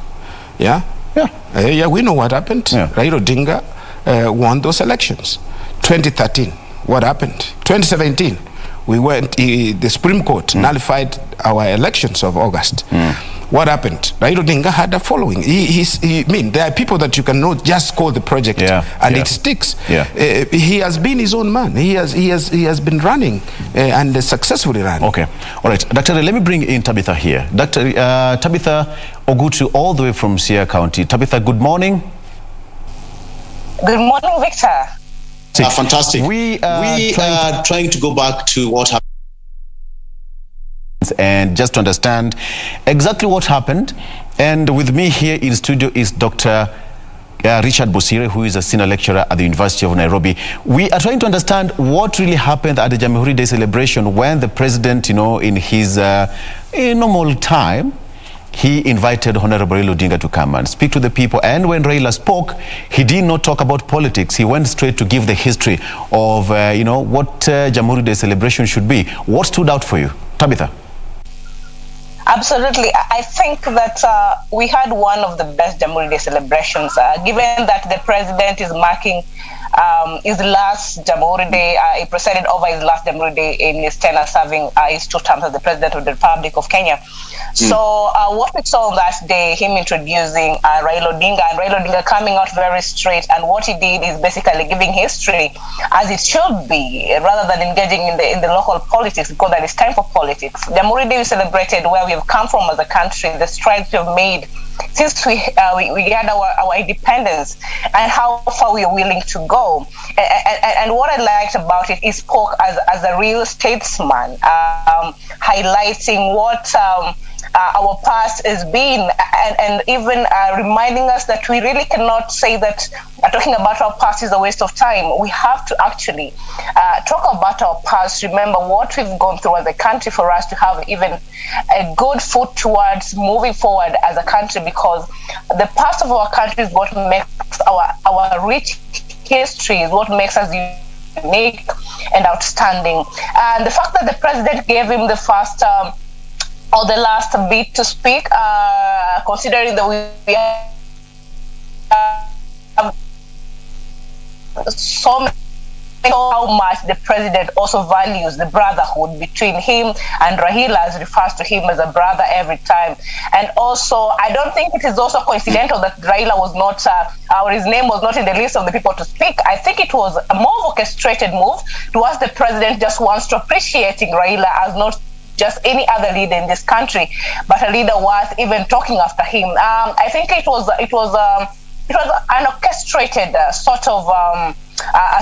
We know what happened. Raila Odinga won those elections. 2013, what happened? 2017, the Supreme Court nullified our elections of August. What happened? Raila Odinga had a following. There are people that you cannot just call the project and it sticks. He has been his own man. He has been running and successfully running. Okay, all right, Dr. Let me bring in Tabitha here. Dr. Tabitha Ogutu, all the way from Siaya County. Tabitha, good morning. Good morning, Victor. Fantastic. We are trying to go back to what happened and just to understand exactly what happened. And with me here in studio is Dr. Richard Bosire, who is a senior lecturer at the University of Nairobi. We are trying to understand what really happened at the Jamhuri Day celebration when the president, in his normal time, he invited Honorable Raila Odinga to come and speak to the people. And when Raila spoke, he did not talk about politics. He went straight to give the history of, what Jamhuri Day celebration should be. What stood out for you, Tabitha? Absolutely. I think that we had one of the best Jamhuri Day celebrations, given that the president is marking his last Jamhuri Day. He presided over his last Jamhuri Day in his tenure, serving his 2 terms as the president of the Republic of Kenya. So what we saw on that day, him introducing Raila Odinga, and Raila Odinga coming out very straight, and what he did is basically giving history as it should be, rather than engaging in the local politics, because that is time for politics. Jamhuri Day we celebrated where we have come from as a country, the strides we have made since we had our independence, and how far we are willing to go. go. And what I liked about it, he spoke as a real statesman, highlighting what our past has been, and even reminding us that we really cannot say that talking about our past is a waste of time. We have to actually talk about our past, remember what we've gone through as a country for us to have even a good foot towards moving forward as a country, because the past of our country is what makes our rich history, is what makes us unique and outstanding. And the fact that the president gave him the first or the last bit to speak, considering that we have so many, how much the president also values the brotherhood between him and Raila, as refers to him as a brother every time. And also, I don't think it is also coincidental that Raila was not, or his name was not in the list of the people to speak. I think it was a more orchestrated move towards the president just wants to appreciating Raila as not just any other leader in this country, but a leader worth even talking after him. I think it was an orchestrated sort of a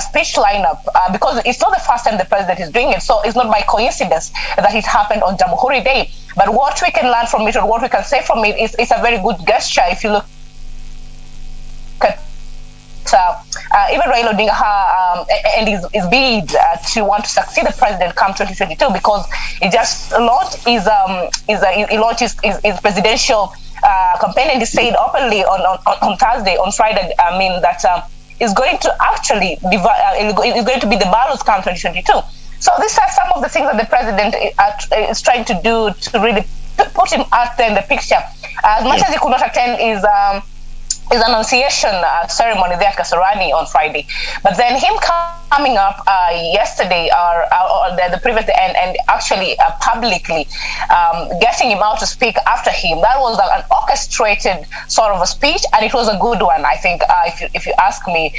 speech lineup, because it's not the first time the president is doing it, so it's not by coincidence that it happened on Jamhuri Day. But what we can learn from it, or what we can say from it, is a very good gesture. If you look at even Raila Odinga and his bid to want to succeed the president come 2022, because he just launched his presidential campaign, and he said openly on Thursday, on Friday, that is going to actually is going to be the ballots come 2022. So these are some of the things that the president is trying to do to really put him out there in the picture. As much as he could not attend his annunciation ceremony there at Kasarani on Friday, but then him coming up yesterday or the previous day and actually publicly getting him out to speak after him, that was an orchestrated sort of a speech, and it was a good one, I think, if you ask me,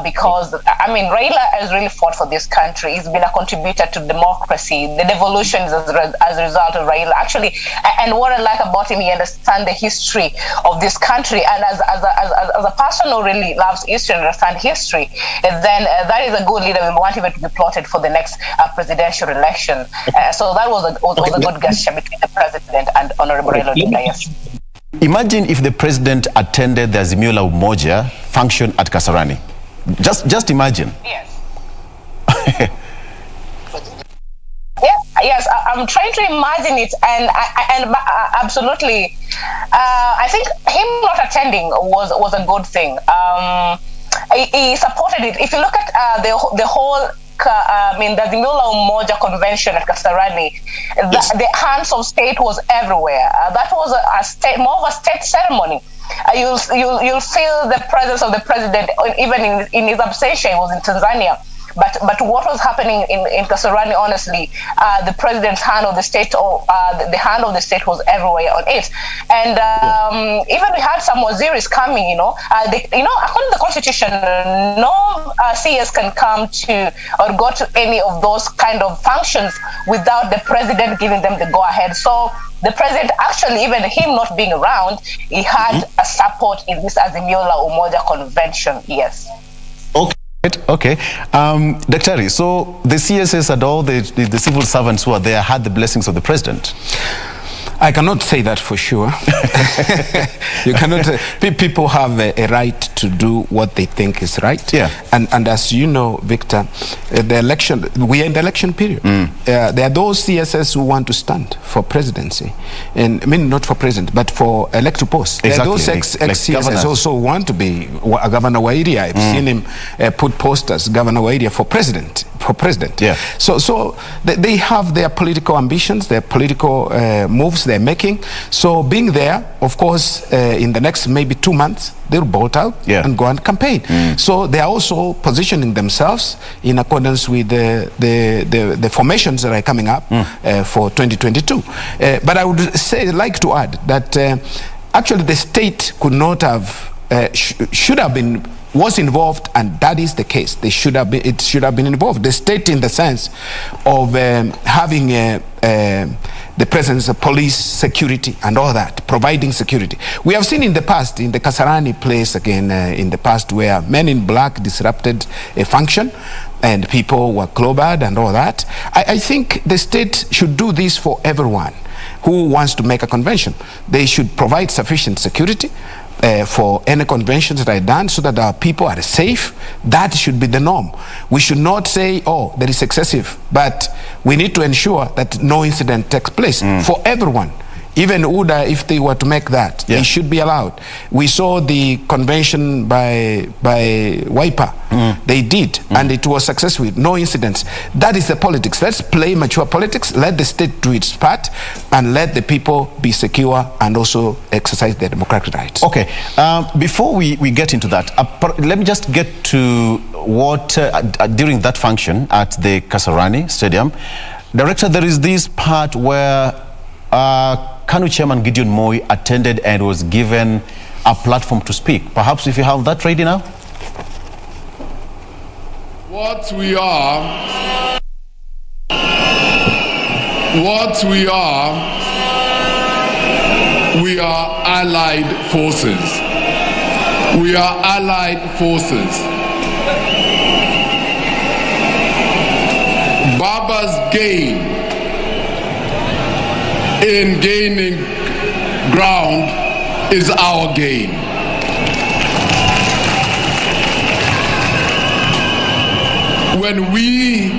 because I mean, Raila has really fought for this country. He's been a contributor to democracy. The devolution is as a result of Raila, actually. And what I like about him, he understands the history of this country, and as a person who really loves history and understands history, then that is a good leader we want even to be plotted for the next presidential election. So that was a good gesture between the president and Honorable Raila Odinga. Yes. Imagine if the president attended the Azimio la Umoja function at Kasarani. Just imagine. Yes. Yes, I'm trying to imagine it, and absolutely, I think him not attending was a good thing. He supported it. If you look at the whole, the Azimio la Umoja convention at Kasarani, the hands of state was everywhere. That was more of a state ceremony. You'll feel the presence of the president even in his absentia. He was in Tanzania. But what was happening in Kasarani, honestly, the president's hand of the state, or the hand of the state was everywhere on it. And even we had some waziris coming, according to the constitution, no CS can come to or go to any of those kind of functions without the president giving them the go-ahead. So the president, actually, even him not being around, he had a support in this Azimio la Umoja convention, yes. Okay. Daktari, so the CSS and all the civil servants who are there had the blessings of the president? I cannot say that for sure. You cannot. People have a right to do what they think is right. Yeah. And as you know, Victor, the election, we are in the election period. There are those CSS who want to stand for presidency, and I mean not for president, but for electoral posts. There are those ex-CSS also who want to be Governor Wairia. I've seen him put posters, Governor Wairia for president. Yeah. So they have their political ambitions, their political moves they're making. So being there, of course, in the next maybe 2 months, they'll bolt out and go and campaign. So they are also positioning themselves in accordance with the formations that are coming up for 2022. But I would like to add that actually the state could not have, should have been was involved, and that is the case. It should have been involved. The state, in the sense of having the presence of police, security, and all that, providing security. We have seen in the past, in the Kasarani place again, in the past, where men in black disrupted a function and people were clobbered and all that. I think the state should do this for everyone who wants to make a convention. They should provide sufficient security for any conventions that are done, so that our people are safe. That should be the norm. We should not say, oh, that is excessive, but we need to ensure that no incident takes place for everyone. Even UDA, if they were to make that, they should be allowed. We saw the convention by Wiper. They did, and it was successful, no incidents. That is the politics. Let's play mature politics. Let the state do its part, and let the people be secure and also exercise their democratic rights. Okay, before we get into that, let me just get to what, during that function at the Kasarani Stadium, Director, there is this part where Kanu Chairman Gideon Moi attended and was given a platform to speak. Perhaps if you have that ready now. What we are allied forces. We are allied forces. Baba's gain in gaining ground is our gain. When we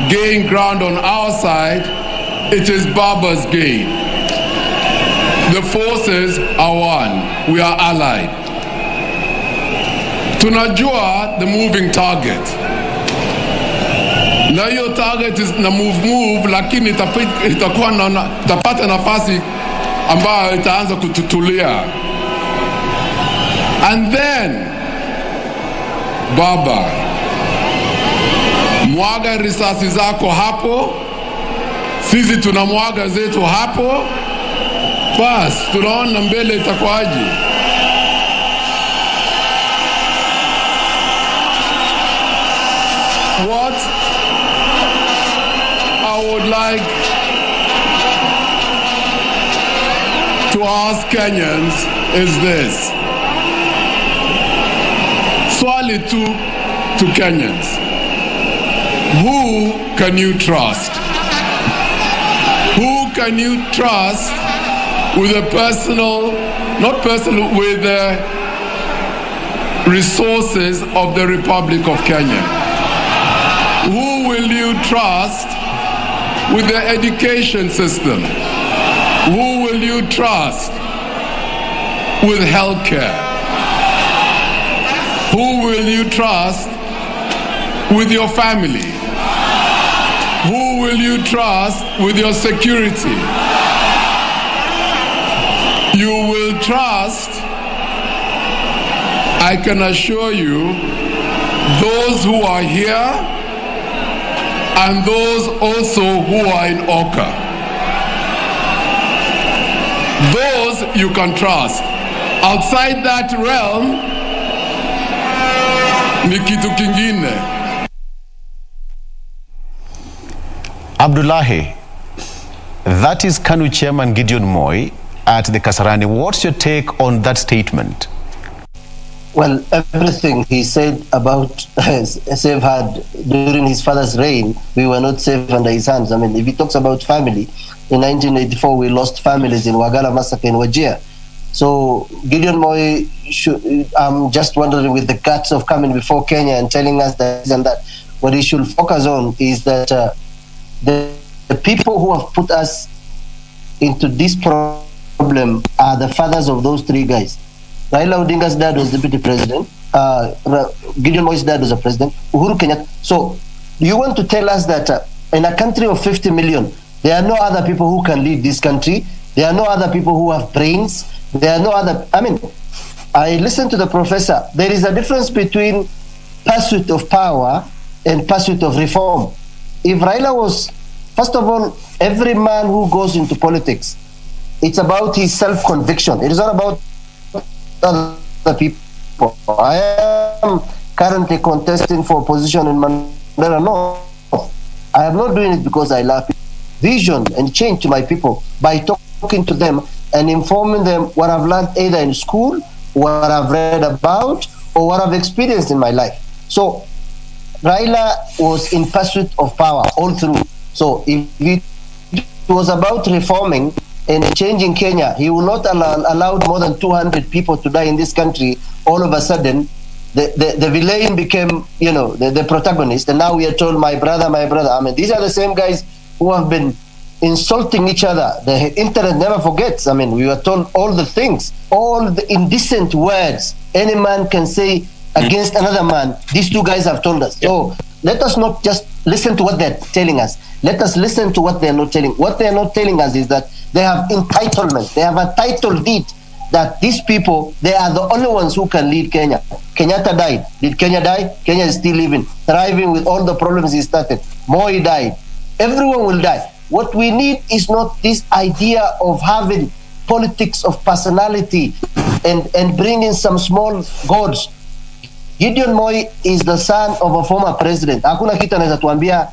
gain ground on our side, it is Baba's gain. The forces are one. We are allied. Tunajua the moving target. Na hiyo target is na move, lakini itapata nafasi ambayo itaanza kututulia. And then, Baba, mwaga risasi zako hapo, sisi tunamwaga zetu hapo, bas, tunaona mbele itakuwaje. What I would like to ask Kenyans is this. Swali tu to Kenyans. Who can you trust? Who can you trust with a with the resources of the Republic of Kenya? Who will you trust with the education system? Who will you trust with healthcare? Who will you trust with your family? Who will you trust with your security? You will trust, I can assure you, those who are here and those also who are in Oka. Those you can trust. Outside that realm, ni kitu kingine. Abdullahi, that is Kanu Chairman Gideon Moi at the Kasarani. What's your take on that statement? Well, everything he said about Save had during his father's reign, we were not safe under his hands. I mean, if he talks about family, in 1984 we lost families in Wagala massacre in Wajir. So Gideon Moi, I'm just wondering, with the guts of coming before Kenya and telling us that and that, what he should focus on is that the people who have put us into this problem are the fathers of those three guys. Raila Odinga's dad was deputy president. Gideon Moi's dad was a president. Uhuru Kenyatta. So you want to tell us that in a country of 50 million, there are no other people who can lead this country. There are no other people who have brains. There are no other. I mean, I listened to the professor. There is a difference between pursuit of power and pursuit of reform. If Raila was, first of all, every man who goes into politics, it's about his self-conviction. It is not about other people. people. I am currently contesting for a position in Mandela North. I am not doing it because I love vision and change to my people by talking to them and informing them what I've learned either in school, what I've read about, or what I've experienced in my life. So Raila was in pursuit of power all through. So if it was about reforming and changing Kenya, he will not allow more than 200 people to die in this country. All of a sudden, the villain became, the protagonist, and now we are told, my brother. I mean, these are the same guys who have been insulting each other. The internet never forgets. I mean, we were told all the things, all the indecent words any man can say against another man. These two guys have told us. So let us not just listen to what they're telling us. Let us listen to what they're not telling. What they're not telling us is that they have entitlement. They have a title deed that these people, they are the only ones who can lead Kenya. Kenyatta died. Did Kenya die? Kenya is still living, thriving with all the problems he started. Moi died. Everyone will die. What we need is not this idea of having politics of personality and bringing some small gods. Gideon Moi is the son of a former president. Hakuna kitu anaweza tuambia.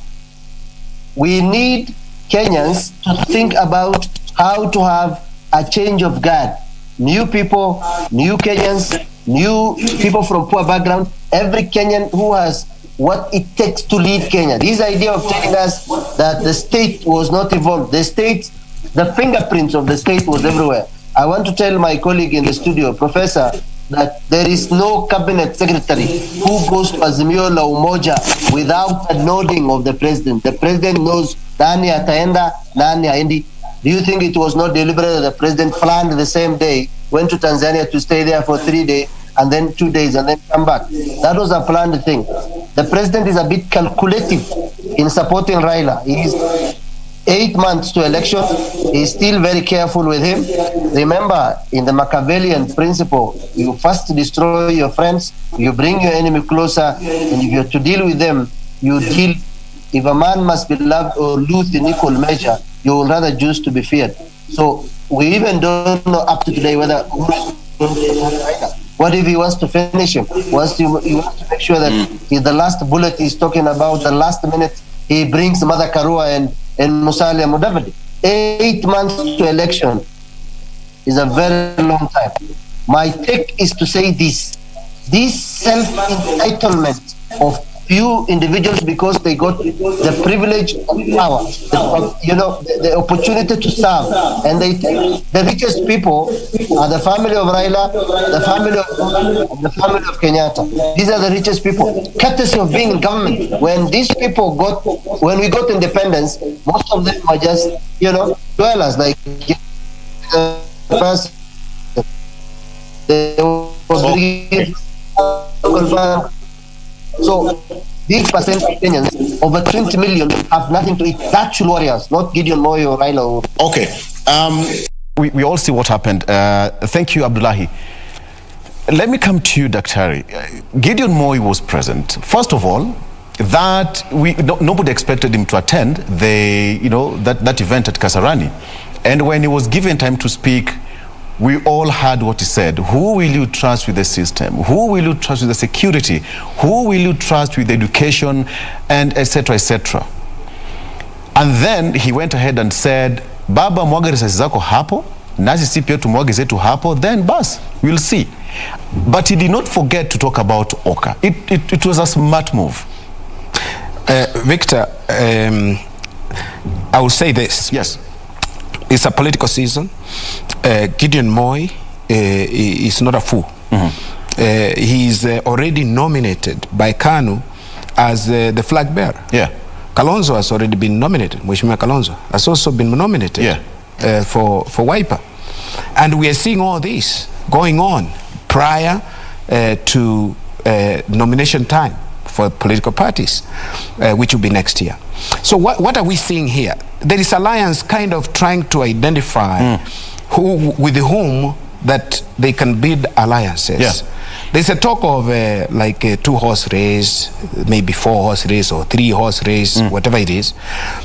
We need Kenyans to think about how to have a change of guard. New people, new Kenyans, new people from poor background, every Kenyan who has what it takes to lead Kenya. This idea of telling us that the state was not involved, the fingerprints of the state was everywhere. I want to tell my colleague in the studio, Professor, that there is no cabinet secretary who goes to Azimio la Umoja without a nodding of the president. The president knows nani ataenda, nani aendi. Do you think it was not deliberate that the president planned the same day, went to Tanzania to stay there for 3 days, and then 2 days, and then come back? That was a planned thing. The president is a bit calculative in supporting Raila. He is 8 months to election. He's still very careful with him. Remember, in the Machiavellian principle, you first destroy your friends, you bring your enemy closer, and if you're to deal with them, you deal. If a man must be loved or loathed in equal measure, you will rather choose to be feared. So we even don't know up to today whether what if he wants to finish him? He wants to make sure that the last bullet he's talking about, the last minute, he brings Mother Karua and Musalia Mudavadi. 8 months to election is a very long time. My take is to say this self-entitlement of few individuals because they got the privilege of power, the opportunity to serve, and the richest people are the family of Raila, the family of Kenyatta. These are the richest people, courtesy of being in government. When we got independence, most of them were just dwellers, like so these percent of Kenyans, over 20 million, have nothing to eat. Actual warriors, not Gideon Moi or Raila. Okay. We all see what happened. Thank you, Abdullahi. Let me come to you, Daktari. Gideon Moi was present. First of all, that nobody expected him to attend that event at Kasarani. And when he was given time to speak, we all heard what he said. Who will you trust with the system? Who will you trust with the security? Who will you trust with education, and etc., etc.? And then he went ahead and said, Baba, mwaga risasi zako hapo, nasi si pia tumwage zetu hapo, then bas, we'll see. But he did not forget to talk about Oka. It was a smart move. Victor, I will say this. Yes. It's a political season. Gideon Moi is not a fool. He's already nominated by Kanu as the flag bearer. Yeah. Kalonzo has already been nominated. Mheshimiwa Kalonzo has also been nominated for Wiper. And we are seeing all this going on prior to nomination time for political parties, which will be next year. So what are we seeing here? There is alliance kind of trying to identify with whom that they can build alliances. Yeah. There's a talk of like a 2-horse race, maybe 4-horse race or 3-horse race, whatever it is.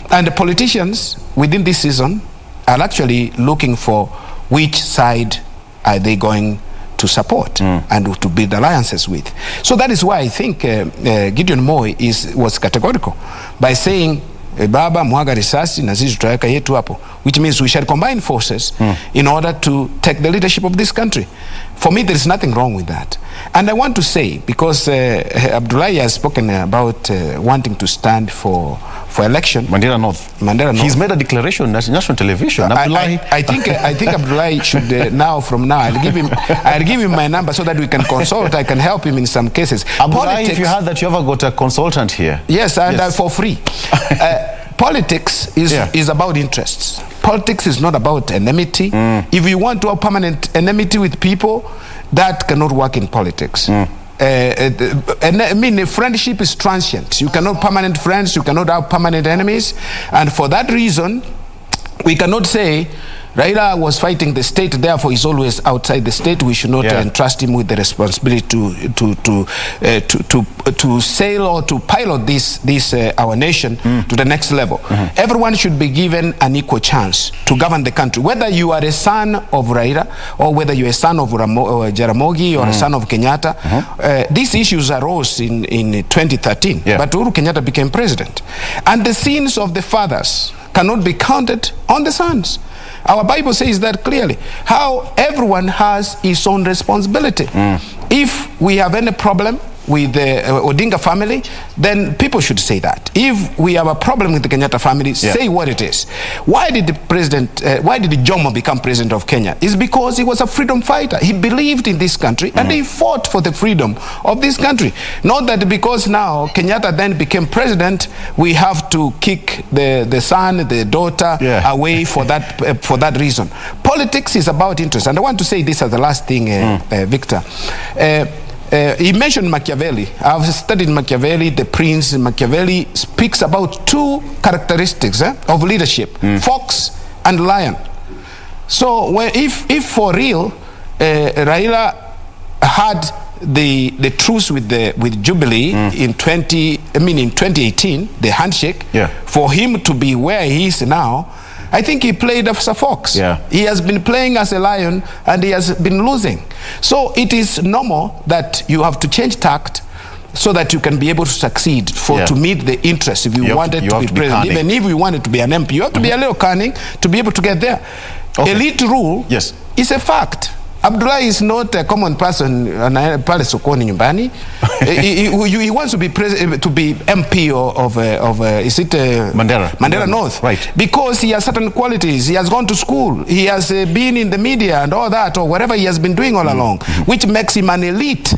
And the politicians within this season are actually looking for which side are they going support and to build alliances with. So that is why I think Gideon Moi was categorical by saying baba mwaga risasi na sisi tutaweka yetu hapo, which means we shall combine forces in order to take the leadership of this country. For me, there is nothing wrong with that. And I want to say, because Abdullahi has spoken about wanting to stand for election. Mandela North. Mandela North. He's made a declaration on national television. I think Abdullahi should from now I'll give him my number so that we can consult. I can help him in some cases. Abdullahi, if you heard that you ever got a consultant here. Yes, and for free. Politics is about interests. Politics is not about enmity. If you want to have permanent enmity with people, that cannot work in politics. I mean, friendship is transient. You cannot have permanent friends, you cannot have permanent enemies. And for that reason, we cannot say Raila was fighting the state, therefore he's always outside the state. We should not entrust him with the responsibility to sail or to pilot this our nation to the next level. Everyone should be given an equal chance to govern the country. Whether you are a son of Raila or whether you're a son of Jaramogi or a son of Kenyatta, these issues arose in 2013. But Uhuru Kenyatta became president. And the sins of the fathers cannot be counted on the sons. Our Bible says that clearly, how everyone has his own responsibility. If we have any problem with the Odinga family, then people should say that. If we have a problem with the Kenyatta family, say what it is. Why did Jomo become president of Kenya? It's because he was a freedom fighter. He believed in this country and he fought for the freedom of this country. Not that because now Kenyatta then became president, we have to kick the son, the daughter away for that reason. Politics is about interest. And I want to say this as the last thing, Victor. He mentioned Machiavelli. I've studied Machiavelli. The Prince Machiavelli speaks about two characteristics of leadership, fox and lion. So if for real Raila had the truce with Jubilee in 2018, the handshake, for him to be where he is now, I think he played as a fox. He has been playing as a lion and he has been losing. So it is normal that you have to change tact so that you can be able to succeed to meet the interest. If you wanted to be president, even if you wanted to be an MP, you have to be a little cunning to be able to get there. Elite rule is a fact. Abdullahi is not a common person pale sokoni nyumbani. He wants to be MP of is it Mandela North, right? Because he has certain qualities. He has gone to school. He has been in the media and all that, or whatever he has been doing all along, which makes him an elite.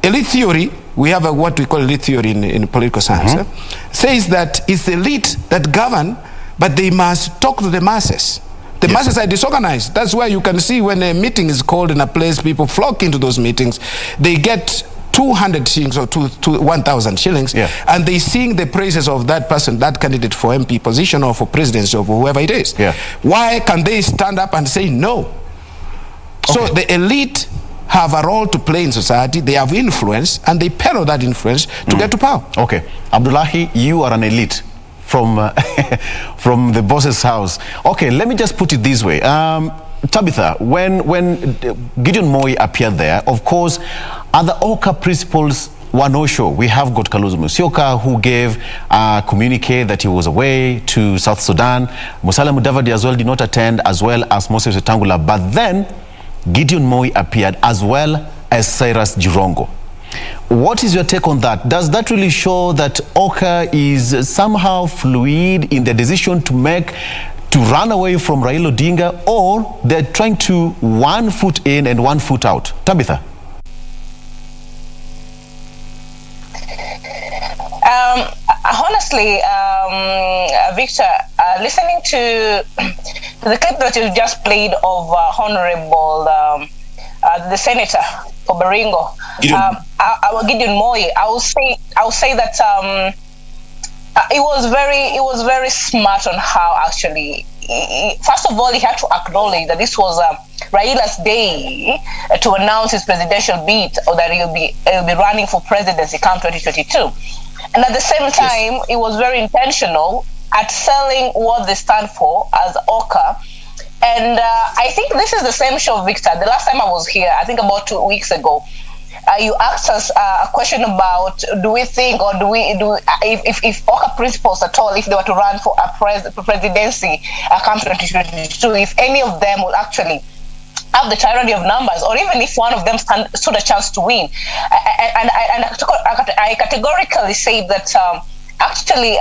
Elite theory, we have what we call elite theory in political science, says that it's the elite that govern, but they must talk to the masses. The masses are disorganized. That's why you can see when a meeting is called in a place, people flock into those meetings. They get 200 shillings or 1,000 shillings, and they sing the praises of that person, that candidate for MP position or for presidency or for whoever it is. Why can they stand up and say no? So the elite have a role to play in society. They have influence, and they peddle that influence to get to power. Okay, Abdullahi, you are an elite from the boss's house. Okay, let me just put it this way. Tabitha, when Gideon Moi appeared there, of course, other OCA principles were no show. We have got Kalonzo Musyoka, who gave a communique that he was away to South Sudan. Musalia Mudavadi as well did not attend, as well as Moses Wetangula. But then Gideon Moi appeared, as well as Cyrus Jirongo. What is your take on that? Does that really show that OCA is somehow fluid in the decision to make to run away from Raila Odinga, or they're trying to 1 foot in and 1 foot out? Tabitha? Honestly, Victor, listening to the clip that you just played of Honorable the Senator for Baringo, Gideon Moi, I will say that it was very smart on how actually. First of all, he had to acknowledge that this was Raila's day to announce his presidential bid, or that he'll be running for presidency come 2022. And at the same time, it was very intentional at selling what they stand for as OCA And I think this is the same show, Victor. The last time I was here, I think about 2 weeks ago, you asked us a question about do we think or if OCA principals at all, if they were to run for a presidency come 2022, if any of them will actually have the tyranny of numbers, or even if one of them stood a chance to win. And I categorically say that actually,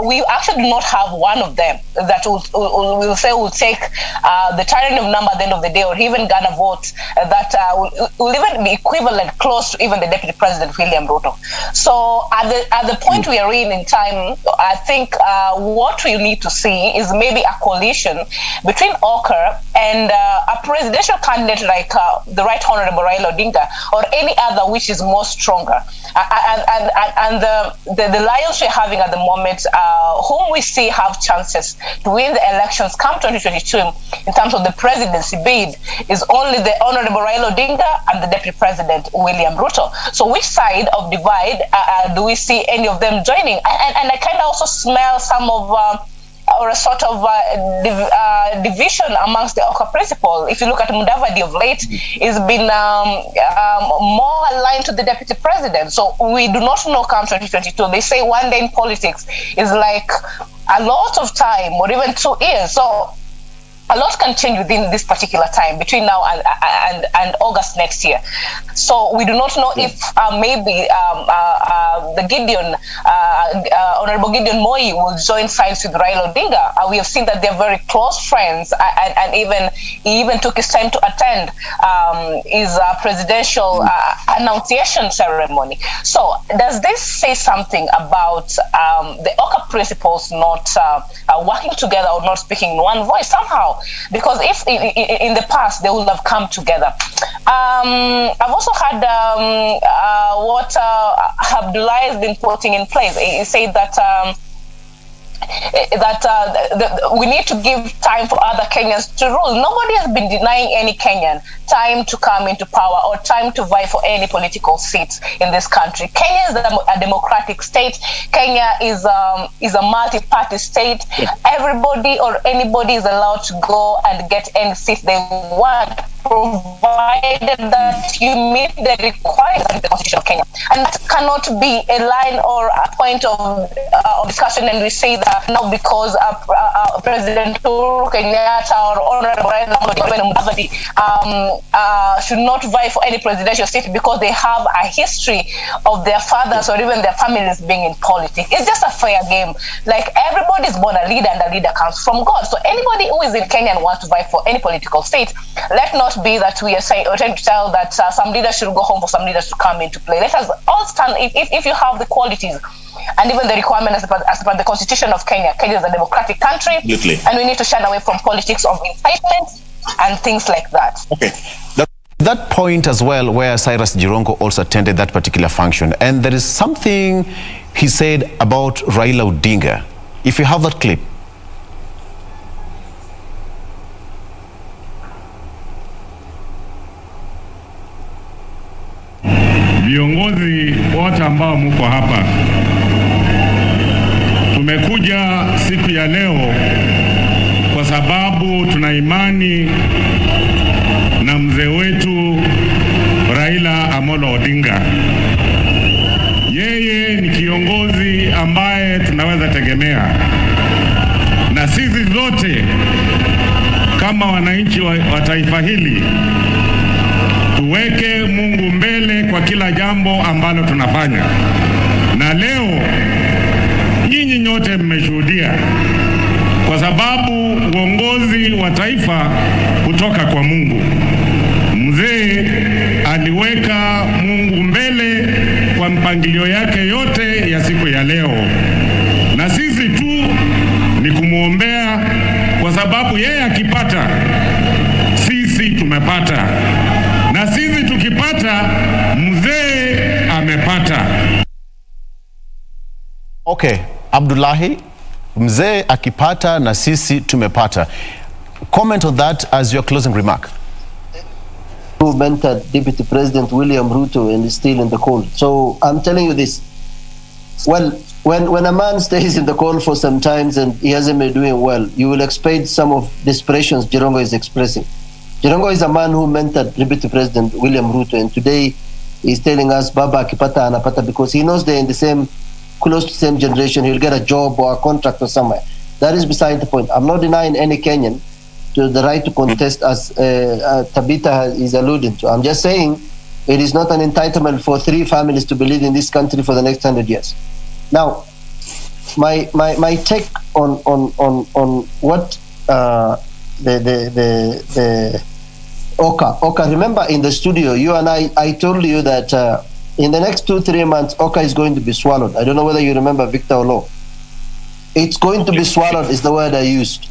we actually do not have one of them that will say will take the tyranny of number at the end of the day, or even garner votes that will even be equivalent, close to even the Deputy President William Ruto. So at the point we are in time, I think what we need to see is maybe a coalition between OCA and a presidential candidate like the Right Honorable Raila Odinga, or any other which is more stronger. And the alliance we're having at the moment, whom we see have chances to win the elections come 2022 in terms of the presidency bid, is only the Honorable Raila Odinga and the Deputy President William Ruto. So which side of divide do we see any of them joining? And I kind of also smell some of or a sort of division amongst the OCA principal. If you look at Mudavadi of late, it's been more aligned to the Deputy President. So we do not know come 2022. They say one day in politics is like a lot of time, or even 2 years. So a lot can change within this particular time, between now and August next year. So we do not know if maybe the Gideon, Honorable Gideon Moi will join sides with Raila Odinga. We have seen that they're very close friends, and he even took his time to attend his presidential annunciation ceremony. So does this say something about the OCA principals not working together or not speaking in one voice somehow? Because if in the past they would have come together. I've also had what Abdullah has been putting in place. He said that we need to give time for other Kenyans to rule. Nobody has been denying any Kenyan time to come into power or time to vie for any political seats in this country. Kenya is a democratic state. Kenya is a multi-party state. Everybody or anybody is allowed to go and get any seat they want, provided that you meet the requirements of the Constitution of Kenya. And that cannot be a line or a point of discussion, and we say that now because President Uhuru Kenyatta or Honorable Raila Odinga should not vie for any presidential seat because they have a history of their fathers or even their families being in politics. It's just a fair game. Like, everybody is born a leader, and a leader comes from God. So anybody who is in Kenya and wants to vie for any political state, let not be that we are saying or trying to tell that some leaders should go home for some leaders to come into play. Let us all stand. If you have the qualities and even the requirements as per the Constitution of Kenya, Kenya is a democratic country, and we need to shun away from politics of incitement and things like that. Okay. That point as well, where Cyrus Jirongo also attended that particular function, and there is something he said about Raila Odinga. If you have that clip. Viongozi wote ambao mko hapa, tumekuja siku ya leo kwa sababu tuna imani na mzee wetu Raila Amolo Odinga. Yeye ni kiongozi ambaye tunaweza tegemea, na sisi zote kama wananchi wa taifa hili tuweke Mungu mbele kwa kila jambo ambalo tunafanya. Na leo nyinyi nyote mmeshuhudia, kwa sababu uongozi wa taifa kutoka kwa Mungu. Mzee aliweka Mungu mbele kwa mpangilio yake yote ya siku ya leo, na sisi tu ni kumwombea, kwa sababu yeye akipata, sisi tumepata, na sisi tukipata, mzee amepata. Okay, Abdullahi, mzee akipata na sisi tumepata. Comment on that as your closing remark. Who mentored Deputy President William Ruto and is still in the cold. So I'm telling you this. Well, when a man stays in the cold for some times and he hasn't been doing well, you will expect some of desperations Jirongo is expressing. Jirongo is a man who mentored Deputy President William Ruto, and today he's telling us Baba akipata anapata, because he knows they're in the same, close to the same generation. He'll get a job or a contract or somewhere. That is beside the point. I'm not denying any Kenyan to the right to contest, as Tabitha is alluding to. I'm just saying it is not an entitlement for 3 families to be leading this country for the next 100 years. Now, my take on what the Oka, remember in the studio, you and I told you that in the next 2-3 months, Oka is going to be swallowed. I don't know whether you remember Victor Olo. It's going to be swallowed is the word I used.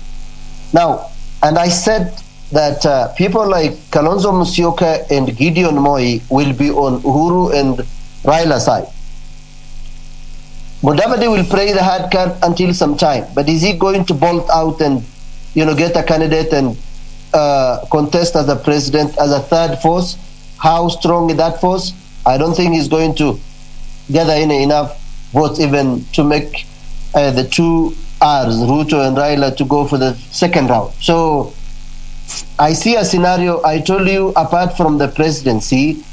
Now, and I said that people like Kalonzo Musyoka and Gideon Moi will be on Uhuru and Raila's side. Mudavadi will play the hard card until some time, but is he going to bolt out and, get a candidate and contest as a president, as a third force? How strong is that force? I don't think he's going to gather enough votes even to make the 2 R's, Ruto and Raila, to go for the second round. So I see a scenario. I told you, apart from the presidency,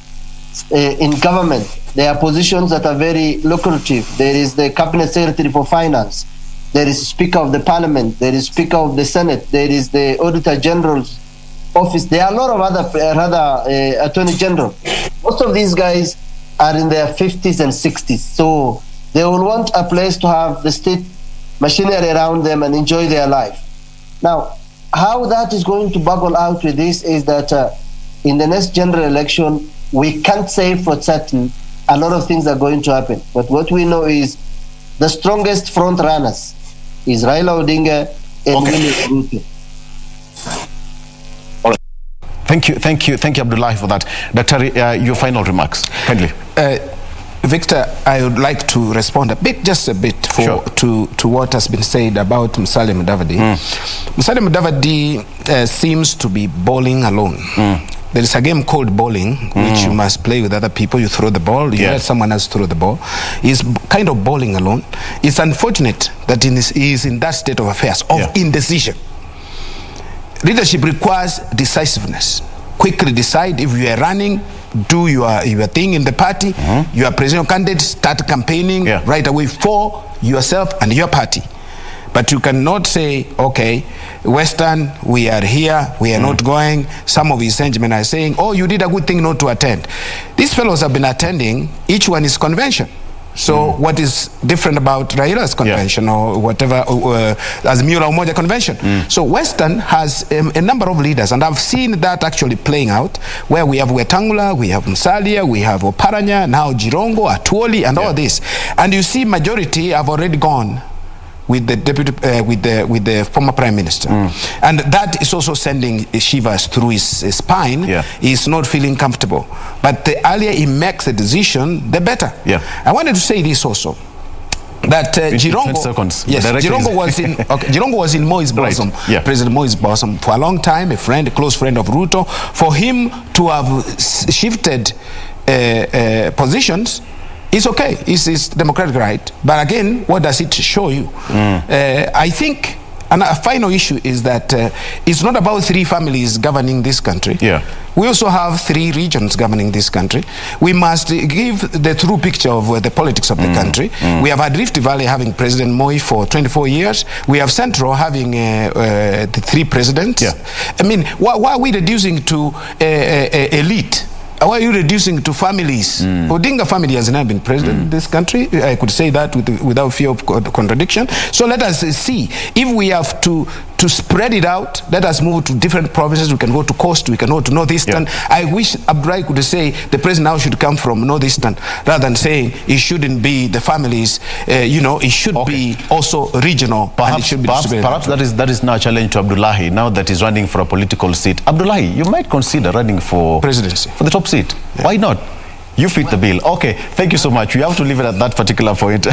in government, there are positions that are very lucrative. There is the Cabinet Secretary for Finance. There is Speaker of the Parliament. There is Speaker of the Senate. There is the Auditor General's office. There are a lot of other Attorney General. Most of these guys are in their 50s and 60s. So they will want a place to have the state machinery around them and enjoy their life. Now, how that is going to bubble out with this is that in the next general election, we can't say for certain a lot of things are going to happen. But what we know is the strongest front runners is Raila Odinga and William Ruto. All right. Thank you, Abdullahi, for that. Dr. Your final remarks, kindly. Victor, I would like to respond just a bit to what has been said about Musalia Mudavadi. Musalia Mudavadi seems to be bowling alone. There is a game called bowling, which you must play with other people. You throw the ball, you let someone else throw the ball. He's kind of bowling alone. It's unfortunate that he is in that state of affairs, of indecision. Leadership requires decisiveness. Quickly decide if you are running, do your thing in the party. You are presidential candidate, start campaigning right away for yourself and your party. But you cannot say, okay, Western, we are here, we are not going. Some of his henchmen are saying, oh, you did a good thing not to attend. These fellows have been attending, each one is convention. So what is different about Raila's convention or whatever, Azimio la Umoja convention? So Western has a number of leaders, and I've seen that actually playing out, where we have Wetangula, we have Musalia, we have Oparanya, now Jirongo, Atuoli, and all this. And you see majority have already gone with the deputy, with the former prime minister, and that is also sending shivers through his spine. He's not feeling comfortable. But the earlier he makes a decision, the better. I wanted to say this also, that Jirongo was in Moi's bosom, President Moi's bosom for a long time, a close friend of Ruto. For him to have shifted positions, it's okay, it's his democratic right. But again, what does it show you? I think a final issue is that it's not about 3 families governing this country. We also have 3 regions governing this country. We must give the true picture of the politics of the country. We have had Rift Valley having President Moi for 24 years. We have Central having the 3 presidents. I mean, why are we reducing to elite? Why are you reducing to families? Odinga family has never been president in this country. I could say that without fear of contradiction. So let us see. If we have to spread it out, let us move to different provinces. We can go to Coast, we can go to Northeastern. I wish Abdullahi could say the president now should come from Northeastern, rather than saying it shouldn't be the families. It should be also regional. Perhaps that is now a challenge to Abdullahi, now that he's running for a political seat. Abdullahi, you might consider running for presidency, for the top seat. Why not? You fit the bill. Okay, thank you so much. We have to leave it at that particular point.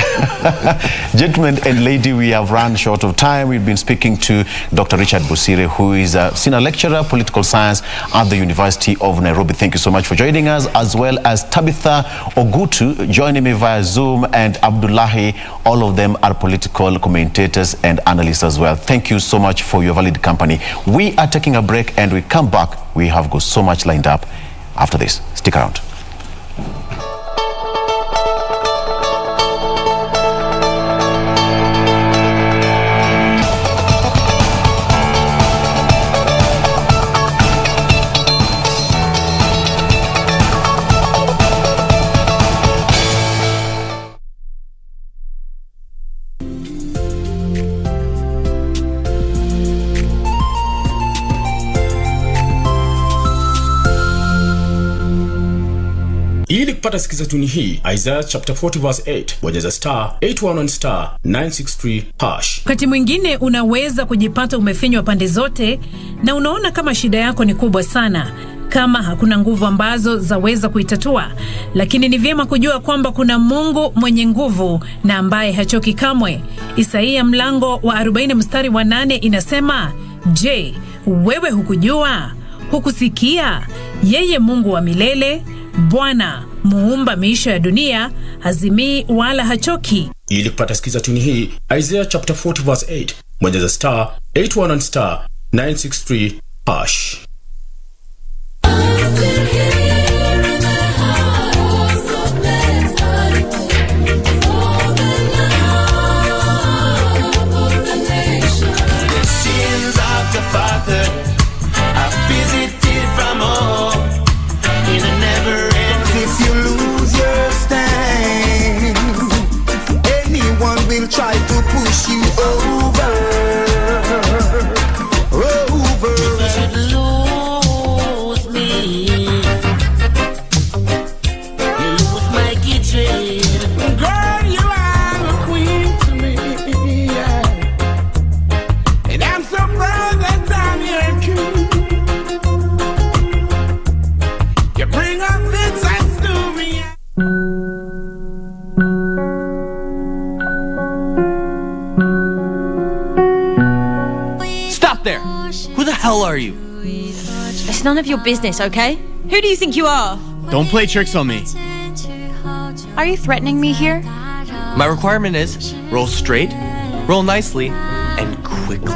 Gentlemen and lady, we have run short of time. We've been speaking to Dr. Richard Busire, who is a senior lecturer, political science at the University of Nairobi. Thank you so much for joining us, as well as Tabitha Ogutu, joining me via Zoom, and Abdullahi. All of them are political commentators and analysts as well. Thank you so much for your valid company. We are taking a break, and we come back. We have got so much lined up after this. Stick around. Ili kupata sikiza tuni hii, Isaiah chapter 40 verse 8, bonyeza star 811 star 963 hash. Wakati mwingine unaweza kujipata umefinywa pande zote na unaona kama shida yako ni kubwa sana, kama hakuna nguvu ambazo zaweza kuitatua, lakini ni vyema kujua kwamba kuna Mungu mwenye nguvu na ambaye hachoki kamwe. Isaia mlango wa 40 mstari wa 8 inasema, "Je, wewe hukujua? Hukusikia? Yeye Mungu wa milele, Bwana muumba miisho ya dunia, hazimii wala hachoki." Ili kupata sikiza tuni hii, Isaiah chapter 40 verse 8, bonyeza star 811 star 963 hash. Try to push you over. If you should lose me, you lose my kitchen. Girl, you are a queen to me, yeah. And I'm so proud that I'm your king. You bring up the sides to me. There! Who the hell are you? It's none of your business, okay? Who do you think you are? Don't play tricks on me. Are you threatening me here? My requirement is roll straight, roll nicely, and quickly.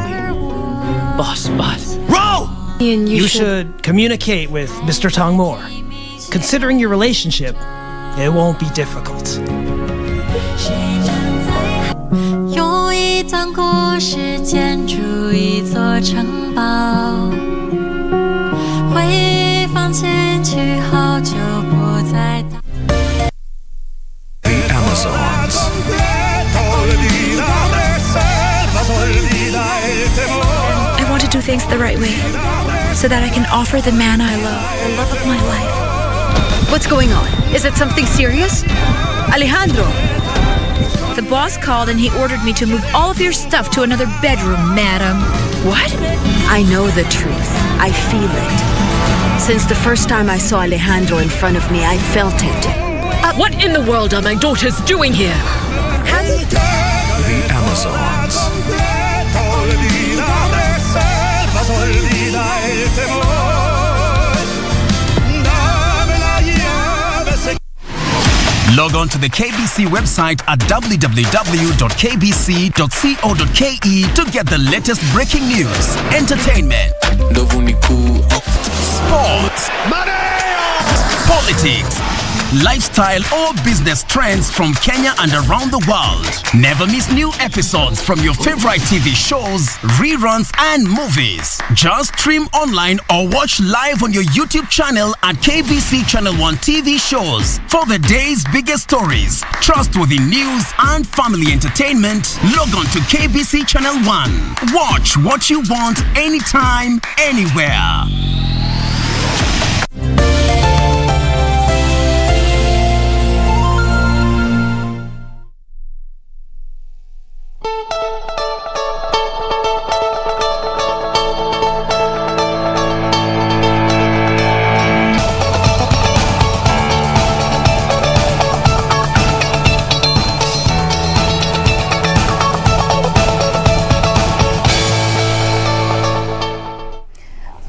Boss bot. Roll! Ian, you should communicate with Mr. Tongmore. Considering your relationship, it won't be difficult. 用一段故事建筑一座城堡，回放进去好久不再。 The Amazons. I want to do things the right way, so that I can offer the man I love the love of my life. What's going on? Is it something serious? Alejandro! The boss called and he ordered me to move all of your stuff to another bedroom, madam. What? I know the truth. I feel it. Since the first time I saw Alejandro in front of me, I felt it. What in the world are my daughters doing here? The Amazons. Log on to the KBC website at www.kbc.co.ke to get the latest breaking news, entertainment, sports, politics, lifestyle or business trends from Kenya and around the world. Never miss new episodes from your favorite TV shows, reruns and movies. Just stream online or watch live on your YouTube channel at KBC Channel 1 TV shows. For the day's biggest stories, trustworthy news and family entertainment, log on to KBC Channel 1. Watch what you want anytime, anywhere.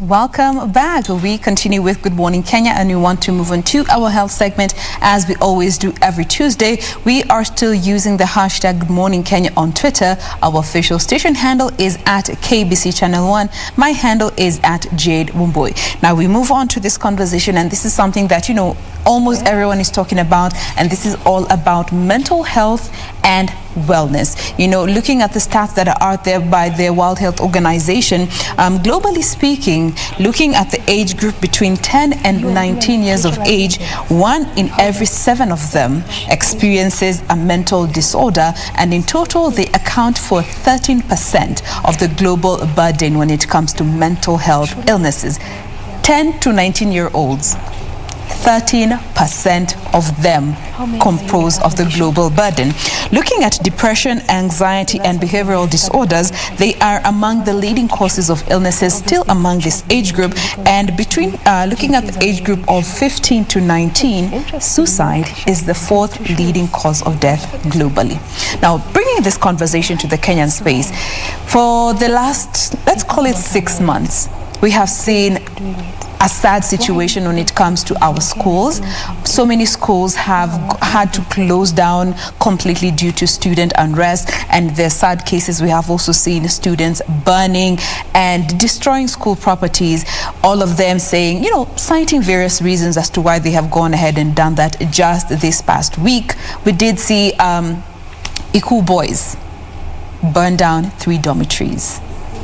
Welcome back. We continue with Good Morning Kenya, and we want to move on to our health segment as we always do every Tuesday. We are still using the hashtag Good Morning Kenya on Twitter. Our official station handle is at KBC Channel 1. My handle is at Jade Wumboy. Now we move on to this conversation, and this is something that, you know, almost everyone is talking about, and this is all about mental health and wellness. You know, looking at the stats that are out there by the World Health Organization, globally speaking, looking at the age group between 10 and 19 years of age, 1 in every 7 of them experiences a mental disorder, and in total they account for 13% of the global burden when it comes to mental health illnesses. 10 to 19-year-olds, 13% of them compose of the global burden. Looking at depression, anxiety, and behavioral disorders, they are among the leading causes of illnesses still among this age group. And between looking at the age group of 15 to 19, suicide is the 4th leading cause of death globally. Now, bringing this conversation to the Kenyan space, for the last, let's call it 6 months, we have seen a sad situation when it comes to our schools. So many schools have had to close down completely due to student unrest, and the sad cases we have also seen students burning and destroying school properties, all of them saying, you know, citing various reasons as to why they have gone ahead and done that. Just this past week, we did see Iku boys burn down 3 dormitories.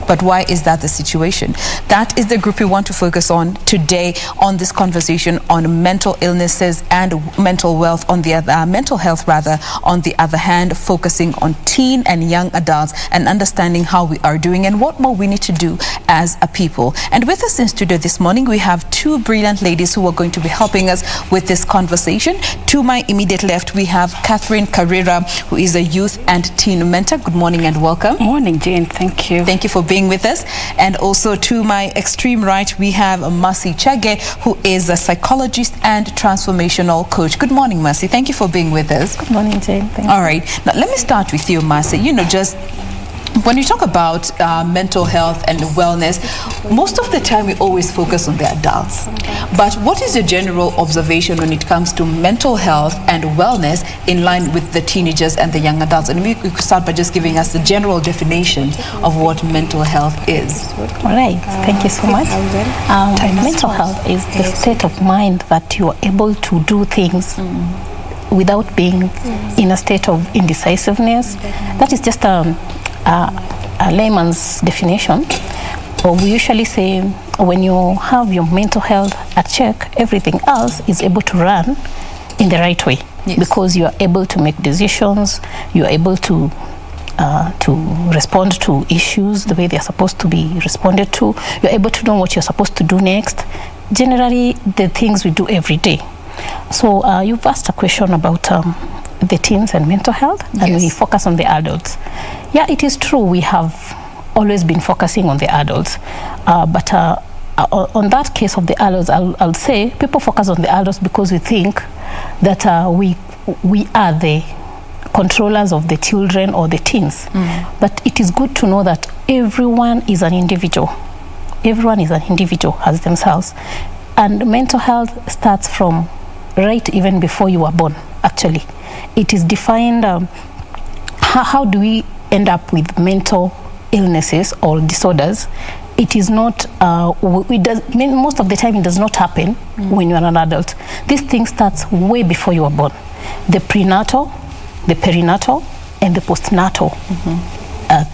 But why is that the situation? That is the group we want to focus on today on this conversation on mental illnesses and mental wealth on the other, mental health rather, on the other hand, focusing on teen and young adults and understanding how we are doing and what more we need to do as a people. And with us in studio this morning, we have 2 brilliant ladies who are going to be helping us with this conversation. To my immediate left, we have Catherine Carrera, who is a youth and teen mentor. Good morning and welcome. Morning, Jane. Thank you. Thank you for being with us. And also to my extreme right, we have Mercy Chege, who is a psychologist and transformational coach. Good morning, Mercy. Thank you for being with us. Good morning, Jane. Thank you. All right. Now, let me start with you, Mercy. You know, just when you talk about mental health and wellness, most of the time we always focus on the adults. But what is your general observation when it comes to mental health and wellness in line with the teenagers and the young adults? And we could start by just giving us the general definition of what mental health is. All right. Thank you so much. Mental health is the state of mind that you are able to do things without being in a state of indecisiveness. That is just a layman's definition. We usually say when you have your mental health at check, everything else is able to run in the right way. Yes. Because you are able to make decisions, you are able to respond to issues the way they are supposed to be responded to, you're able to know what you're supposed to do next. Generally, the things we do every day. So you've asked a question about the teens and mental health, and we focus on the adults. Yeah, it is true, we have always been focusing on the adults, but on that case of the adults, I'll say people focus on the adults because we think that we are the controllers of the children or the teens. But it is good to know that everyone is an individual. Everyone is an individual as themselves, and mental health starts from right even before you are born. Actually, it is defined. How do we end up with mental illnesses or disorders? It is not, most of the time it does not happen when you are an adult. This thing starts way before you are born. The prenatal, the perinatal, and the postnatal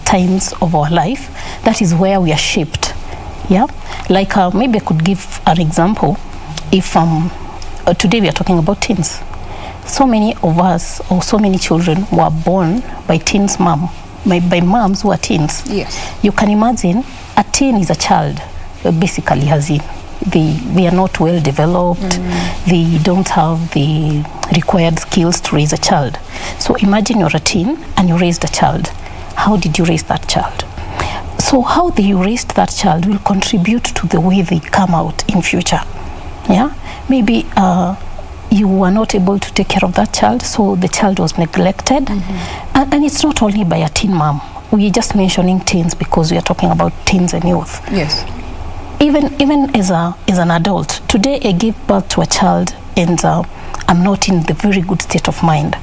times of our life, that is where we are shaped. Yeah, like maybe I could give an example. If today we are talking about teens. So many of us, or so many children, were born by teens mom, by moms who are teens. Yes. You can imagine a teen is a child, basically, as in they are not well developed, they don't have the required skills to raise a child. So imagine you're a teen and you raised a child. How did you raise that child? So how you raised that child will contribute to the way they come out in future. Yeah, maybe you were not able to take care of that child, so the child was neglected. And it's not only by a teen mom. We're just mentioning teens because we are talking about teens and youth. Yes. even as an adult, today I give birth to a child and I'm not in the very good state of mind,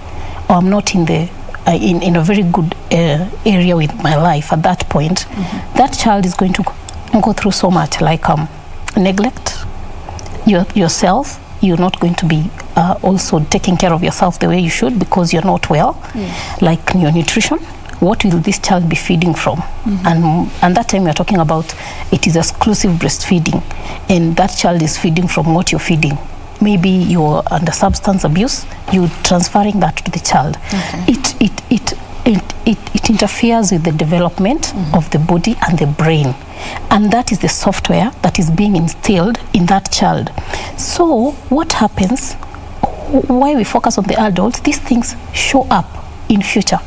or I'm not in the in a very good area with my life at that point. That child is going to go through so much, like neglect yourself. You're not going to be also taking care of yourself the way you should because you're not well. Like your nutrition, what will this child be feeding from? And that time we're talking about it is exclusive breastfeeding, and that child is feeding from what you're feeding. Maybe you're under substance abuse, you're transferring that to the child. It interferes with the development of the body and the brain, and that is the software that is being instilled in that child. So what happens, why we focus on the adults, these things show up in future,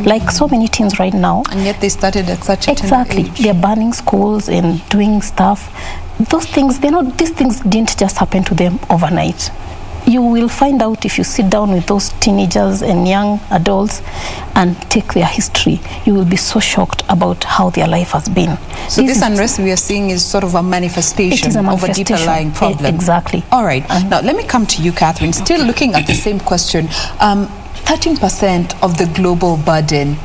like so many teens right now, and yet they started at such a exactly tender age. They're burning schools and doing stuff. Those things, these things didn't just happen to them overnight. You will find out if you sit down with those teenagers and young adults and take their history. You will be so shocked about how their life has been. So this unrest we are seeing is sort of a manifestation of a deeper lying problem. Exactly. All right. Now let me come to you, Catherine. Still looking at the same question. 13% of the global burden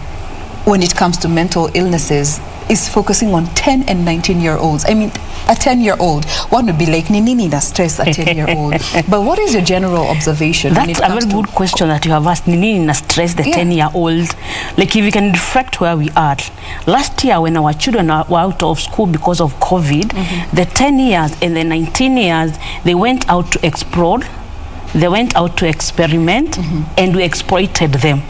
when it comes to mental illnesses is focusing on 10 and 19-year-olds. I mean, a 10-year-old, one would be like, nini na stress a 10-year-old. But what is your general observation? That's a very good question that you have asked. Nini na stress the 10-year-old. Like, if we can reflect where we are. Last year, when our children were out of school because of COVID, the 10 years and the 19 years, they went out to explore. They went out to experiment, and we exploited them.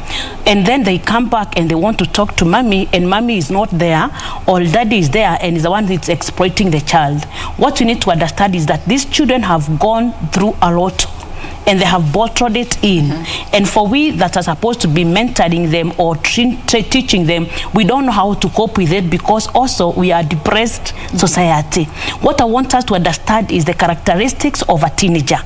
And then they come back and they want to talk to mommy, and mommy is not there, or daddy is there and is the one that's exploiting the child. What we need to understand is that these children have gone through a lot, and they have bottled it in. And for we that are supposed to be mentoring them or teaching them, we don't know how to cope with it because also we are a depressed society. What I want us to understand is the characteristics of a teenager.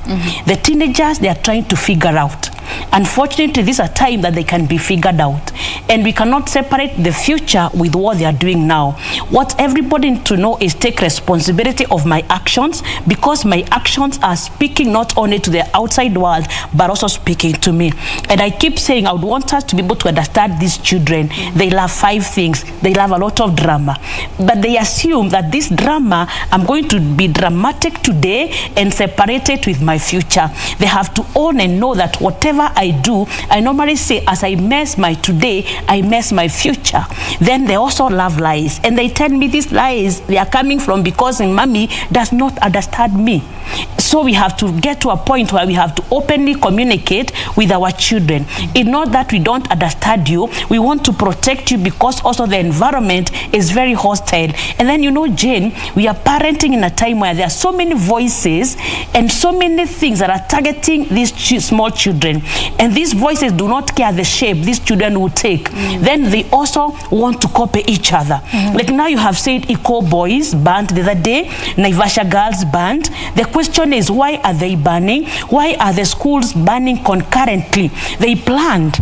The teenagers, they are trying to figure out. Unfortunately, this is a time that they can be figured out. And we cannot separate the future with what they are doing now. What everybody needs to know is take responsibility of my actions, because my actions are speaking not only to the outside world, but also speaking to me. And I keep saying I would want us to be able to understand these children. They love 5 things. They love a lot of drama. But they assume that this drama, I'm going to be dramatic today and separate it with my future. They have to own and know that whatever I do, I normally say, as I mess my today, I mess my future. Then they also love lies. And they tell me these lies, they are coming from because mommy does not understand me. So we have to get to a point where we have to openly communicate with our children. It's not that we don't understand you. We want to protect you because also the environment is very hostile. And then, you know, Jane, we are parenting in a time where there are so many voices and so many things that are targeting these small children. And these voices do not care the shape these children will take. Then they also want to copy each other. Like now you have said Eco Boys banned the other day, Naivasha Girls banned. The question is, why are they banning? Why are the schools banning concurrently? They planned.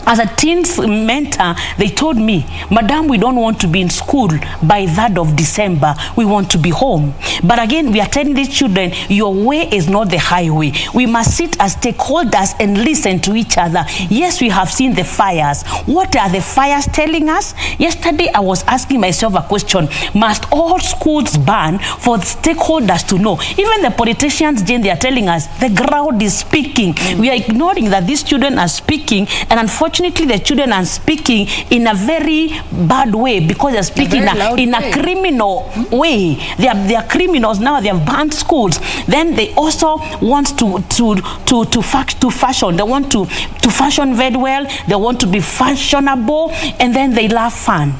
As a teens mentor, they told me, Madam, we don't want to be in school by 3rd of December. We want to be home. But again, we are telling these children, your way is not the highway. We must sit as stakeholders and listen to each other. Yes, we have seen the fires. What are the fires telling us? Yesterday, I was asking myself a question. Must all schools ban for the stakeholders to know? Even the politicians, Jane, they are telling us, the crowd is speaking. We are ignoring that these children are speaking, and unfortunately, the children are speaking in a very bad way because they're speaking in a criminal way. They are criminals now. They have banned schools. Then they also want to fashion. They want to fashion very well. They want to be fashionable, and then they love fun.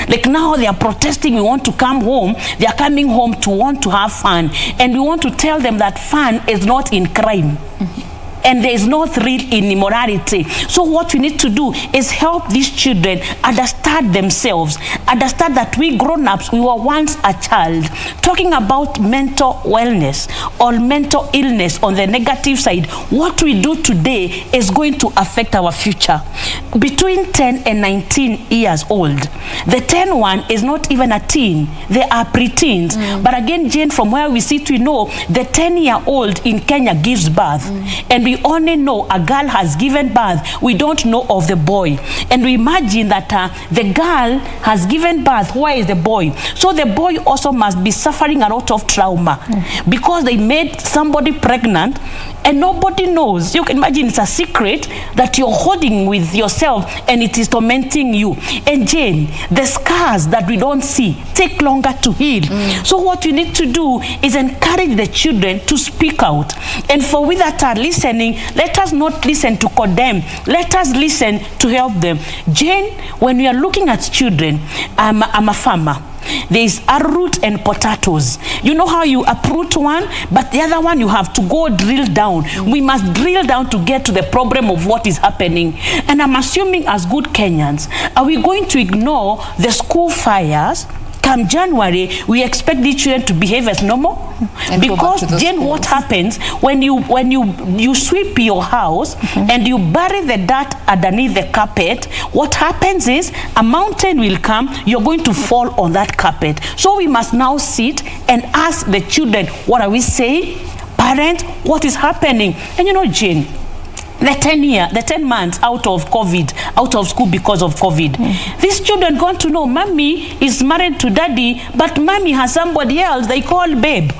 Like now they are protesting, we want to come home. They are coming home to want to have fun. And we want to tell them that fun is not in crime. and there is no thrill in immorality. So what we need to do is help these children understand themselves, understand that we grown-ups, we were once a child. Talking about mental wellness or mental illness on the negative side, what we do today is going to affect our future. Between 10 and 19 years old, the 10 one is not even a teen, they are preteens. But again, Jane, from where we sit, we know the 10-year-old in Kenya gives birth, and we only know a girl has given birth. We don't know of the boy, and we imagine that the girl has given birth. Where is the boy? So the boy also must be suffering a lot of trauma because they made somebody pregnant and nobody knows. You can imagine it's a secret that you're holding with yourself and it is tormenting you. And Jane, the scars that we don't see take longer to heal. So what you need to do is encourage the children to speak out. And for we that are listening, let us not listen to condemn. Let us listen to help them. Jane, when we are looking at children, I'm a farmer. There is arrowroot and potatoes. You know how you uproot one, but the other one you have to go drill down. We must drill down to get to the problem of what is happening. And I'm assuming as good Kenyans, are we going to ignore the school fires? Come January, we expect the children to behave as normal. And because then what happens when you sweep your house and you bury the dirt underneath the carpet, what happens is a mountain will come, you're going to fall on that carpet. So we must now sit and ask the children, what are we saying? Parents, what is happening? And you know, Jane, the 10 months out of COVID, out of school because of COVID. These children going to know mommy is married to daddy, but mommy has somebody else they call babe.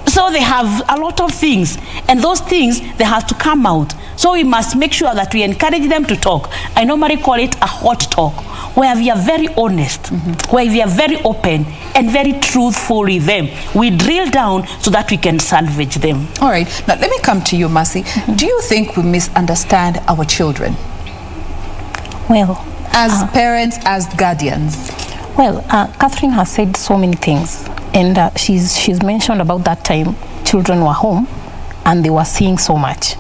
So they have a lot of things, and those things, they have to come out. So we must make sure that we encourage them to talk. I normally call it a hot talk, where we are very honest, where we are very open and very truthful with them. We drill down so that we can salvage them. All right. Now, let me come to you, Mercy. Do you think we misunderstand our children? Well, as parents, as guardians? Well, Catherine has said so many things, and she's mentioned about that time children were home and they were seeing so much,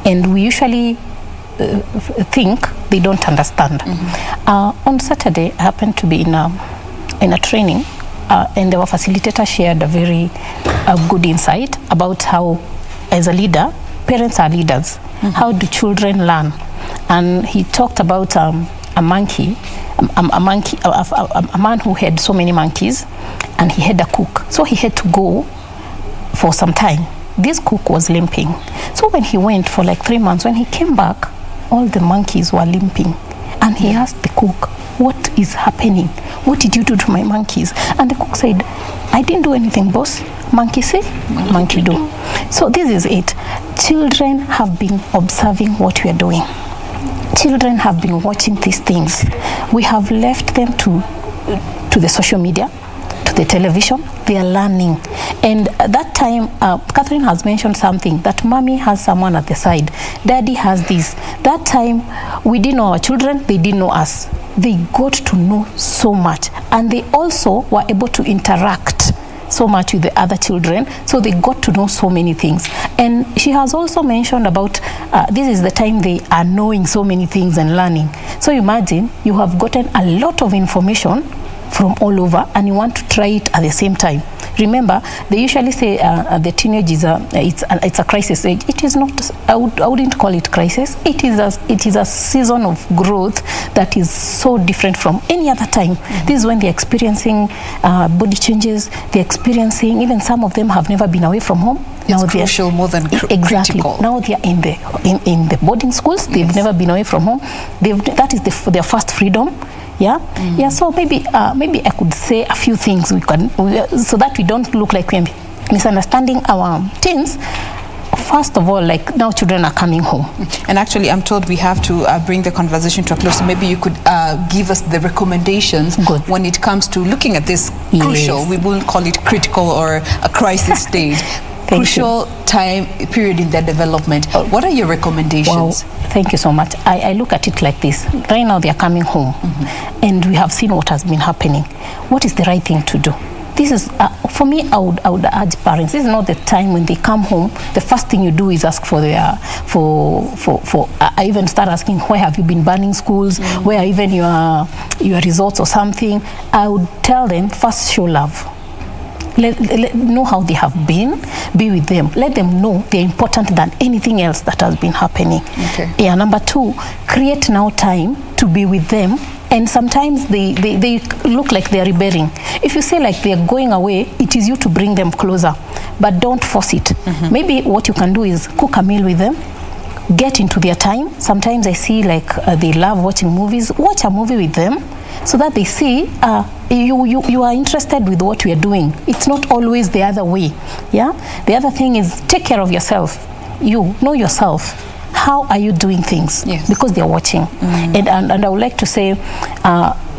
and we usually think they don't understand. On Saturday, I happened to be in a training, and our facilitator shared a very good insight about how, as a leader, parents are leaders. How do children learn? And he talked about a man who had so many monkeys, and he had a cook. So he had to go for some time. This cook was limping. So when he went for like 3 months, when he came back, all the monkeys were limping. And he asked the cook, what is happening? What did you do to my monkeys? And the cook said, I didn't do anything, boss. Monkey say, monkey do. So this is it. Children have been observing what we are doing. Children have been watching these things. We have left them to the social media, to the television. They are learning. And at that time, Catherine has mentioned something, that mommy has someone at the side. Daddy has this. That time, we didn't know our children, they didn't know us. They got to know so much. And they also were able to interact so much with the other children, so they got to know so many things. And she has also mentioned about this is the time they are knowing so many things and learning. So imagine you have gotten a lot of information from all over and you want to try it at the same time. Remember, they usually say the teenage is it's a crisis age. It is not. I wouldn't call it crisis. It is a season of growth that is so different from any other time. This is when they're experiencing body changes. They're experiencing, even some of them have never been away from home. It's crucial more than exactly. critical. Now they are in the boarding schools. They've never been away from home. That is their first freedom. Yeah, yeah. So maybe I could say a few things so that we don't look like we're misunderstanding our teens. First of all, like now children are coming home. And actually, I'm told we have to bring the conversation to a close. So maybe you could give us the recommendations when it comes to looking at this crucial, we won't call it critical or a crisis stage, crucial time period in their development. What are your recommendations? Well, thank you so much. I look at it like this. Right now they are coming home and we have seen what has been happening. What is the right thing to do? this is for me. I would urge parents. This is not the time when they come home. The first thing you do is ask for their I even start asking, where have you been burning schools? Where are even your results or something? I would tell them, first, show love. Let know how they have been, be with them. Let them know they're important than anything else that has been happening. Okay. Yeah, number two, create now time to be with them. And sometimes they look like they're rebelling. If you say like they're going away, it is you to bring them closer, but don't force it. Maybe what you can do is cook a meal with them, get into their time. Sometimes I see like they love watching movies. Watch a movie with them so that they see you are interested with what we are doing. It's not always the other way. Yeah. The other thing is take care of yourself. You know yourself. How are you doing things? Yes. Because they're watching. And I would like to say,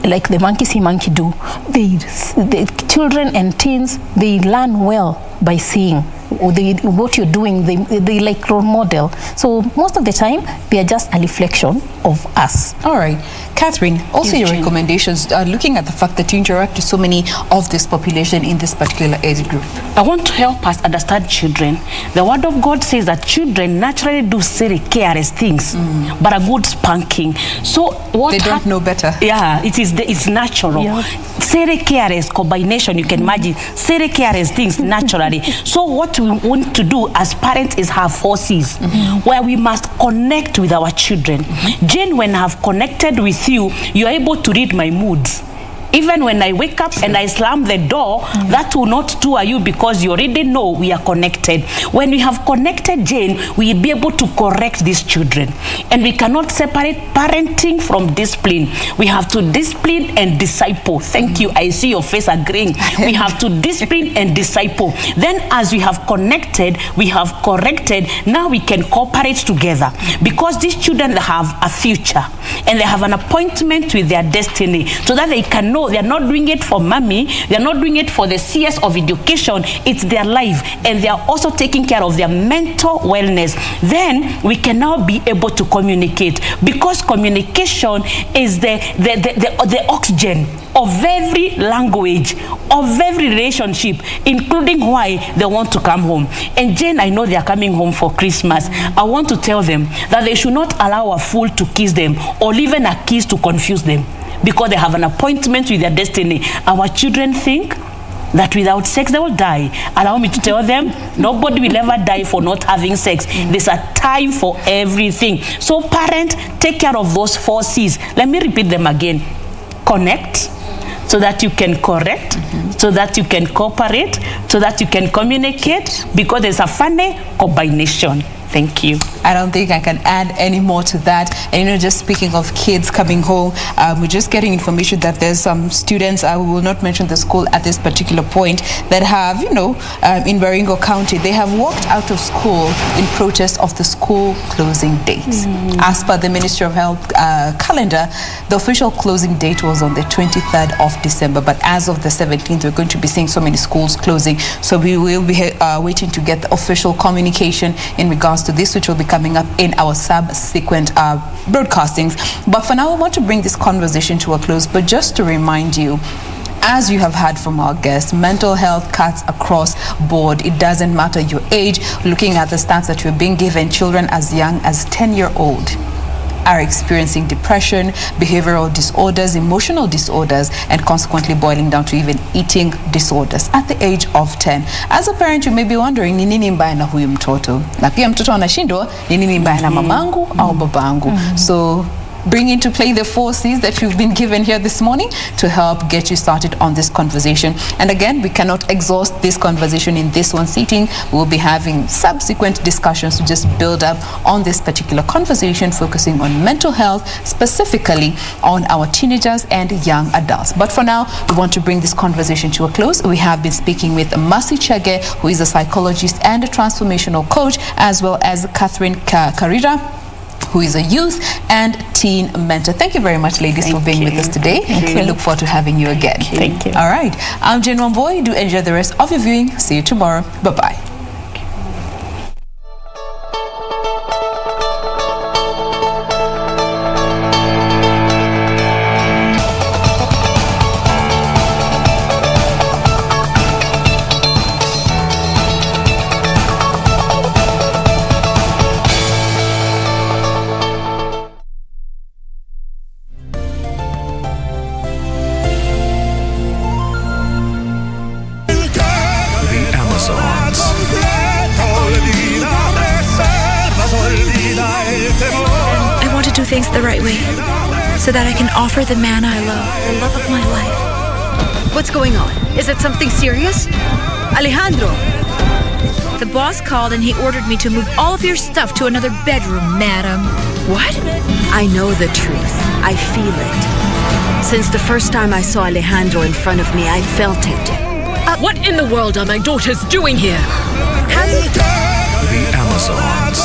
like the monkey see, monkey do. The children and teens, they learn well by seeing what you're doing. They like role model. So most of the time, they are just a reflection of us. All right. Catherine, also Yes, your Jane. recommendations, looking at the fact that you interact with so many of this population in this particular age group. I want to help us understand children. The word of God says that children naturally do silly, careless things, but a good spanking. So what They don't know better. Yeah, it's natural. Yeah. Silly, careless combination, you can imagine. Silly, careless things naturally. So what we want to do as parents is have 4 C's, where we must connect with our children. Jane, when I've connected with you, you're able to read my moods. Even when I wake up and I slam the door, that will not do you because you already know we are connected. When we have connected, Jane, we'll be able to correct these children. And we cannot separate parenting from discipline. We have to discipline and disciple. Thank you. I see your face agreeing. We have to discipline and disciple. Then as we have connected, we have corrected, now we can cooperate together. Because these children have a future and they have an appointment with their destiny so that they can know they are not doing it for mommy, they are not doing it for the CS of education, it's their life, and they are also taking care of their mental wellness. Then we can now be able to communicate, because communication is the oxygen of every language, of every relationship, including why they want to come home. And Jane, I know they are coming home for Christmas. I want to tell them that they should not allow a fool to kiss them or even a kiss to confuse them, because they have an appointment with their destiny. Our children think that without sex they will die. Allow me to tell them, nobody will ever die for not having sex. There's a time for everything. So parent, take care of those 4 C's. Let me repeat them again. Connect, so that you can correct, so that you can cooperate, so that you can communicate, because there's a funny combination. Thank you. I don't think I can add any more to that. And just speaking of kids coming home, we're just getting information that there's some students, I will not mention the school at this particular point, that have, in Baringo County, they have walked out of school in protest of the school closing dates. As per the Ministry of Health calendar, the official closing date was on the 23rd of December, but as of the 17th, we're going to be seeing so many schools closing. So we will be waiting to get the official communication in regards to this, which will be coming up in our subsequent broadcastings. But for now, I want to bring this conversation to a close. But just to remind you, as you have heard from our guests, mental health cuts across board. It doesn't matter your age. Looking at the stats that we're being given, children as young as 10-year-old are experiencing depression, behavioral disorders, emotional disorders, and consequently boiling down to even eating disorders at the age of 10. As a parent, you may be wondering, ni nini mbaya na huyu mtoto? Na pia mtoto anashindwa, ni nini mbaya na mamangu au babangu? So bring into play the 4 C's that you've been given here this morning to help get you started on this conversation. And again, we cannot exhaust this conversation in this one sitting. We'll be having subsequent discussions to just build up on this particular conversation, focusing on mental health, specifically on our teenagers and young adults. But for now, we want to bring this conversation to a close. We have been speaking with Mercy Chege, who is a psychologist and a transformational coach, as well as Catherine Karira, who is a youth and teen mentor. Thank you very much, ladies, for being with us today. We look forward to having you again. Thank you. All right. I'm Jane Wamboy. Do enjoy the rest of your viewing. See you tomorrow. Bye-bye. things the right way, so that I can offer the man I love the love of my life. What's going on? Is it something serious? Alejandro! The boss called and he ordered me to move all of your stuff to another bedroom, madam. What? I know the truth. I feel it. Since the first time I saw Alejandro in front of me, I felt it. What in the world are my daughters doing here? The Amazons.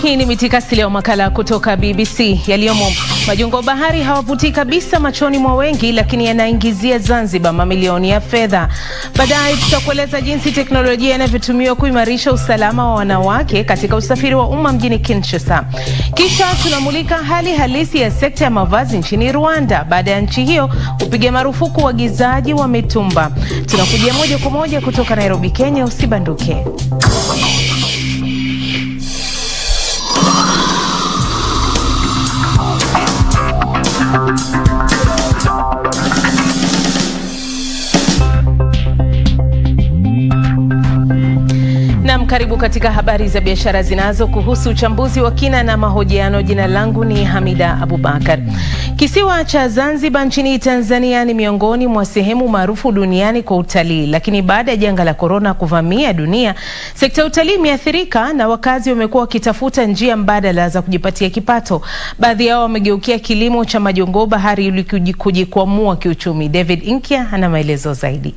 Hii ni mitikasi leo, makala kutoka BBC. Yaliyomo: majungo bahari hawavutii kabisa machoni mwa wengi, lakini yanaingizia Zanzibar mamilioni ya fedha. Baadaye tutakueleza jinsi teknolojia inavyotumiwa kuimarisha usalama wa wanawake katika usafiri wa umma mjini Kinshasa. Kisha tunamulika hali halisi ya sekta ya mavazi nchini Rwanda baada ya nchi hiyo kupiga marufuku uagizaji wa mitumba. Tunakujia moja kwa moja kutoka Nairobi, Kenya. Usibanduke. Karibu katika habari za biashara zinazo kuhusu uchambuzi wa kina na mahojiano. Jina langu ni Hamida Abubakar. Kisiwa cha Zanzibar nchini Tanzania ni miongoni mwa sehemu maarufu duniani kwa utalii, lakini baada ya janga la corona kuvamia dunia, sekta ya utalii imeathirika na wakazi wamekuwa wakitafuta njia mbadala za kujipatia kipato. Baadhi yao wamegeukia kilimo cha majongoo bahari ili kujikwamua kiuchumi. David Inkia ana maelezo zaidi.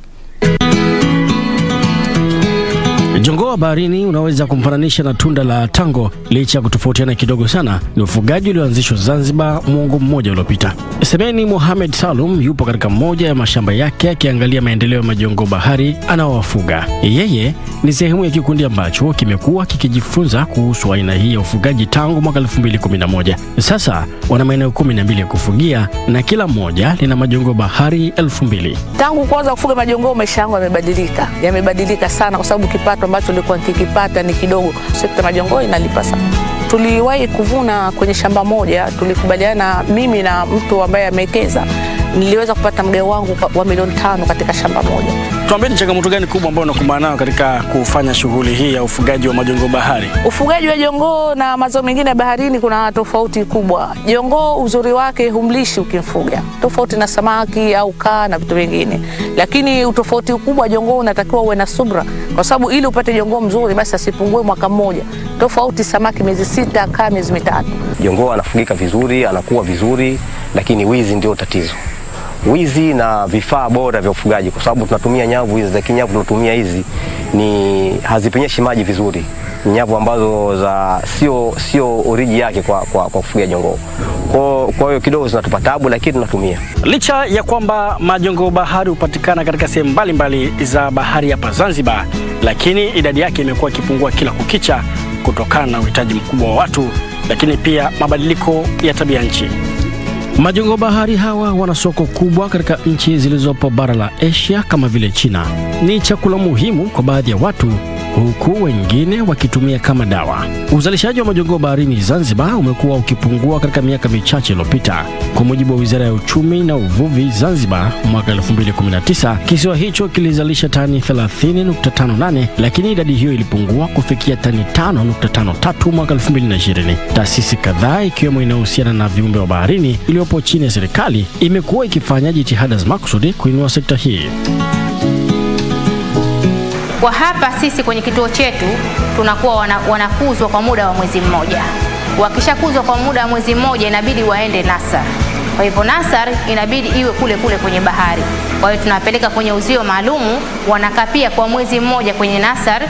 Jongoo wa baharini unaweza kumfananisha na tunda la tango, licha kutofautiana kidogo sana. Ni ufugaji ulioanzishwa Zanzibar muongo mmoja uliopita. Semeni Mohamed Salum yupo katika moja ya mashamba yake akiangalia maendeleo ya majongoo bahari anaowafuga. Yeye ni sehemu ya kikundi ambacho kimekuwa kikijifunza kuhusu aina hii ya ufugaji tangu mwaka 2011. Sasa wana maeneo 12 ya kufugia na kila moja lina majongoo bahari 2000. Tangu kwanza kufuga majongoo, maisha yangu yamebadilika sana, kwa sababu kipato ambacho nilikuwa nikikipata ni kidogo. Sekta majongoo inalipa sana. Tuliwahi kuvuna kwenye shamba moja, tulikubaliana mimi na mtu ambaye amewekeza, niliweza kupata mgao wangu wa milioni 5 katika shamba moja. Tuambie ni changamoto gani kubwa ambayo unakumbana nayo katika kufanya shughuli hii ya ufugaji wa majongoo bahari? Ufugaji wa jongoo na mazao mengine ya baharini kuna tofauti kubwa. Jongoo uzuri wake humlishi ukimfuga, tofauti na samaki au kaa na vitu vingine. Lakini utofauti kubwa, jongoo unatakiwa uwe na subra, kwa sababu ili upate jongoo mzuri basi asipungue mwaka mmoja. Tofauti samaki miezi 6, kaa miezi 3. Jongoo anafugika vizuri, anakuwa vizuri, lakini wizi ndio tatizo. Wizi na vifaa bora vya ufugaji, kwa sababu tunatumia nyavu hizi za kinyavu, tunatumia hizi ni hazipenyeshi maji vizuri, nyavu ambazo za sio oriji yake kwa kufugia jongoo. Kwa hiyo kidogo zinatupa tabu, lakini tunatumia. Licha ya kwamba majongoo bahari hupatikana katika sehemu mbalimbali za bahari hapa Zanzibar, lakini idadi yake imekuwa ikipungua kila kukicha kutokana na uhitaji mkubwa wa watu, lakini pia mabadiliko ya tabia nchi. Majongoo bahari hawa wana soko kubwa katika nchi zilizopo bara la Asia kama vile China. Ni chakula muhimu kwa baadhi ya watu, huku wengine wakitumia kama dawa. Uzalishaji wa majongoo baharini Zanzibar umekuwa ukipungua katika miaka michache iliyopita. Kwa mujibu wa Wizara ya Uchumi na Uvuvi Zanzibar, mwaka 2019 kisiwa hicho kilizalisha tani 30.58, lakini idadi hiyo ilipungua kufikia tani 5.53 mwaka 2020. Taasisi kadhaa ikiwemo inayohusiana na viumbe wa baharini iliyopo chini ya serikali imekuwa ikifanya jitihada za makusudi kuinua sekta hii. Kwa hapa sisi kwenye kituo chetu tunakuwa wanakuzwa kwa muda wa mwezi mmoja. Wakishakuzwa kwa muda wa mwezi mmoja inabidi waende nasar. Kwa hivyo nasar inabidi iwe kule kule kwenye bahari. Kwa hiyo tunapeleka kwenye uzio maalumu, wanakaa pia kwa mwezi mmoja kwenye nasar,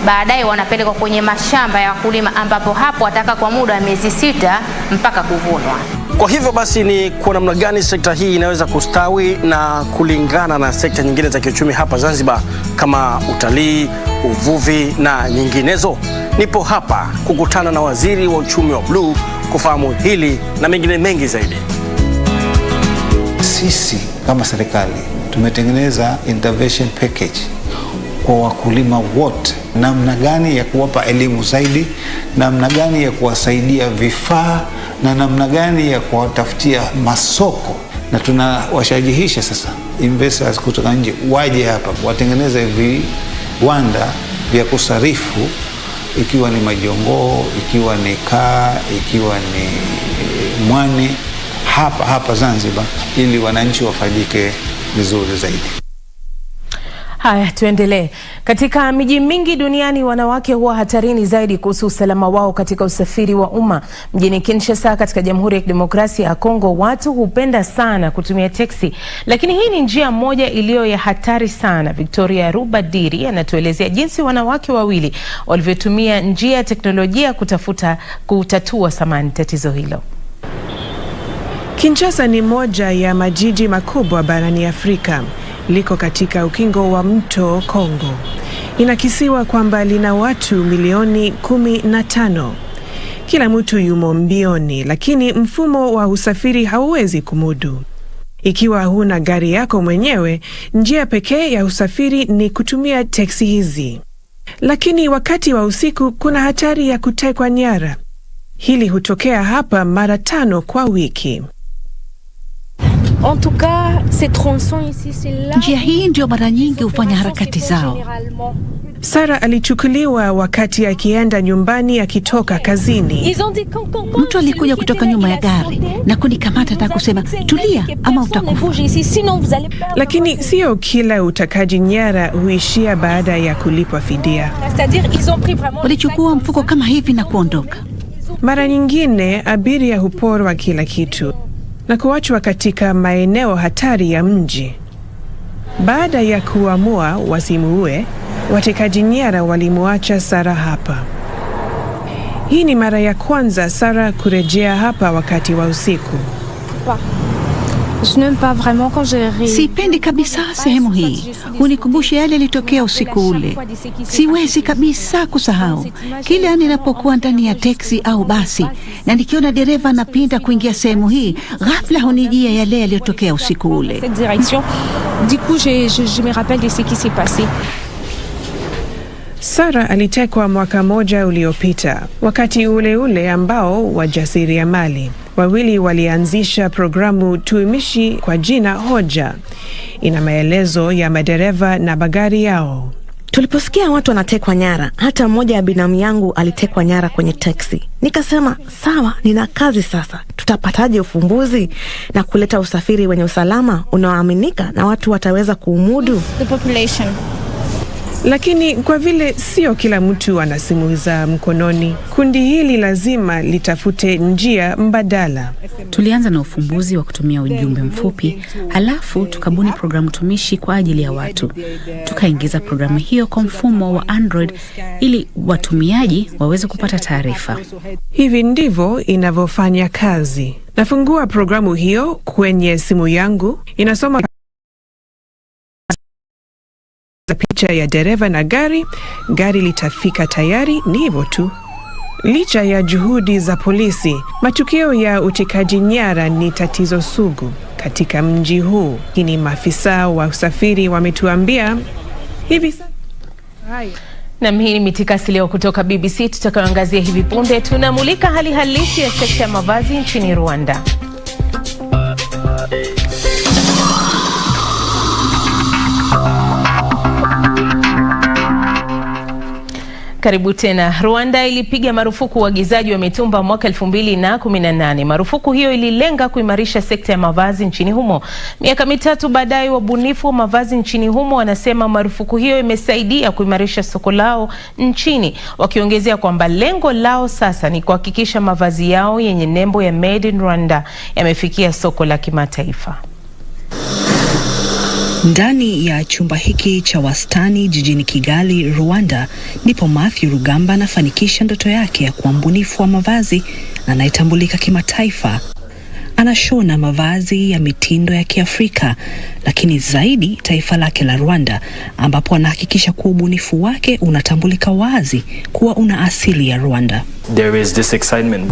baadaye wanapelekwa kwenye mashamba ya wakulima ambapo hapo wataka kwa muda wa miezi 6 mpaka kuvunwa. Kwa hivyo basi ni kwa namna gani sekta hii inaweza kustawi na kulingana na sekta nyingine za kiuchumi hapa Zanzibar kama utalii, uvuvi na nyinginezo? Nipo hapa kukutana na waziri wa uchumi wa bluu kufahamu hili na mengine mengi zaidi. Sisi kama serikali tumetengeneza intervention package kwa wakulima wote, namna gani ya kuwapa elimu zaidi, namna gani ya kuwasaidia vifaa na namna gani ya kuwatafutia masoko, na tunawashajihisha sasa investors kutoka nje waje hapa watengeneze viwanda vya kusarifu, ikiwa ni majongoo, ikiwa ni kaa, ikiwa ni mwani hapa Zanzibar, ili wananchi wafaidike vizuri zaidi. Haya, tuendelee. Katika miji mingi duniani wanawake huwa hatarini zaidi kuhusu usalama wao katika usafiri wa umma. Mjini Kinshasa katika Jamhuri ya Kidemokrasia ya Kongo watu hupenda sana kutumia teksi, lakini hii ni njia moja iliyo ya hatari sana. Victoria Rubadiri anatuelezea jinsi wanawake wawili walivyotumia njia ya teknolojia kutatua tatizo hilo. Kinshasa ni moja ya majiji makubwa barani Afrika. Liko katika ukingo wa mto Kongo. Inakisiwa kwamba lina watu milioni 15. Kila mtu yumo mbioni, lakini mfumo wa usafiri hauwezi kumudu. Ikiwa huna gari yako mwenyewe, njia pekee ya usafiri ni kutumia teksi hizi. Lakini wakati wa usiku kuna hatari ya kutekwa nyara. Hili hutokea hapa mara 5 kwa wiki. Njia hii ndio mara nyingi hufanya harakati zao. Sara alichukuliwa wakati akienda nyumbani akitoka kazini. Mtu alikuja kutoka nyuma ya gari na kunikamata na kusema, tulia ama utakufa. Lakini sio kila utakaji nyara huishia baada ya kulipwa fidia. Walichukua mfuko kama hivi na kuondoka. Mara nyingine abiria huporwa kila kitu na kuachwa katika maeneo hatari ya mji. Baada ya kuamua wasimuue, watekaji nyara walimuacha Sara hapa. Hii ni mara ya kwanza Sara kurejea hapa wakati wa usiku. Sipendi kabisa sehemu hii. Hunikumbusha yale yalitokea usiku ule. Siwezi kabisa kusahau kila ninapokuwa ndani ya teksi au basi na nikiona dereva anapinda kuingia sehemu hii, ghafla hunijia yale yaliyotokea usiku ule. Sara alitekwa mwaka moja uliopita, wakati ule ule ambao wajasiriamali wawili walianzisha programu tuimishi kwa jina Hoja. Ina maelezo ya madereva na magari yao. Tuliposikia watu wanatekwa nyara, hata mmoja ya binamu yangu alitekwa nyara kwenye teksi. Nikasema, sawa, nina kazi sasa. Tutapataje ufumbuzi na kuleta usafiri wenye usalama unaoaminika na watu wataweza kuumudu? Lakini kwa vile sio kila mtu ana simu za mkononi, kundi hili lazima litafute njia mbadala. Tulianza na ufumbuzi wa kutumia ujumbe mfupi, halafu tukabuni programu tumishi kwa ajili ya watu. Tukaingiza programu hiyo kwa mfumo wa Android ili watumiaji waweze kupata taarifa. Hivi ndivyo inavyofanya kazi. Nafungua programu hiyo kwenye simu yangu, inasoma picha ya dereva na gari litafika tayari, ni hivyo tu. Licha ya juhudi za polisi, matukio ya utekaji nyara ni tatizo sugu katika mji huu. Lakini maafisa wa usafiri wametuambia hivi sasa. Na hii ni mitikasi leo kutoka BBC. Tutakayoangazia hivi punde, tunamulika hali halisi ya sekta ya mavazi nchini Rwanda. Karibu tena. Rwanda ilipiga marufuku uagizaji wa mitumba mwaka 2018. Marufuku hiyo ililenga kuimarisha sekta ya mavazi nchini humo. Miaka mitatu baadaye, wabunifu wa mavazi nchini humo wanasema marufuku hiyo imesaidia kuimarisha soko lao nchini, wakiongezea kwamba lengo lao sasa ni kuhakikisha mavazi yao yenye nembo ya Made in Rwanda yamefikia soko la kimataifa. Ndani ya chumba hiki cha wastani jijini Kigali, Rwanda, ndipo Matthew Rugamba anafanikisha ndoto yake ya kuwa mbunifu wa mavazi anayetambulika kimataifa. Anashona mavazi ya mitindo ya Kiafrika, lakini zaidi taifa lake la Rwanda, ambapo anahakikisha kuwa ubunifu wake unatambulika wazi kuwa una asili ya Rwanda.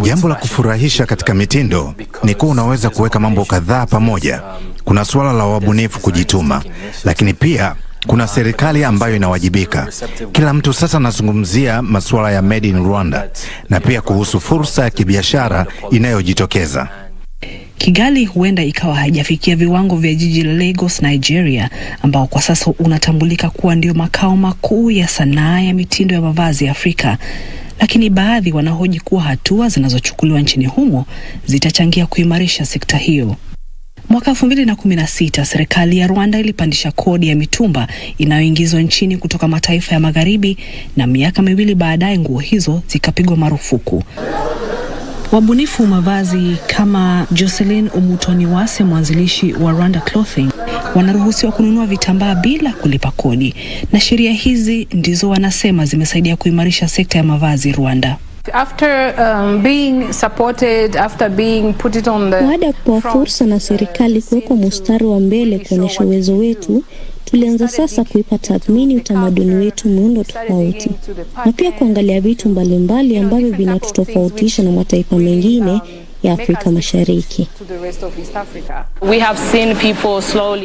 Jambo la kufurahisha katika mitindo ni kuwa unaweza kuweka mambo kadhaa pamoja. Kuna suala la wabunifu kujituma, lakini pia kuna serikali ambayo inawajibika. Kila mtu sasa anazungumzia masuala ya Made in Rwanda na pia kuhusu fursa ya kibiashara inayojitokeza. Kigali huenda ikawa haijafikia viwango vya jiji la Lagos, Nigeria, ambao kwa sasa unatambulika kuwa ndio makao makuu ya sanaa ya mitindo ya mavazi ya Afrika. Lakini baadhi wanahoji kuwa hatua zinazochukuliwa nchini humo zitachangia kuimarisha sekta hiyo. Mwaka 2016, serikali ya Rwanda ilipandisha kodi ya mitumba inayoingizwa nchini kutoka mataifa ya magharibi, na miaka miwili baadaye nguo hizo zikapigwa marufuku. Wabunifu mavazi kama Jocelyn Umutoniwase, mwanzilishi wa Rwanda Clothing, wanaruhusiwa kununua vitambaa bila kulipa kodi, na sheria hizi ndizo wanasema zimesaidia kuimarisha sekta ya mavazi Rwanda. Baada ya kupewa fursa na serikali kuwekwa mstari wa mbele kuonyesha uwezo wetu, tulianza sasa kuipa tathmini utamaduni wetu muundo tofauti, na pia kuangalia vitu mbalimbali ambavyo vinatutofautisha na mataifa mengine ya Afrika Mashariki.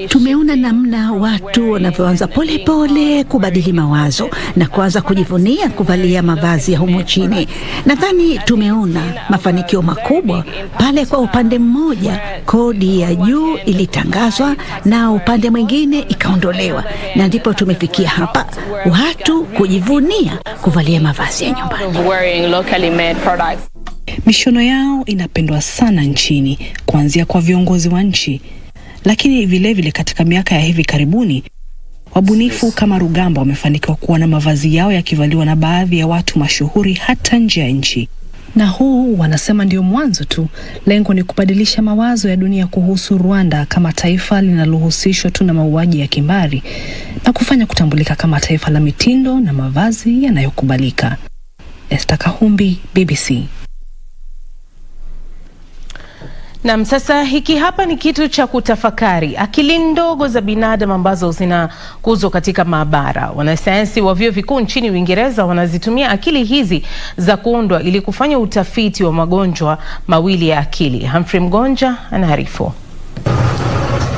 Tumeona namna watu wanavyoanza pole pole kubadili mawazo na kuanza kujivunia kuvalia mavazi ya humu chini. Nadhani tumeona mafanikio makubwa pale kwa upande mmoja kodi ya juu ilitangazwa na upande mwingine ikaondolewa, na ndipo tumefikia hapa watu kujivunia kuvalia mavazi ya nyumbani. Mishono yao inapendwa sana nchini, kuanzia kwa viongozi wa nchi. Lakini vile katika miaka ya hivi karibuni, wabunifu kama Rugamba wamefanikiwa kuwa na mavazi yao yakivaliwa na baadhi ya watu mashuhuri hata nje ya nchi. Na huu wanasema ndio mwanzo tu. Lengo ni kubadilisha mawazo ya dunia kuhusu Rwanda kama taifa linalohusishwa tu na mauaji ya kimbari, na kufanya kutambulika kama taifa la mitindo na mavazi yanayokubalika. Esther Kahumbi, BBC. Na sasa hiki hapa ni kitu cha kutafakari. Akili ndogo za binadamu ambazo zinakuzwa katika maabara. Wanasayansi wa vyuo vikuu nchini Uingereza wanazitumia akili hizi za kuundwa ili kufanya utafiti wa magonjwa mawili ya akili. Humphrey Mgonja anaarifu.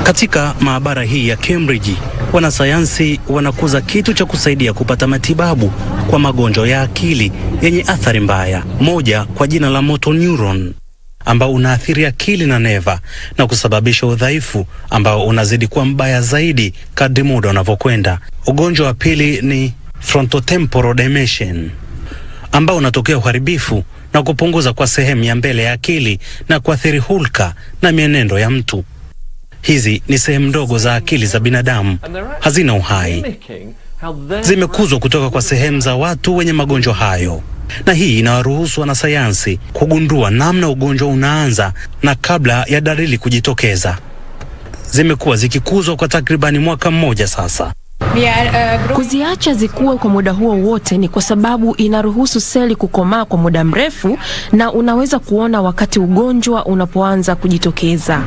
Katika maabara hii ya Cambridge, wanasayansi wanakuza kitu cha kusaidia kupata matibabu kwa magonjwa ya akili yenye athari mbaya. Moja kwa jina la motor neuron, ambao unaathiri akili na neva na kusababisha udhaifu ambao unazidi kuwa mbaya zaidi kadri muda unavyokwenda. Ugonjwa wa pili ni frontotemporal dementia, ambao unatokea uharibifu na kupunguza kwa sehemu ya mbele ya akili na kuathiri hulka na mienendo ya mtu. Hizi ni sehemu ndogo za akili za binadamu, hazina uhai. Zimekuzwa kutoka kwa sehemu za watu wenye magonjwa hayo. Na hii inawaruhusu wanasayansi kugundua namna ugonjwa unaanza na kabla ya dalili kujitokeza. Zimekuwa zikikuzwa kwa takribani mwaka mmoja sasa. Kuziacha zikue kwa muda huo wote ni kwa sababu inaruhusu seli kukomaa kwa muda mrefu, na unaweza kuona wakati ugonjwa unapoanza kujitokeza.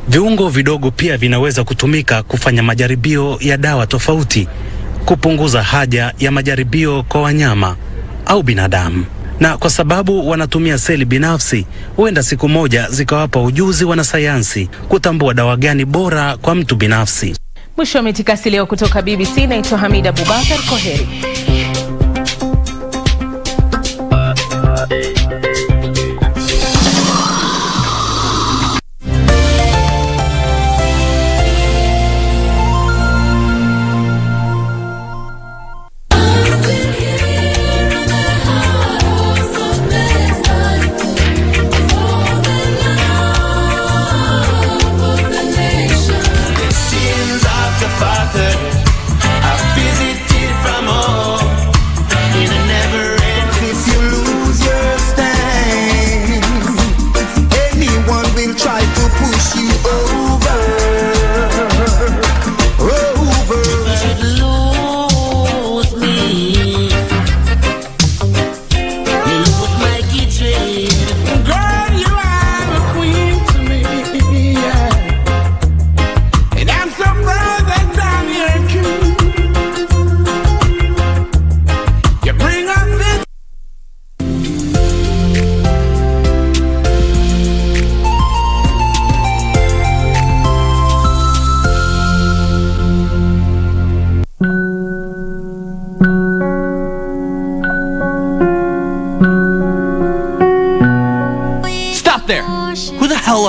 Viungo vidogo pia vinaweza kutumika kufanya majaribio ya dawa tofauti, kupunguza haja ya majaribio kwa wanyama au binadamu. Na kwa sababu wanatumia seli binafsi, huenda siku moja zikawapa ujuzi wanasayansi kutambua dawa gani bora kwa mtu binafsi. Mwisho wa Mitikasi leo kutoka BBC. Naitwa Hamida Abubakar. Kwaheri.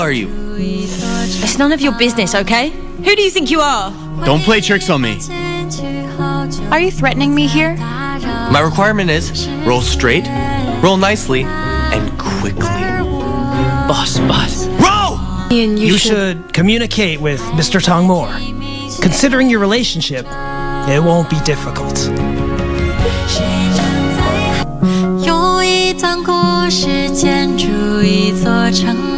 are you? It's none of your business, okay? Who do you think you are? Don't play tricks on me. Are you threatening me here? My requirement is roll straight, roll nicely, and quickly. Boss, Roll! you should communicate with Mr. Tong more. Considering your relationship, it won't be difficult. 有一段故事，建筑一座城。